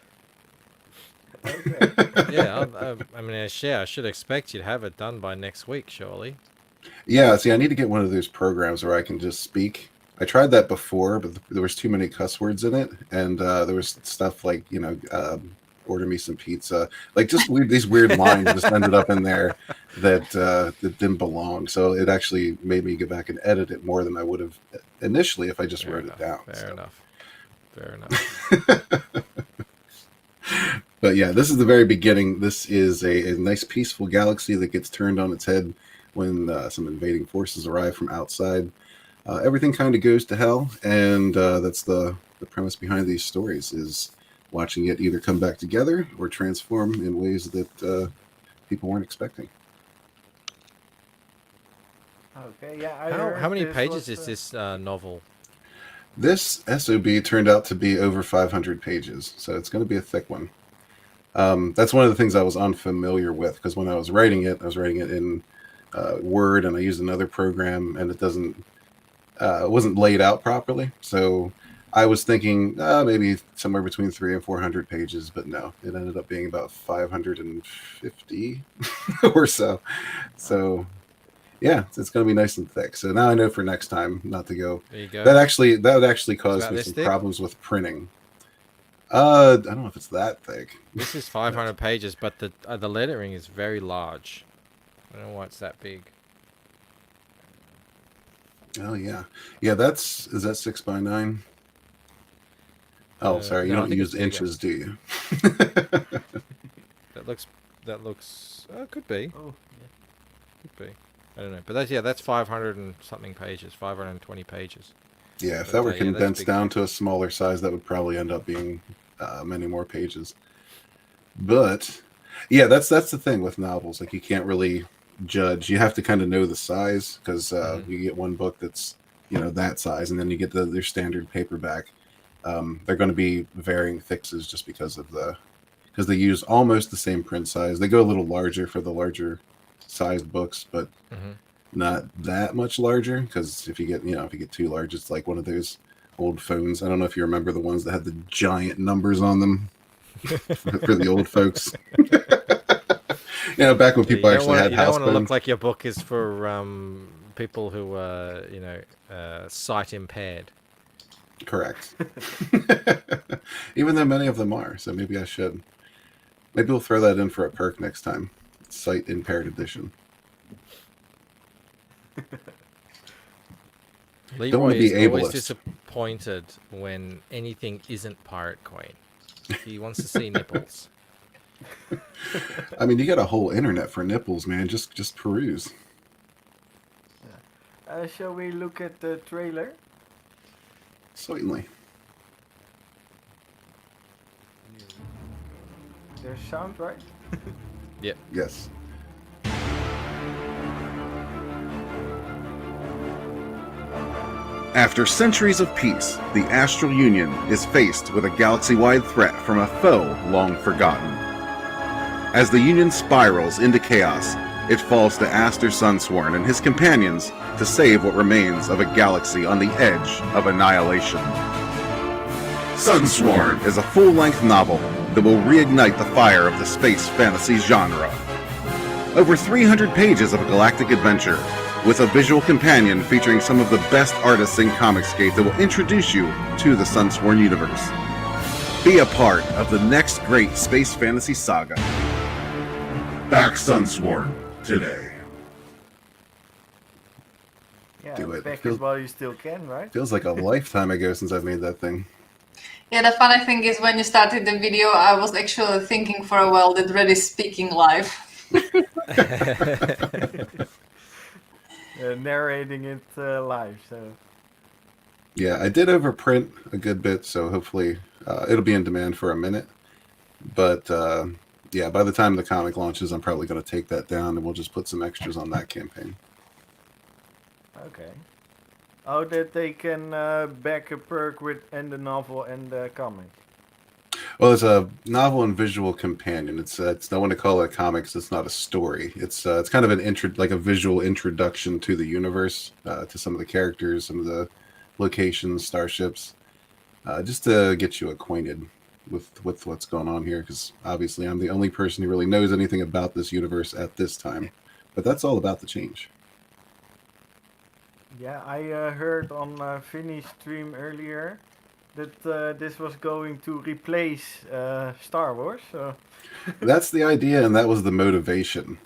Okay. Yeah, I mean, I should expect you to have it done by next week, surely. Yeah, see, I need to get one of those programs where I can just speak. I tried that before, but there was too many cuss words in it, and there was stuff like, order me some pizza, like just these weird lines just ended up in there that didn't belong. So it actually made me go back and edit it more than I would have initially if I just wrote it down. Fair enough. But yeah, this is the very beginning. This is a nice peaceful galaxy that gets turned on its head when some invading forces arrive from outside. Everything kind of goes to hell, and that's the premise behind these stories, is watching it either come back together or transform in ways that people weren't expecting. Okay, yeah. How many pages is this novel? This SOB turned out to be over 500 pages, so it's going to be a thick one. That's one of the things I was unfamiliar with, because when I was writing it in Word, and I used another program, and it wasn't laid out properly. So I was thinking maybe somewhere between 300 and 400 pages, but no, it ended up being about 550 or so. So yeah, it's going to be nice and thick. So now I know for next time not to go. There you go. That would actually cause me some problems with printing. I don't know if it's that thick. This is 500 pages, but the lettering is very large. I don't know why it's that big. Oh yeah, is that 6x9? Oh, sorry, you don't use inches, do you? That looks. Could be. Oh, yeah. Could be. I don't know, but that's 500 and something pages, 520 pages. Yeah, if that were condensed down to a smaller size, that would probably end up being many more pages. But yeah, that's the thing with novels. Like, you can't really judge. You have to kind of know the size, because you get one book that's that size, and then you get their standard paperback. They're going to be varying thicknesses just because they use almost the same print size. They go a little larger for the larger sized books, but not that much larger, because if you get too large, it's like one of those old phones. I don't know if you remember the ones that had the giant numbers on them for the old folks. Back when people actually had house phones. You don't want to look like your book is for people who are sight impaired. Correct. Even though many of them are, so maybe I should. Maybe we'll throw that in for a perk next time. Sight impaired edition. Leroy is always disappointed when anything isn't Pirate Queen. He wants to see nipples. I mean, you got a whole internet for nipples, man. Just peruse. Yeah. Shall we look at the trailer? Certainly. There's sound, right? Yep. Yes. After centuries of peace, the Astral Union is faced with a galaxy-wide threat from a foe long forgotten. As the Union spirals into chaos, it falls to Aster Sunsworn and his companions to save what remains of a galaxy on the edge of annihilation. Sunsworn is a full-length novel that will reignite the fire of the space fantasy genre. Over 300 pages of a galactic adventure, with a visual companion featuring some of the best artists in Comicsgate that will introduce you to the Sunsworn universe. Be a part of the next great space fantasy saga. Back Sunsworn today. do it. Back it while you still can, right? Feels like a lifetime ago since I've made that thing. Yeah, the funny thing is when you started the video, I was actually thinking for a while that Red is speaking live. Narrating it live, so. Yeah, I did overprint a good bit, so hopefully it'll be in demand for a minute. But yeah, by the time the comic launches, I'm probably going to take that down, and we'll just put some extras on that campaign. Okay. Oh, that they can back a perk with and the novel and the comic. Well, it's a novel and visual companion. It's I want to call it comics. It's not a story. It's kind of an like a visual introduction to the universe, to some of the characters, some of the locations, starships, just to get you acquainted with what's going on here. Because obviously, I'm the only person who really knows anything about this universe at this time. But that's all about to change. Yeah, I heard on Finny's stream earlier that this was going to replace Star Wars. So That's the idea, and that was the motivation.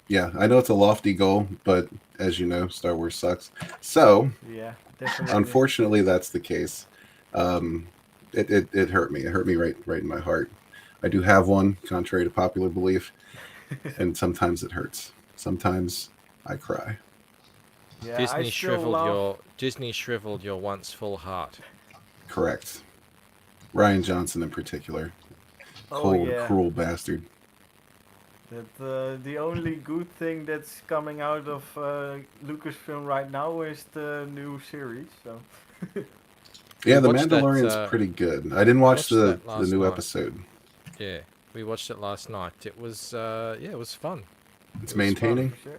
Yeah, I know it's a lofty goal, but as you know, Star Wars sucks. So, yeah, definitely. unfortunately, that's the case. It hurt me. It hurt me right in my heart. I do have one, contrary to popular belief, and sometimes it hurts. Sometimes I cry. Yeah, Disney shriveled your once full heart. Correct. Ryan Johnson in particular. Oh, Cold, yeah. cruel bastard. That the only good thing that's coming out of Lucasfilm right now is the new series. So. Yeah, The watched that, Mandalorian's pretty good. I didn't watch watched the that last new night. episode. Yeah, we watched it last night. It was yeah, it was fun. It's It was maintaining. For sure.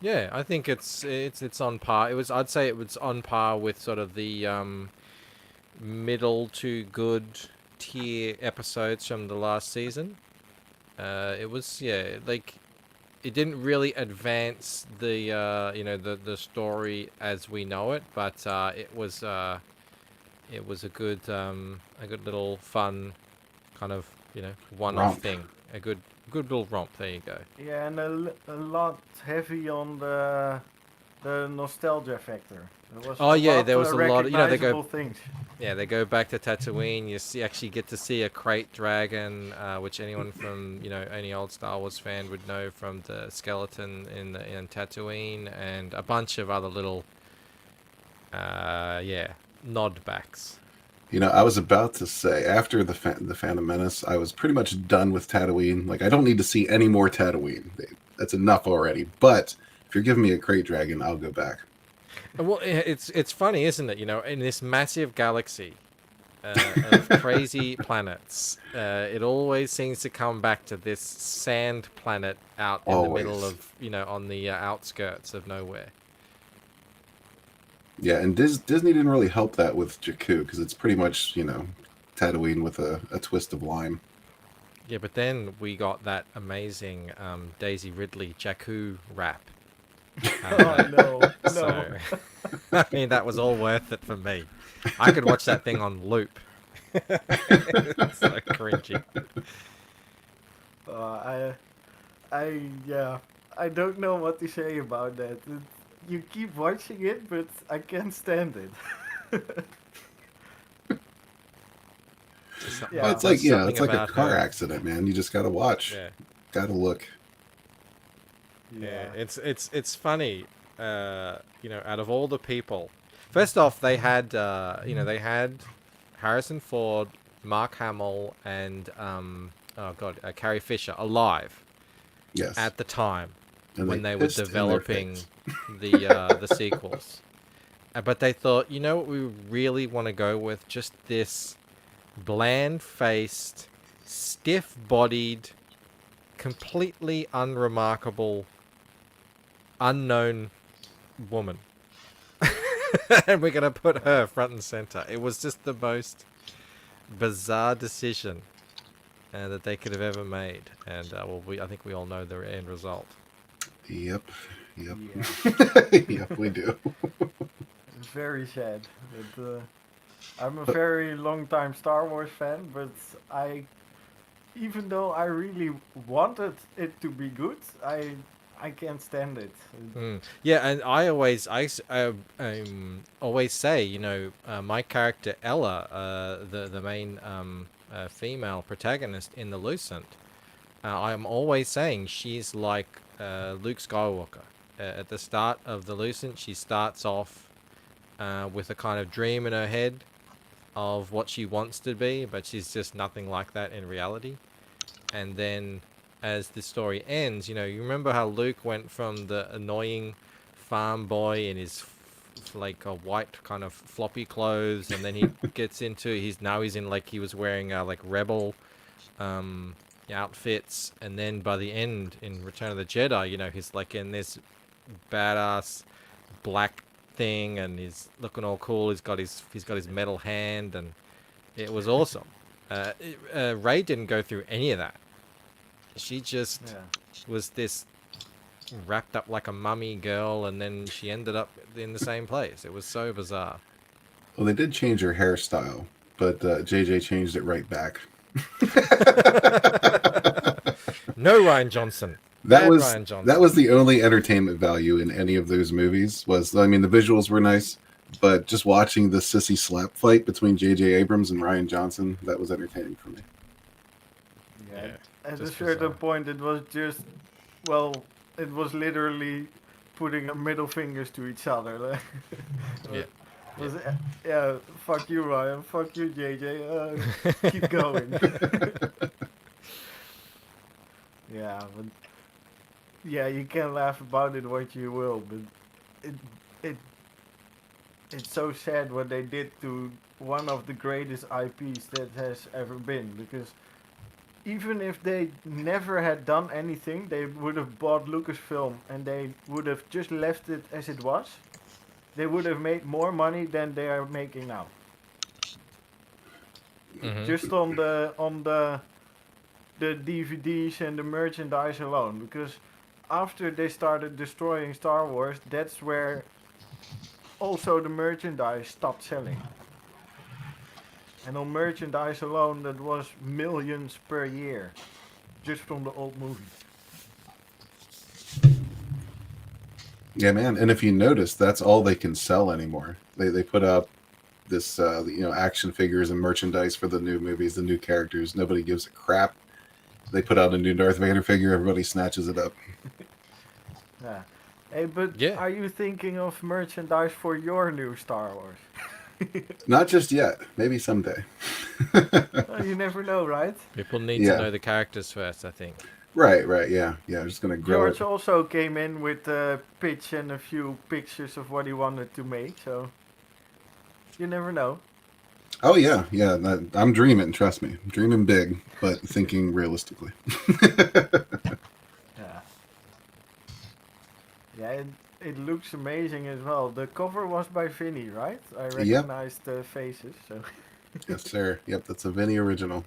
Yeah, I think it's on par. I'd say it was on par with sort of the middle to good tier episodes from the last season. It was, yeah, like it didn't really advance the you know, the story as we know it, but it was a good little fun kind of, you know, one-off Romp. thing. A good little romp. There you go. Yeah, and a lot heavy on the nostalgia factor. There was Oh, yeah, there was a lot of- you know, they go- recognizable things. Yeah, they go back to Tatooine. You actually get to see a crate dragon, which anyone from, you know, any old Star Wars fan would know from the skeleton in Tatooine, and a bunch of other little, yeah, nodbacks. You know, I was about to say, after the Phantom Menace, I was pretty much done with Tatooine. Like, I don't need to see any more Tatooine. That's enough already. But if you're giving me a crate dragon, I'll go back. Well, it's funny, isn't it? You know, in this massive galaxy of crazy planets, it always seems to come back to this sand planet out in the middle Always. of, you know, on the outskirts of nowhere. Yeah, and Disney didn't really help that with Jakku, because it's pretty much, you know, Tatooine with a twist of lime. Yeah, but then we got that amazing Daisy Ridley Jakku rap. Oh no, no. So, I mean, that was all worth it for me. I could watch that thing on loop. It's so cringy. I don't know what to say about that. You keep watching it, but I can't stand it. Yeah. Well, it's like, you know, it's Something like a about car her. accident, man. You just gotta watch. Yeah. Gotta look. Yeah, it's funny, you know, out of all the people. First off, they had, you know, they had Harrison Ford, Mark Hamill, and Carrie Fisher alive Yes. at the time And when they were pissed in their developing face. the sequels. But they thought, you know what, we really want to go with just this bland-faced, stiff-bodied, completely unremarkable, unknown woman. And we're going to put her front and center. It was just the most bizarre decision that they could have ever made. And well, I think we all know the end result. Yep. Yeah. Yep, we do. It's very sad. But, I'm a very long time Star Wars fan, but even though I really wanted it to be good, I I can't stand it. Yeah, and I always always say, my character Ella, the main female protagonist in the Lucent, I'm always saying she's like Luke Skywalker. At the start of the Lucent, she starts off with a kind of dream in her head of what she wants to be, but she's just nothing like that in reality. And then as the story ends, you remember how Luke went from the annoying farm boy in his like a white kind of floppy clothes, and then he gets into he's in like he was wearing like rebel outfits, and then by the end in Return of the Jedi, he's like in this badass black thing, and he's looking all cool. He's got his metal hand, and it was awesome. Rey didn't go through any of that. She just was this wrapped up like a mummy girl, and then she ended up in the same place. It was so bizarre. Well, they did change her hairstyle, but JJ changed it right back. No, Ryan Johnson. That Ryan Johnson. was the only entertainment value in any of those movies. The visuals were nice, but just watching the sissy slap fight between J.J. Abrams and Ryan Johnson, that was entertaining for me. Yeah. At a certain point, it was just, it was literally putting middle fingers to each other. Fuck you, Ryan. Fuck you, JJ. Keep going. You can laugh about it what you will, but it's so sad what they did to one of the greatest IPs that has ever been, because even if they never had done anything, they would have bought Lucasfilm and they would have just left it as it was. They would have made more money than they are making now. Mm-hmm. Just on the DVDs and the merchandise alone, because after they started destroying Star Wars, that's where also the merchandise stopped selling. And on merchandise alone, that was millions per year, just from the old movies. Yeah, man. And if you notice, that's all they can sell anymore. They put out this, action figures and merchandise for the new movies, the new characters. Nobody gives a crap. They put out a new Darth Vader figure. Everybody snatches it up. Yeah. Hey, but are you thinking of merchandise for your new Star Wars? Not just yet. Maybe someday. Well, you never know, right? People need to know the characters first, I think. Right, yeah. I'm just going to grow George also came in with a pitch and a few pictures of what he wanted to make, so you never know. Oh, yeah. I'm dreaming, trust me. I'm dreaming big, but thinking realistically. Yeah, it looks amazing as well. The cover was by Vinny, right? I recognized the faces, so... Yes, sir. Yep, that's a Vinny original.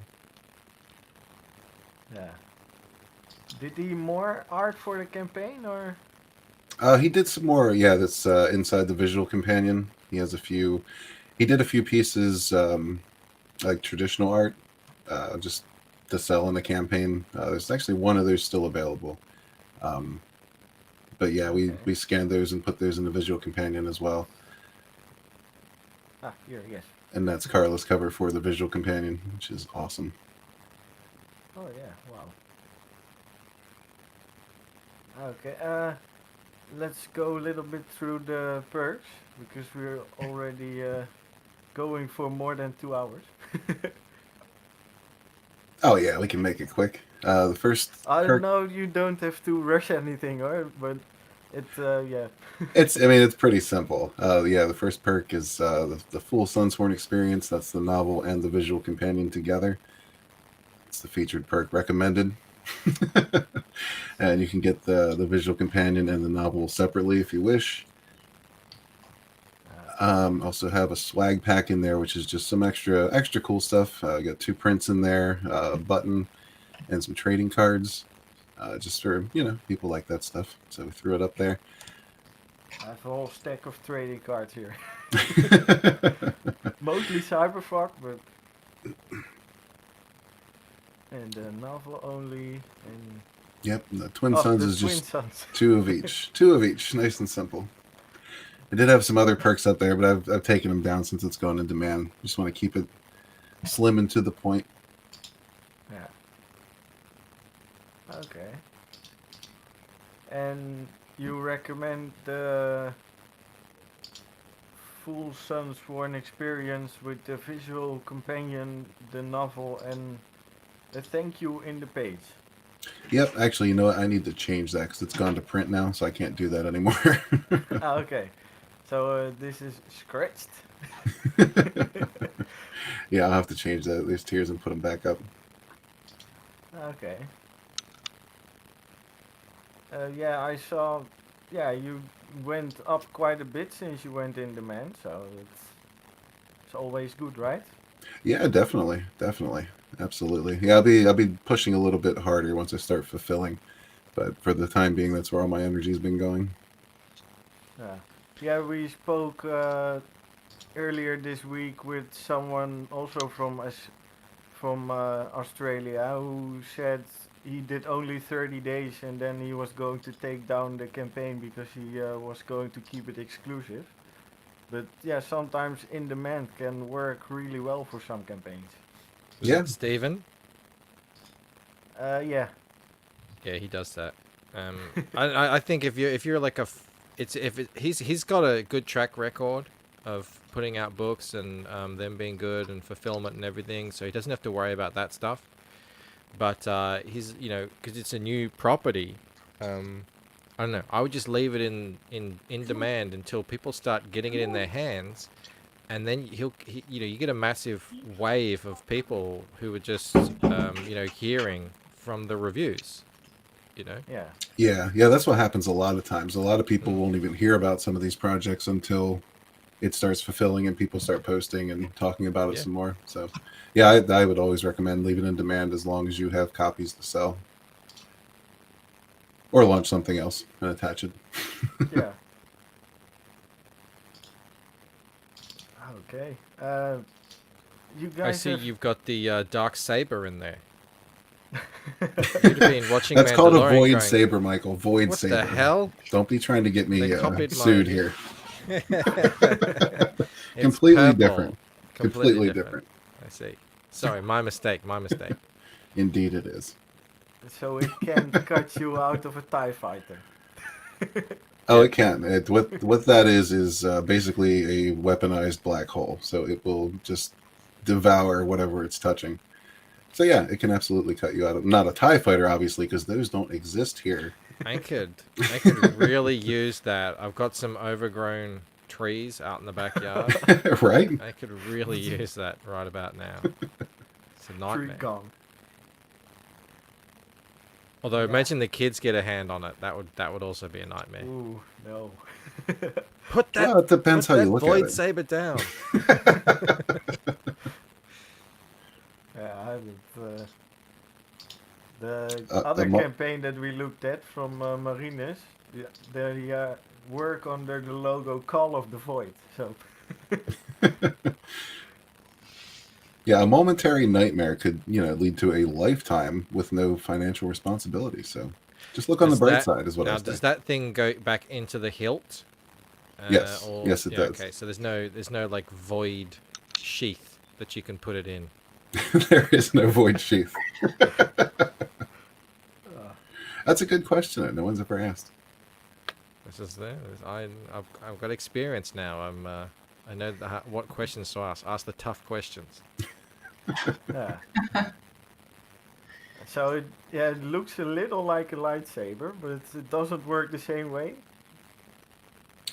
Yeah. Did he more art for the campaign, or? He did some more. Yeah, that's inside the visual companion. He has he did a few pieces, like traditional art, just to sell in the campaign. There's actually one of those still available. But yeah, we scanned those and put those in the visual companion as well. Ah, here, yes. And that's Carla's cover for the visual companion, which is awesome. Oh yeah, wow. Okay, let's go a little bit through the perks, because we're already going for more than 2 hours. Oh yeah, we can make it quick. The first I perk... know you don't have to rush anything, but it's yeah. It's pretty simple. The first perk is the full Sunsworn experience. That's the novel and the visual companion together. It's the featured perk recommended. And you can get the visual companion and the novel separately if you wish. Also have a swag pack in there, which is just some extra cool stuff. Got 2 prints in there, a button, and some trading cards. Just for, people like that stuff. So we threw it up there. I have a whole stack of trading cards here. Mostly Cyberfuck, but... And novel only, and Yep, the Twin Oh, Suns the is Twin just Suns. two of each. Two of each. Nice and simple. I did have some other perks up there, but I've taken them down since it's gone in demand. Just want to keep it slim and to the point. Yeah. Okay. And you recommend the Full Suns for an experience with the visual companion, the novel, and the thank you in the page. Yep, actually, you know what? I need to change that because it's gone to print now, so I can't do that anymore. Ah, okay. So this is scratched. Yeah, I'll have to change that. There's tiers and put them back up. Okay. Yeah, I saw. Yeah, you went up quite a bit since you went in demand, so it's always good, right? Yeah, definitely, absolutely. Yeah, I'll be pushing a little bit harder once I start fulfilling, but for the time being, that's where all my energy's been going. Yeah. Yeah, we spoke earlier this week with someone also from Australia who said he did only 30 days and then he was going to take down the campaign because he was going to keep it exclusive. But yeah, sometimes in demand can work really well for some campaigns. Was Yeah. it Steven? Yeah. Yeah, he does that. I think if you're like he's got a good track record of putting out books and them being good and fulfillment and everything, so he doesn't have to worry about that stuff. But he's because it's a new property. I don't know. I would just leave it in demand until people start getting it in their hands, and then you get a massive wave of people who are just hearing from the reviews. Yeah. Yeah, that's what happens a lot of times. A lot of people won't even hear about some of these projects until it starts fulfilling and people start posting and talking about it some more. So, yeah, I would always recommend leaving it in demand as long as you have copies to sell. Or launch something else and attach it. Yeah. Okay. You guys I see have... you've got the Darksaber in there. You'd have been watching That's called a Mandalorian Void going, Saber, Michael. Void what Saber. the hell? Don't be trying to get me They copied sued mine. here. It's Completely purple. different. Completely different. different. I see. Sorry, my mistake. Indeed it is. So it can't cut you out of a TIE fighter. Oh, it can. What that is basically a weaponized black hole. So it will just devour whatever it's touching. So yeah, it can absolutely cut you out of. Not a TIE fighter, obviously, because those don't exist here. I could really use that. I've got some overgrown trees out in the backyard. Right? I could really use that right about now. It's a Tree nightmare. gone. Although imagine the kids get a hand on it. That would also be a nightmare. Ooh, no. Put that. Well, it depends put how that you look Void at it. Saber down. Yeah, the the other mo- campaign that we looked at from Marinus, they work under the logo Call of the Void. So Yeah, a momentary nightmare could, lead to a lifetime with no financial responsibility. So just look on the bright side, is what I now, was does saying. that thing go back into the hilt? Yes. Yes, it does. Okay, so there's no like void sheath that you can put it in. There is no void sheath. That's a good question that no one's ever asked. This is there. I've got experience now. I know what questions to ask. Ask the tough questions. yeah. So it looks a little like a lightsaber, but it doesn't work the same way.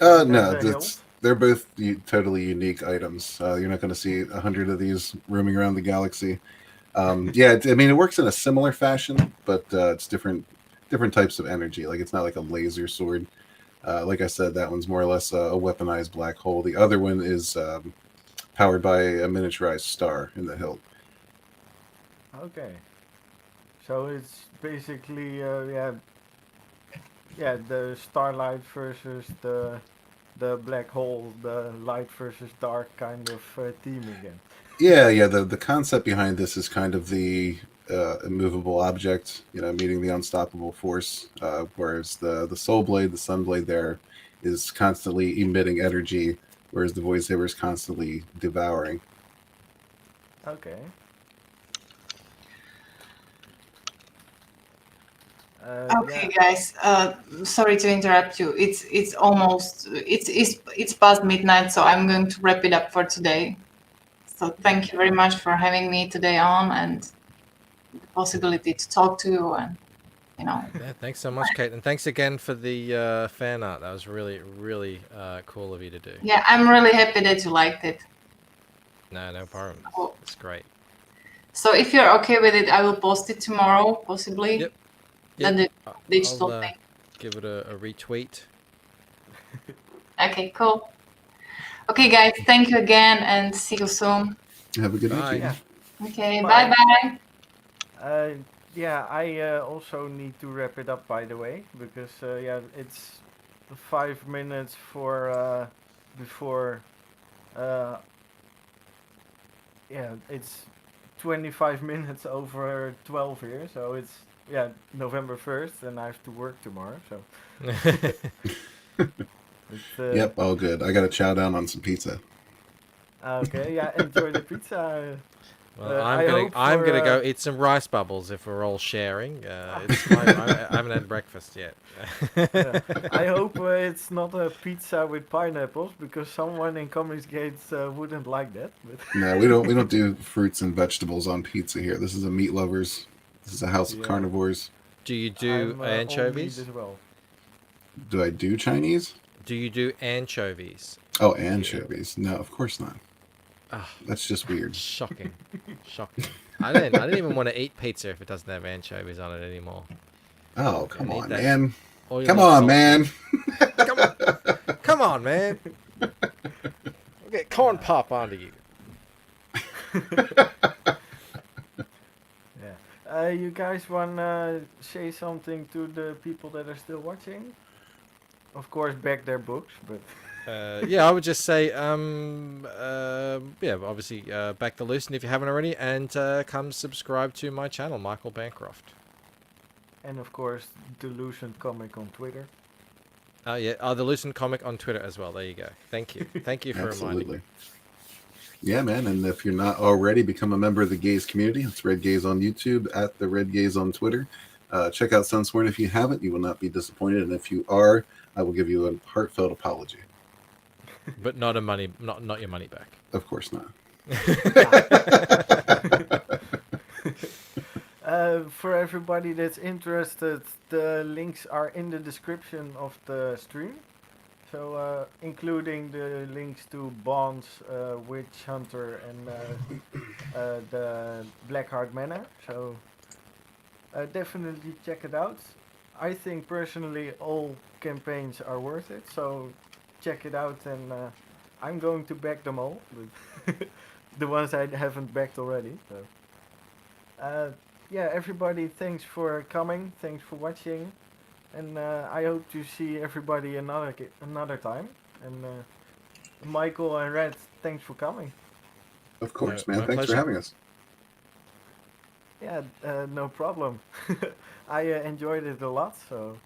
No, the hilt? they're both totally unique items. You're not going to see 100 of these roaming around the galaxy. It works in a similar fashion, but it's different types of energy. Like, it's not like a laser sword. Like I said, that one's more or less a weaponized black hole. The other one is powered by a miniaturized star in the hilt. Okay. So it's basically the starlight versus the black hole, the light versus dark kind of theme again. Yeah. The concept behind this is kind of the immovable object, meeting the unstoppable force. Whereas the soul blade, the sun blade, there is constantly emitting energy, whereas the void saber is constantly devouring. Okay. Okay, guys. Sorry to interrupt you. It's almost it's past midnight, so I'm going to wrap it up for today. So thank you very much for having me today on and the possibility to talk to you and Yeah, thanks so much, Kate, and thanks again for the fan art. That was really, really cool of you to do. Yeah, I'm really happy that you liked it. No problem. Cool. It's great. So if you're okay with it, I will post it tomorrow, possibly. Yep. The digital I'll thing. give it a retweet. Okay, cool. Okay, guys, thank you again and see you soon. Have a good Bye. night. Yeah. Okay, Bye. bye-bye. Yeah, I also need to wrap it up, by the way, because it's 5 minutes for before. It's 25 minutes over 12 here, so it's November 1st, and I have to work tomorrow. So. Yep, all good. I got to chow down on some pizza. Okay, yeah, enjoy the pizza. Well, I I'm gonna go eat some rice bubbles if we're all sharing. I haven't had breakfast yet. I hope it's not a pizza with pineapples, because someone in Comics Gates wouldn't like that. But No, we don't do fruits and vegetables on pizza here. This is a meat lovers. This is a house of carnivores. Do you do I'm, all anchovies? meat as well. Do I do Chinese? Do you do anchovies? Oh, anchovies. No, of course not. Ah, That's just weird. shocking. Shocking. I didn't even want to eat pizza if it doesn't have anchovies on it anymore. Oh, come I need on, that man. oily Come on, salty- man. Come on, man. I'll get corn pop onto you. You guys wanna say something to the people that are still watching? Of course, back their books, but. Yeah, I would just say, obviously, back the Lucent if you haven't already, and come subscribe to my channel, Michael Bancroft. And of course, the Lucent comic on Twitter. The Lucent comic on Twitter as well. There you go. Thank you. Thank you for reminding me. Yeah, man. And if you're not already, become a member of the Gaze community. It's Red Gaze on YouTube, at the Red Gaze on Twitter. Check out Sunsworn if you haven't. You will not be disappointed. And if you are, I will give you a heartfelt apology. But not your money back. Of course not. For everybody that's interested, the links are in the description of the stream. So, including the links to Bonds, Witch Hunter, and the Blackhart Manor. So, definitely check it out. I think personally all campaigns are worth it. So, check it out, and I'm going to back them all. But the ones I haven't backed already. So. Everybody, thanks for coming. Thanks for watching. And I hope to see everybody another time. And Michael and Red, thanks for coming. Of course, man. My Thanks pleasure. for having us. Yeah, no problem. I enjoyed it a lot. So